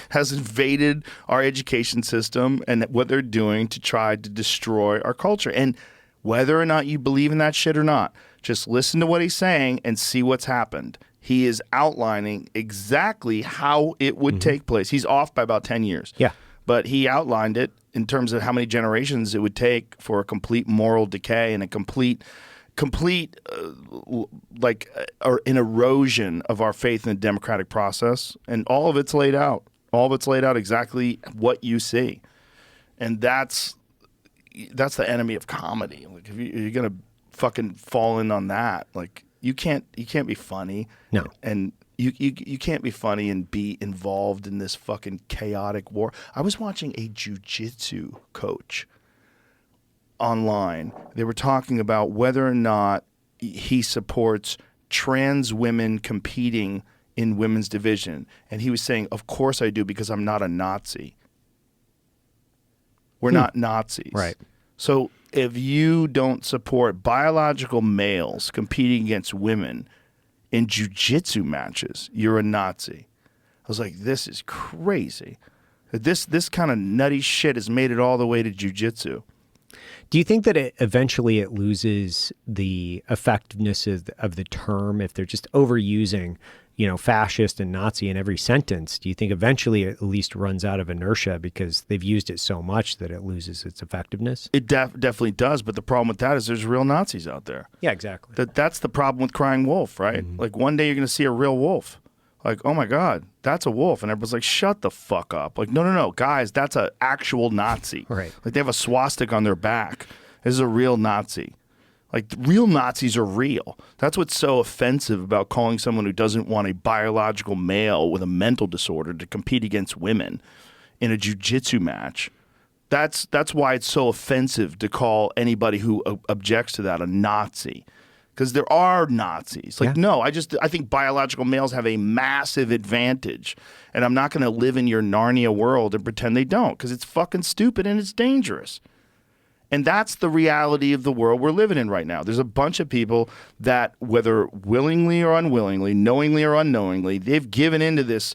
has invaded our education system and what they're doing to try to destroy our culture. And whether or not you believe in that shit or not, just listen to what he's saying and see what's happened. He is outlining exactly how it would take place. He's off by about 10 years. Yeah. But he outlined it in terms of how many generations it would take for a complete moral decay and a complete an erosion of our faith in the democratic process. And all of it's laid out. All of it's laid out exactly what you see. And that's the enemy of comedy. Like, if you're going to fucking fall in on that, like, you can't be funny. No. And you can't be funny and be involved in this fucking chaotic war. I was watching a jiu-jitsu coach online. They were talking about whether or not he supports trans women competing in women's division. And he was saying, of course I do, because I'm not a Nazi. We're not Nazis. Right. So if you don't support biological males competing against women in jiu-jitsu matches, you're a Nazi. I was like, this is crazy. This kind of nutty shit has made it all the way to jiu-jitsu. Do you think that eventually it loses the effectiveness of the term if they're just overusing fascist and Nazi in every sentence, do you think eventually it at least runs out of inertia because they've used it so much that it loses its effectiveness? It definitely does, but the problem with that is there's real Nazis out there. Yeah, exactly. That's the problem with crying wolf, right? Mm-hmm. Like one day you're going to see a real wolf. Like, oh my God, that's a wolf. And everyone's like, shut the fuck up. Like, no, guys, that's an actual Nazi. Right. Like they have a swastika on their back. This is a real Nazi. Like real Nazis are real. That's what's so offensive about calling someone who doesn't want a biological male with a mental disorder to compete against women in a jiu-jitsu match. That's why it's so offensive to call anybody who objects to that a Nazi. Because there are Nazis. Like, no, I think biological males have a massive advantage. And I'm not going to live in your Narnia world and pretend they don't, because it's fucking stupid and it's dangerous. And that's the reality of the world we're living in right now. There's a bunch of people that, whether willingly or unwillingly, knowingly or unknowingly, they've given into this.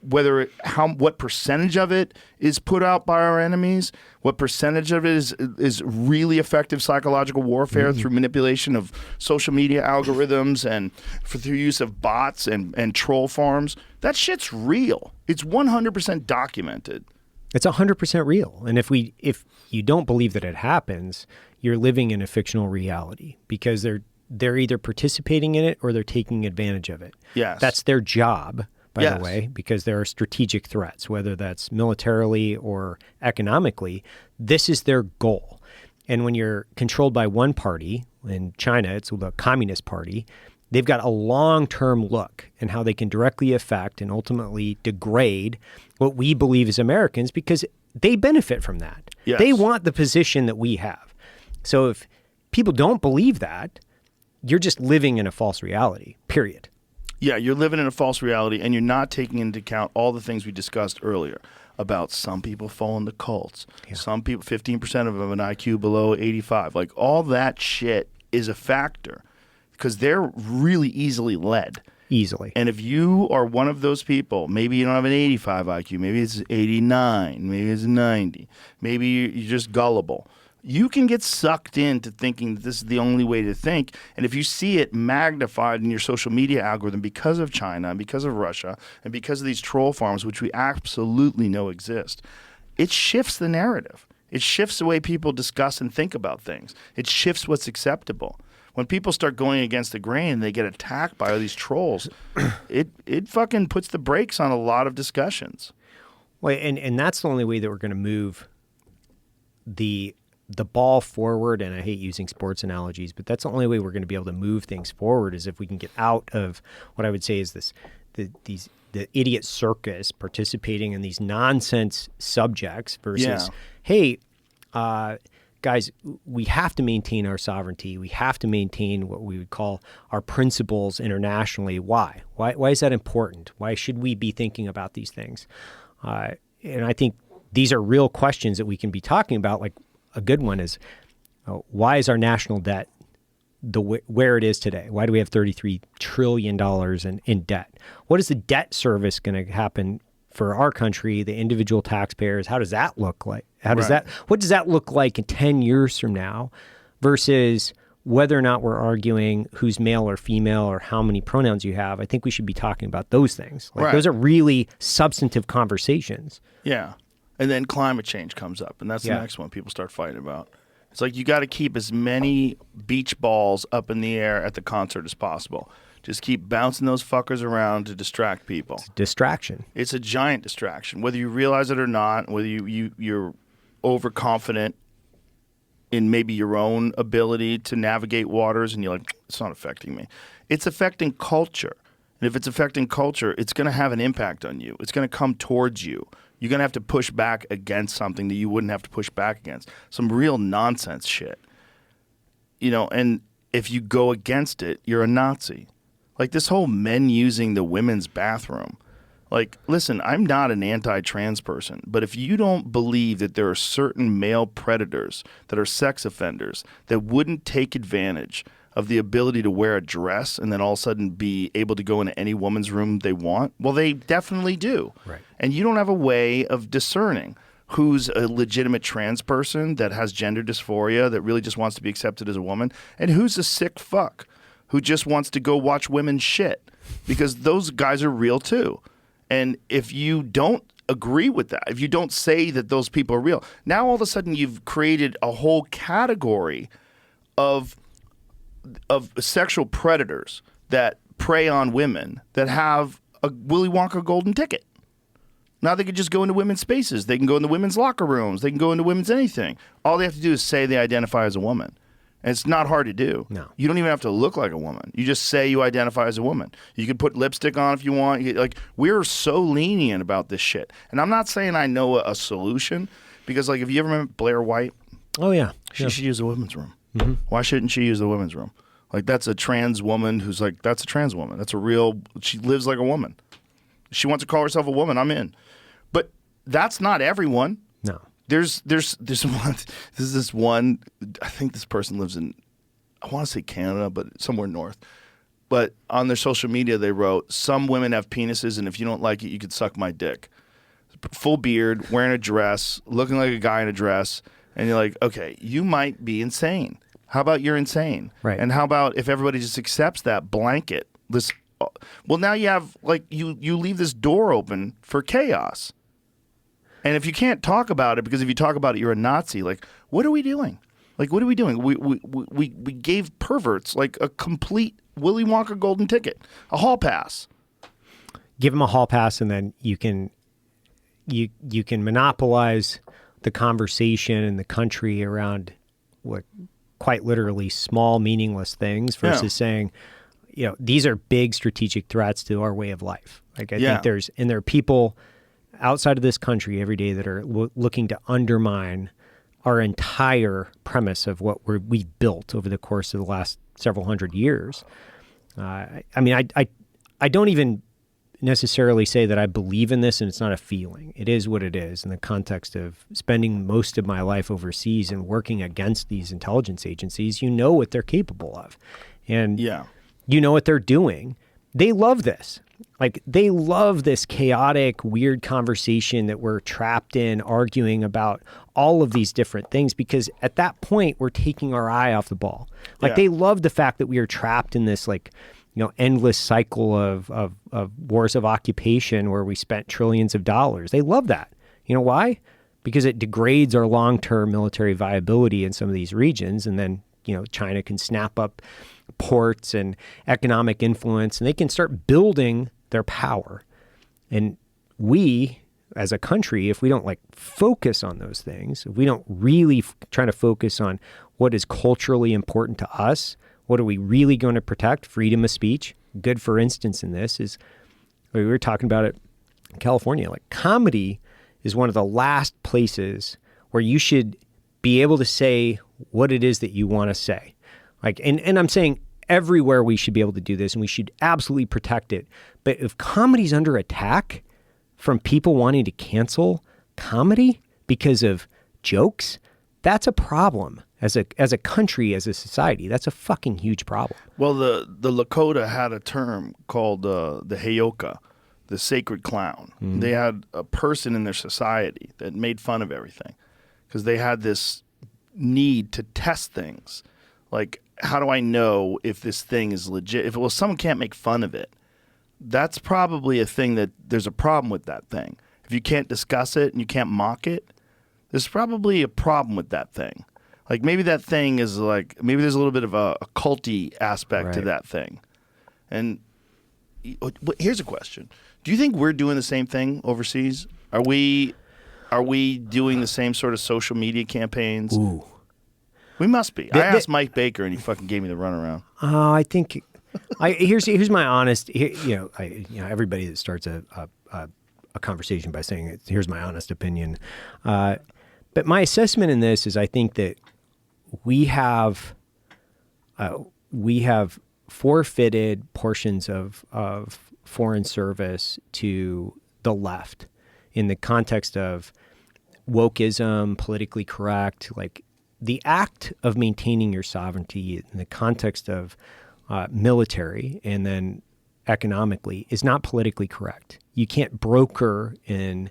What percentage of it is put out by our enemies, what percentage of it is really effective psychological warfare through manipulation of social media algorithms and through use of bots and troll farms, that shit's real. It's 100% documented. It's 100% real. And if you don't believe that it happens, you're living in a fictional reality because they're either participating in it or they're taking advantage of it. Yes. That's their job. By the way, because there are strategic threats, whether that's militarily or economically, this is their goal. And when you're controlled by one party, in China, it's the Communist Party, they've got a long-term look in how they can directly affect and ultimately degrade what we believe as Americans because they benefit from that. Yes. They want the position that we have. So if people don't believe that, you're just living in a false reality, period. Yeah, you're living in a false reality, and you're not taking into account all the things we discussed earlier about some people fall into cults. Yeah. Some people, 15% of them have an IQ below 85. Like, all that shit is a factor because they're really easily led. Easily. And if you are one of those people, maybe you don't have an 85 IQ, maybe it's 89, maybe it's 90, maybe you're just gullible. You can get sucked into thinking that this is the only way to think. And if you see it magnified in your social media algorithm because of China and because of Russia and because of these troll farms, which we absolutely know exist, it shifts the narrative. It shifts the way people discuss and think about things. It shifts what's acceptable. When people start going against the grain and they get attacked by all these trolls, it fucking puts the brakes on a lot of discussions. Well, and that's the only way that we're going to move the ball forward, and I hate using sports analogies, but that's the only way we're going to be able to move things forward is if we can get out of what I would say is the idiot circus participating in these nonsense subjects versus, hey, guys, we have to maintain our sovereignty. We have to maintain what we would call our principles internationally. Why? Why is that important? Why should we be thinking about these things? And I think these are real questions that we can be talking about. Like, a good one is, why is our national debt where it is today? Why do we have $33 trillion in debt? What is the debt service going to happen for our country, the individual taxpayers? How does that look like? What does that look like in 10 years from now versus whether or not we're arguing who's male or female or how many pronouns you have? I think we should be talking about those things. Those are really substantive conversations. Yeah. And then climate change comes up, and that's the next one people start fighting about. It's like you got to keep as many beach balls up in the air at the concert as possible. Just keep bouncing those fuckers around to distract people. It's a distraction. It's a giant distraction, whether you realize it or not, whether you're overconfident in maybe your own ability to navigate waters, and you're like, it's not affecting me. It's affecting culture. And if it's affecting culture, it's going to have an impact on you. It's going to come towards you. You're going to have to push back against something that you wouldn't have to push back against. Some real nonsense shit. And if you go against it, you're a Nazi. Like this whole men using the women's bathroom. Like, listen, I'm not an anti-trans person, but if you don't believe that there are certain male predators that are sex offenders that wouldn't take advantage of the ability to wear a dress and then all of a sudden be able to go into any woman's room they want, well, they definitely do. Right. And you don't have a way of discerning who's a legitimate trans person that has gender dysphoria that really just wants to be accepted as a woman and who's a sick fuck who just wants to go watch women shit, because those guys are real too. And if you don't agree with that, if you don't say that those people are real, now all of a sudden you've created a whole category of sexual predators that prey on women that have a Willy Wonka golden ticket. Now they can just go into women's spaces. They can go into women's locker rooms. They can go into women's anything. All they have to do is say they identify as a woman. And it's not hard to do. No. You don't even have to look like a woman. You just say you identify as a woman. You can put lipstick on if you want. Like, we're so lenient about this shit. And I'm not saying I know a solution, because, like, if you ever remember Blair White? Oh, yeah. She should use the women's room. Mm-hmm. Why shouldn't she use the women's room? Like, that's a trans woman who's like, that's a trans woman. That's a real, she lives like a woman. She wants to call herself a woman, I'm in. But that's not everyone. No. There's this one, I think this person lives in, I want to say Canada, but somewhere north. But on their social media, they wrote, some women have penises, and if you don't like it, you could suck my dick. Full beard, wearing a dress, looking like a guy in a dress. And you're like, okay, you might be insane. How about you're insane? Right. And how about if everybody just accepts that blanket? Well, now you have, like, you leave this door open for chaos. And if you can't talk about it, because if you talk about it, you're a Nazi. Like, what are we doing? Like, what are we doing? We gave perverts, like, a complete Willy Wonka golden ticket, a hall pass. Give them a hall pass, and then you can monopolize the conversation in the country around what quite literally small, meaningless things versus saying, these are big strategic threats to our way of life. Like, I think there are people outside of this country every day that are looking to undermine our entire premise of what we've built over the course of the last several hundred years. I don't even necessarily say that I believe in this, and it's not a feeling. It is what it is in the context of spending most of my life overseas and working against these intelligence agencies. You know what they're capable of, and you know what they're doing. They love this. Like, they love this chaotic, weird conversation that we're trapped in, arguing about all of these different things, because at that point, we're taking our eye off the ball. Like, they love the fact that we are trapped in this, like, endless cycle of wars of occupation where we spent trillions of dollars. They love that. You know why? Because it degrades our long-term military viability in some of these regions, and then, China can snap up ports and economic influence, and they can start building their power. And we, as a country, if we don't focus on those things, if we don't really try to focus on what is culturally important to us, what are we really going to protect? Freedom of speech. Good, for instance, in this is, we were talking about it in California, like, comedy is one of the last places where you should be able to say what it is that you want to say. Like, and I'm saying everywhere we should be able to do this, and we should absolutely protect it. But if comedy's under attack from people wanting to cancel comedy because of jokes, that's a problem. As a country, as a society, that's a fucking huge problem. Well, the Lakota had a term called the Heyoka, the sacred clown. Mm-hmm. They had a person in their society that made fun of everything because they had this need to test things. Like, how do I know if this thing is legit? If someone can't make fun of it, that's probably a thing that there's a problem with that thing. If you can't discuss it and you can't mock it, there's probably a problem with that thing. Like, maybe that thing is like, maybe there's a little bit of a culty aspect to that thing. And here's a question. Do you think we're doing the same thing overseas? Are we doing the same sort of social media campaigns? Ooh. We must be. I asked Mike Baker, and he fucking gave me the runaround. I think, here's my honest, everybody that starts a conversation by saying, here's my honest opinion. But my assessment in this is, I think that we have forfeited portions of foreign service to the left in the context of wokeism, politically correct. Like, the act of maintaining your sovereignty in the context of military and then economically is not politically correct. You can't broker in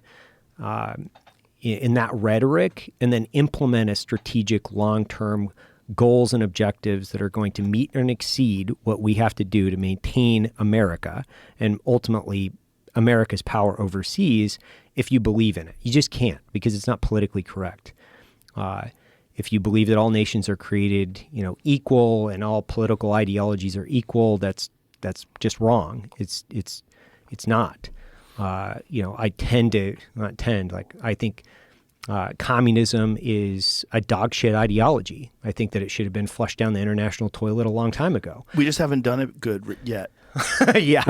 that rhetoric and then implement a strategic long-term goals and objectives that are going to meet and exceed what we have to do to maintain America and ultimately America's power overseas if you believe in it. You just can't, because it's not politically correct. If you believe that all nations are created, equal and all political ideologies are equal, that's just wrong. It's not. I think communism is a dog shit ideology. I think that it should have been flushed down the international toilet a long time ago. We just haven't done it good yet. Yeah.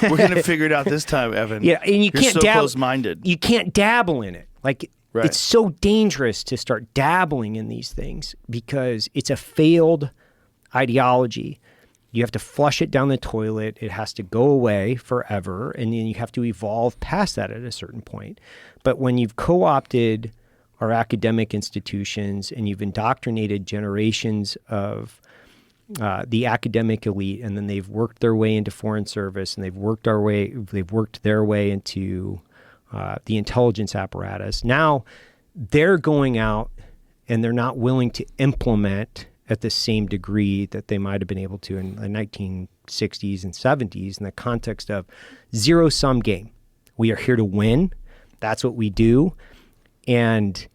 We're going to figure it out this time, Evan. Yeah, and You're so close-minded. You can't dabble in it. Like, right. It's so dangerous to start dabbling in these things because it's a failed ideology. You have to flush it down the toilet. It has to go away forever, and then you have to evolve past that at a certain point. But when you've co-opted our academic institutions and you've indoctrinated generations of the academic elite, and then they've worked their way into foreign service, and they've worked their way into the intelligence apparatus. Now they're going out and they're not willing to implement at the same degree that they might have been able to in the 1960s and 70s in the context of zero-sum game. We are here to win. That's what we do. And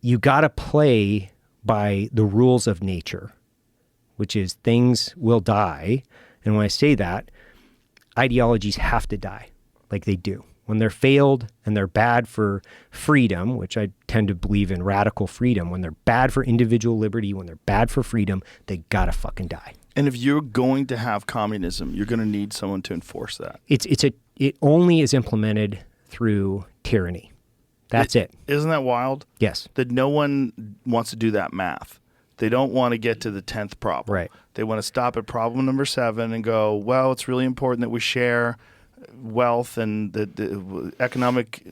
you got to play by the rules of nature, which is things will die. And when I say that, ideologies have to die, like they do. When they're failed and they're bad for freedom, which I tend to believe in radical freedom, when they're bad for individual liberty, when they're bad for freedom, they gotta fucking die. And if you're going to have communism, you're going to need someone to enforce that. It only is implemented through tyranny. That's it. Isn't that wild? Yes. That no one wants to do that math. They don't want to get to the 10th problem. Right. They want to stop at problem number 7 and go, well, it's really important that we share wealth, and the economic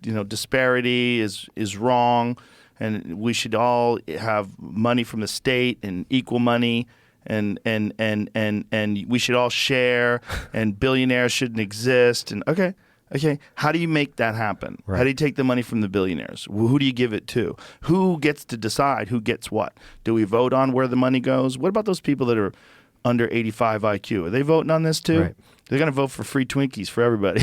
disparity is wrong, and we should all have money from the state and equal money, and we should all share, and billionaires shouldn't exist. And okay, how do you make that happen? Right. How do you take the money from the billionaires? Who do you give it to? Who gets to decide who gets what? Do we vote on where the money goes? What about those people that are under 85 IQ? Are they voting on this too? Right. They're going to vote for free Twinkies for everybody.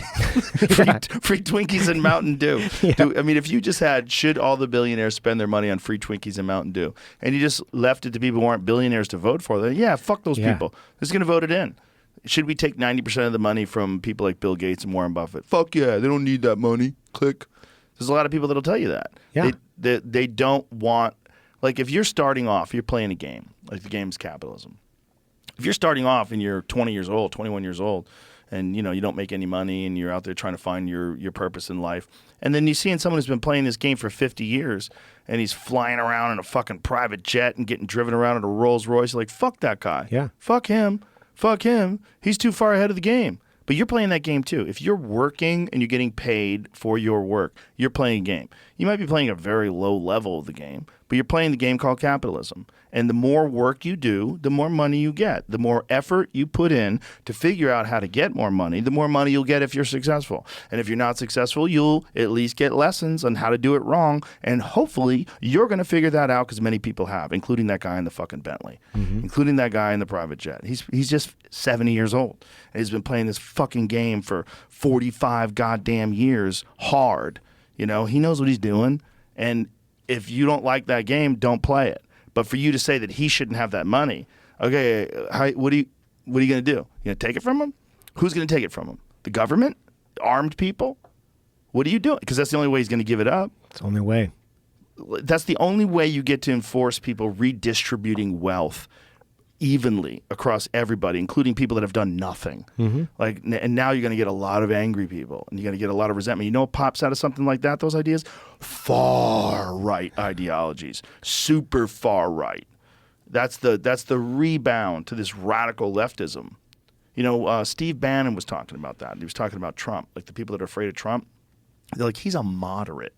free Twinkies and Mountain Dew. Yeah. If you just had, should all the billionaires spend their money on free Twinkies and Mountain Dew, and you just left it to people who aren't billionaires to vote for them, yeah, fuck those people. They're just going to vote it in. Should we take 90% of the money from people like Bill Gates and Warren Buffett? Fuck yeah, they don't need that money. Click. There's a lot of people that'll tell you that. Yeah. They don't want, like, if you're starting off, you're playing a game, like the game's capitalism. If you're starting off and you're 20 years old, 21 years old, and you don't make any money, and you're out there trying to find your purpose in life, and then you see someone who's been playing this game for 50 years, and he's flying around in a fucking private jet and getting driven around in a Rolls Royce, you're like, fuck that guy. Yeah. Fuck him. He's too far ahead of the game. But you're playing that game too. If you're working and you're getting paid for your work, you're playing a game. You might be playing a very low level of the game, but you're playing the game called capitalism. And the more work you do, the more money you get. The more effort you put in to figure out how to get more money, the more money you'll get if you're successful. And if you're not successful, you'll at least get lessons on how to do it wrong. And hopefully you're going to figure that out, because many people have, including that guy in the fucking Bentley, including that guy in the private jet. He's just 70 years old. And he's been playing this fucking game for 45 goddamn years hard. He knows what he's doing. And if you don't like that game, don't play it. But for you to say that he shouldn't have that money, okay, what are you going to do? You going to take it from him? Who's going to take it from him? The government? Armed people? What are you doing? Because that's the only way he's going to give it up. It's the only way. That's the only way you get to enforce people redistributing wealth evenly across everybody, including people that have done nothing. And now you're going to get a lot of angry people, and you're going to get a lot of resentment. You know what pops out of something like that, those ideas? Far right ideologies, super far right. That's the rebound to this radical leftism. Steve Bannon was talking about that. He was talking about Trump, like the people that are afraid of Trump. They're like, he's a moderate.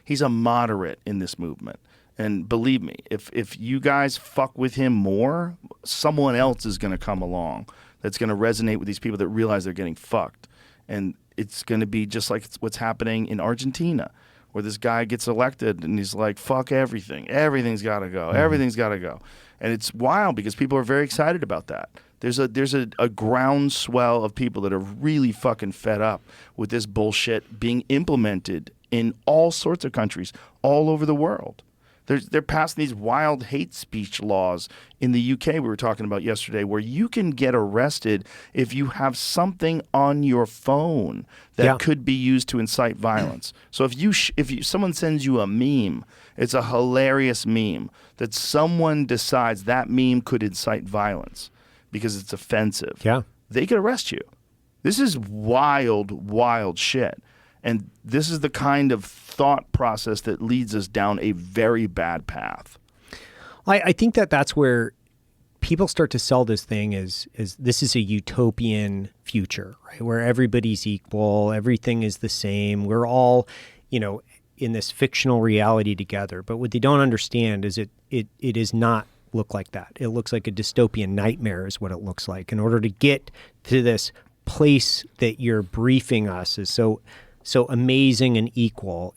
He's a moderate in this movement. And believe me, if you guys fuck with him more, someone else is going to come along that's going to resonate with these people that realize they're getting fucked. And it's going to be just like what's happening in Argentina, where this guy gets elected and he's like, fuck everything. Everything's got to go. Everything's got to go. And it's wild because people are very excited about that. There's a groundswell of people that are really fucking fed up with this bullshit being implemented in all sorts of countries all over the world. They're passing these wild hate speech laws in the UK we were talking about yesterday, where you can get arrested if you have something on your phone that could be used to incite violence. So if someone sends you a meme, it's a hilarious meme that someone decides that meme could incite violence because it's offensive. Yeah, they could arrest you. This is wild, wild shit. And this is the kind of thought process that leads us down a very bad path. I think that's where people start to sell this thing as this is a utopian future, right? Where everybody's equal, everything is the same. We're all, in this fictional reality together. But what they don't understand is it is not look like that. It looks like a dystopian nightmare is what it looks like. In order to get to this place that you're briefing us is so amazing and equal,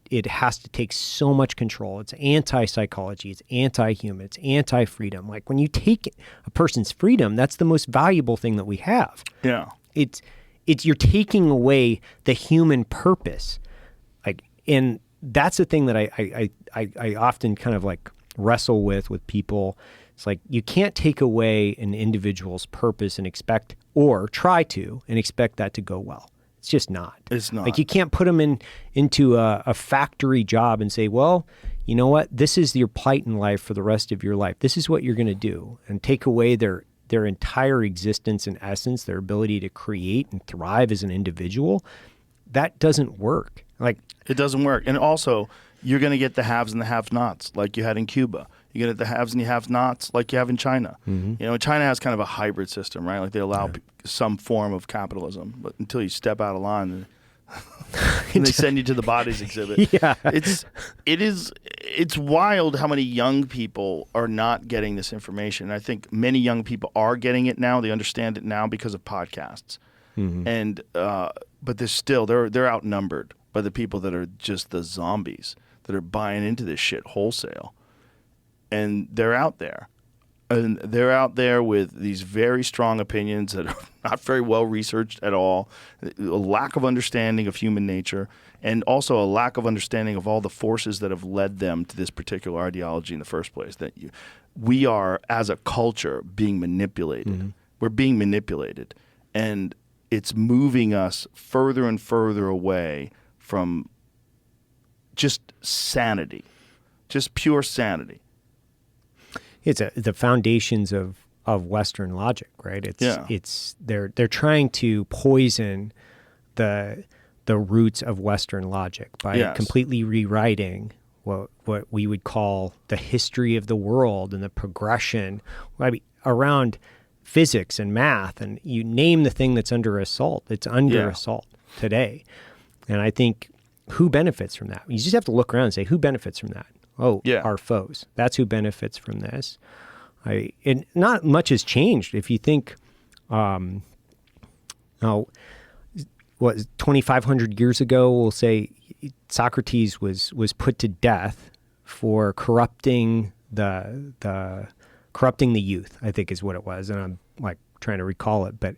it has to take so much control. It's anti-psychology, it's anti-human, it's anti-freedom. Like when you take a person's freedom, that's the most valuable thing that we have. Yeah. It's you're taking away the human purpose. And that's the thing that I often kind of like wrestle with people. It's like you can't take away an individual's purpose and expect, or try to, and expect that to go well. It's just not. It's not. Like you can't put them into a factory job and say, well, you know what? This is your plight in life for the rest of your life. This is what you're going to do, and take away their entire existence and essence, their ability to create and thrive as an individual. That doesn't work. Like it doesn't work. And also, you're going to get the haves and the have-nots like you had in Cuba. You get the haves and the have-nots like you have in China. Mm-hmm. China has kind of a hybrid system, right? Like they allow some form of capitalism, but until you step out of line, and they send you to the bodies exhibit. Yeah. It's wild how many young people are not getting this information. I think many young people are getting it now. They understand it now because of podcasts. Mm-hmm. And but they're outnumbered by the people that are just the zombies that are buying into this shit wholesale. And they're out there. And they're out there with these very strong opinions that are not very well researched at all, a lack of understanding of human nature, and also a lack of understanding of all the forces that have led them to this particular ideology in the first place. We are, as a culture, being manipulated. Mm-hmm. We're being manipulated. And it's moving us further and further away from just sanity, just pure sanity. It's the foundations of Western logic, right? They're trying to poison the roots of Western logic by completely rewriting what we would call the history of the world and the progression around physics and math, and you name the thing that's under assault. It's under assault today. And I think who benefits from that? You just have to look around and say, who benefits from that? Our foes. That's who benefits from this. And not much has changed. If you think, 2,500 years ago, we'll say Socrates was put to death for corrupting the youth, I think is what it was. And I'm like trying to recall it, but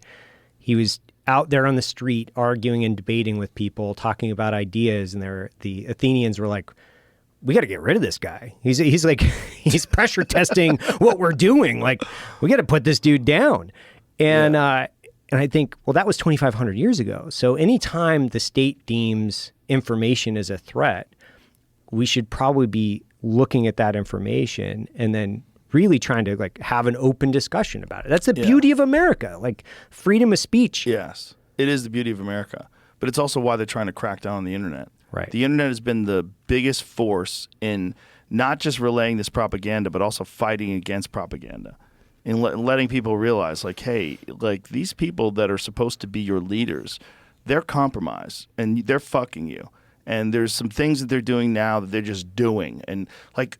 he was out there on the street arguing and debating with people, talking about ideas, and the Athenians were like, we got to get rid of this guy. He's like, he's pressure testing what we're doing. Like, we got to put this dude down. And I think, well, that was 2,500 years ago. So anytime the state deems information as a threat, we should probably be looking at that information and then really trying to like have an open discussion about it. That's the beauty of America, like freedom of speech. Yes, it is the beauty of America. But it's also why they're trying to crack down on the internet. Right. The internet has been the biggest force in not just relaying this propaganda, but also fighting against propaganda and letting people realize, like, hey, like these people that are supposed to be your leaders, they're compromised and they're fucking you. And there's some things that they're doing now that they're just doing. And like,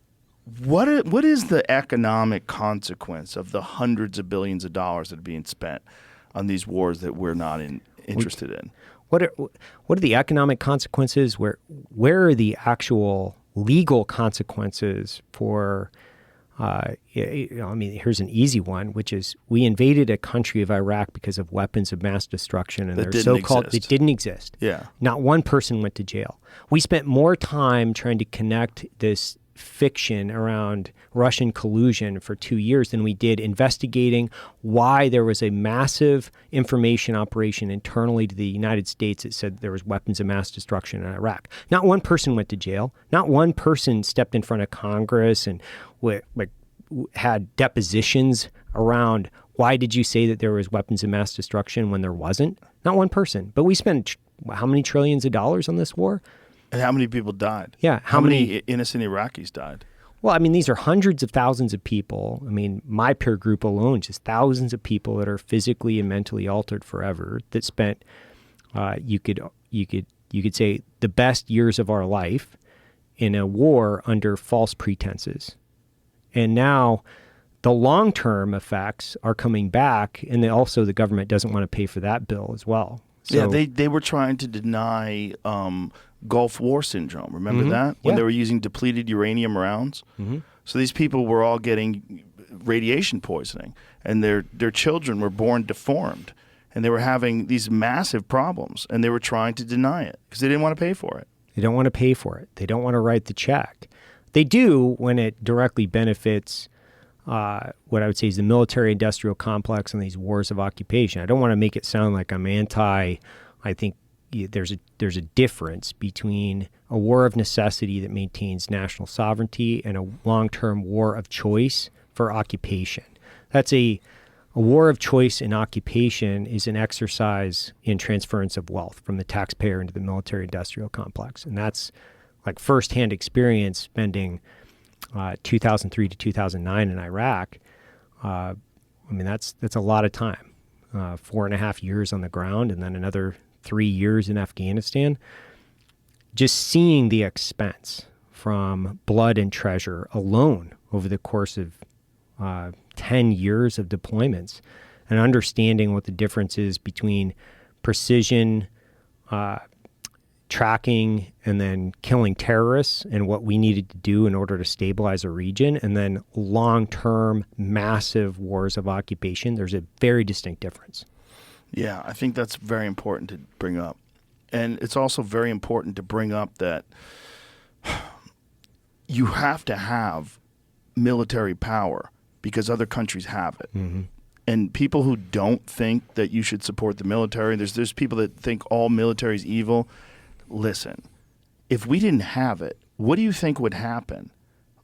what is the economic consequence of the hundreds of billions of dollars that are being spent on these wars that we're not interested in? What are the economic consequences? Where are the actual legal consequences for? Here's an easy one, which is we invaded a country of Iraq because of weapons of mass destruction, and they're so-called. It didn't exist. Yeah. Not one person went to jail. We spent more time trying to connect this fiction around Russian collusion for 2 years than we did investigating why there was a massive information operation internally to the United States that said there was weapons of mass destruction in Iraq. Not one person went to jail. Not one person stepped in front of Congress and had depositions around why did you say that there was weapons of mass destruction when there wasn't? Not one person. But we spent how many trillions of dollars on this war? And how many people died? Yeah. How many innocent Iraqis died? Well, I mean, these are hundreds of thousands of people. I mean, my peer group alone, just thousands of people that are physically and mentally altered forever that spent, you could say, the best years of our life in a war under false pretenses. And now the long-term effects are coming back, and also the government doesn't want to pay for that bill as well. So, yeah, they were trying to deny Gulf War syndrome. Remember that? When they were using depleted uranium rounds? So these people were all getting radiation poisoning, and their children were born deformed, and they were having these massive problems, and they were trying to deny it because they didn't want to pay for it. They don't want to pay for it. They don't want to write the check. They do when it directly benefits what I would say is the military-industrial complex and these wars of occupation. I don't want to make it sound like I'm anti. I think there's a difference between a war of necessity that maintains national sovereignty and a long-term war of choice for occupation. That's a war of choice in occupation is an exercise in transference of wealth from the taxpayer into the military-industrial complex, and that's like firsthand experience spending 2003 to 2009 in Iraq. That's a lot of time. 4.5 years on the ground, and then another 3 years in Afghanistan. Just seeing the expense from blood and treasure alone over the course of 10 years of deployments, and understanding what the difference is between precision tracking and then killing terrorists and what we needed to do in order to stabilize a region, and then long-term massive wars of occupation. There's a very distinct difference. Yeah, I think that's very important to bring up. And it's also very important to bring up that you have to have military power because other countries have it. And people who don't think that you should support the military, there's people that think all military is evil. Listen, if we didn't have it, what do you think would happen?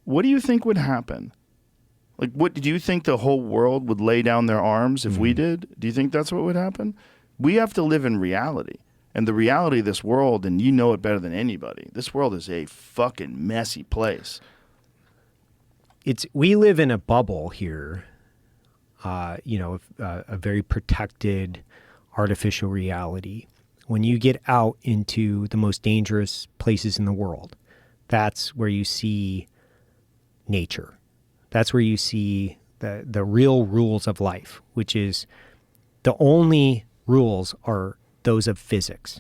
What do you think would happen? Like, what do you think the whole world would lay down their arms if we did? Do you think that's what would happen? We have to live in reality. And the reality of this world, and you know it better than anybody, this world is a fucking messy place. We live in a bubble here, a very protected artificial reality. When you get out into the most dangerous places in the world, that's where you see nature. That's where you see the real rules of life, which is the only rules are those of physics.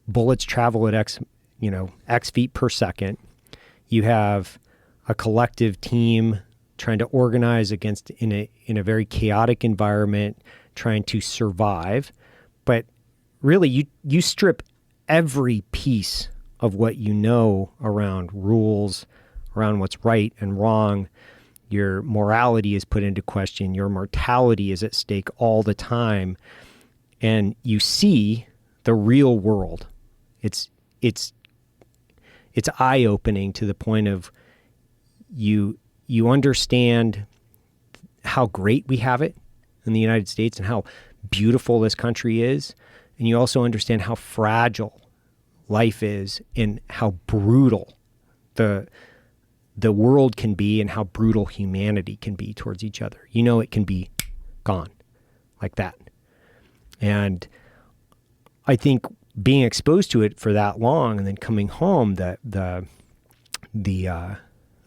Bullets travel at X feet per second. You have a collective team trying to organize against in a very chaotic environment, trying to survive. But really, you strip every piece of what you know around rules, around what's right and wrong. Your morality is put into question. Your mortality is at stake all the time. And you see the real world. It's eye-opening to the point of you understand how great we have it in the United States and how beautiful this country is. And you also understand how fragile life is and how brutal the world can be and how brutal humanity can be towards each other. You know, it can be gone like that. And I think being exposed to it for that long and then coming home, the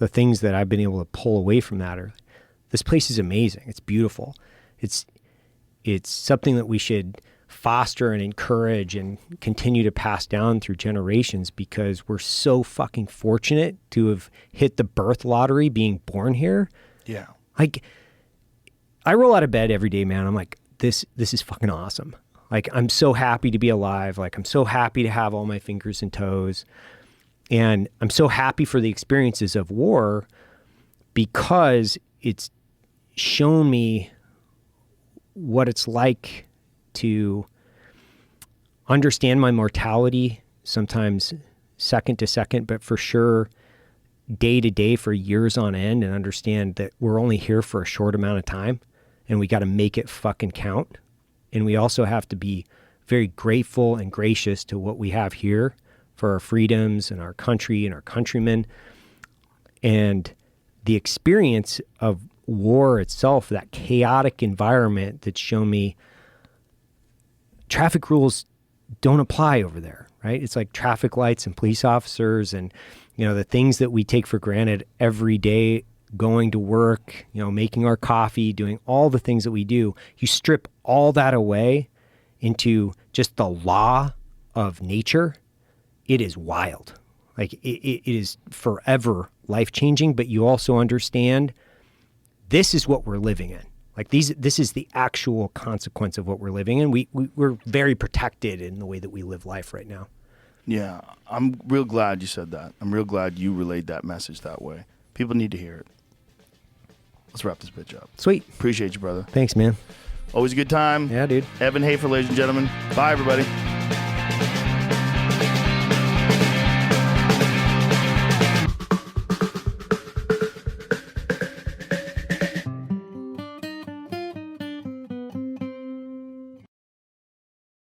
things that I've been able to pull away from that are, this place is amazing. It's beautiful. It's something that we should foster and encourage and continue to pass down through generations, because we're so fucking fortunate to have hit the birth lottery being born here. Yeah. Like, I roll out of bed every day, man. I'm like, this is fucking awesome. Like, I'm so happy to be alive. Like, I'm so happy to have all my fingers and toes. And I'm so happy for the experiences of war, because it's shown me what it's like to understand my mortality, sometimes second to second, but for sure day to day for years on end, and understand that we're only here for a short amount of time and we got to make it fucking count. And we also have to be very grateful and gracious to what we have here for our freedoms and our country and our countrymen. And the experience of war itself, that chaotic environment that's shown me traffic rules don't apply over there, right? It's like traffic lights and police officers and, the things that we take for granted every day, going to work, making our coffee, doing all the things that we do. You strip all that away into just the law of nature. It is wild. Like it is forever life-changing, but you also understand this is what we're living in. Like this is the actual consequence of what we're living in. We're very protected in the way that we live life right now. Yeah, I'm real glad you said that. I'm real glad you relayed that message that way. People need to hear it. Let's wrap this bitch up. Sweet. Appreciate you, brother. Thanks, man. Always a good time. Yeah, dude. Evan Hafer, ladies and gentlemen. Bye, everybody.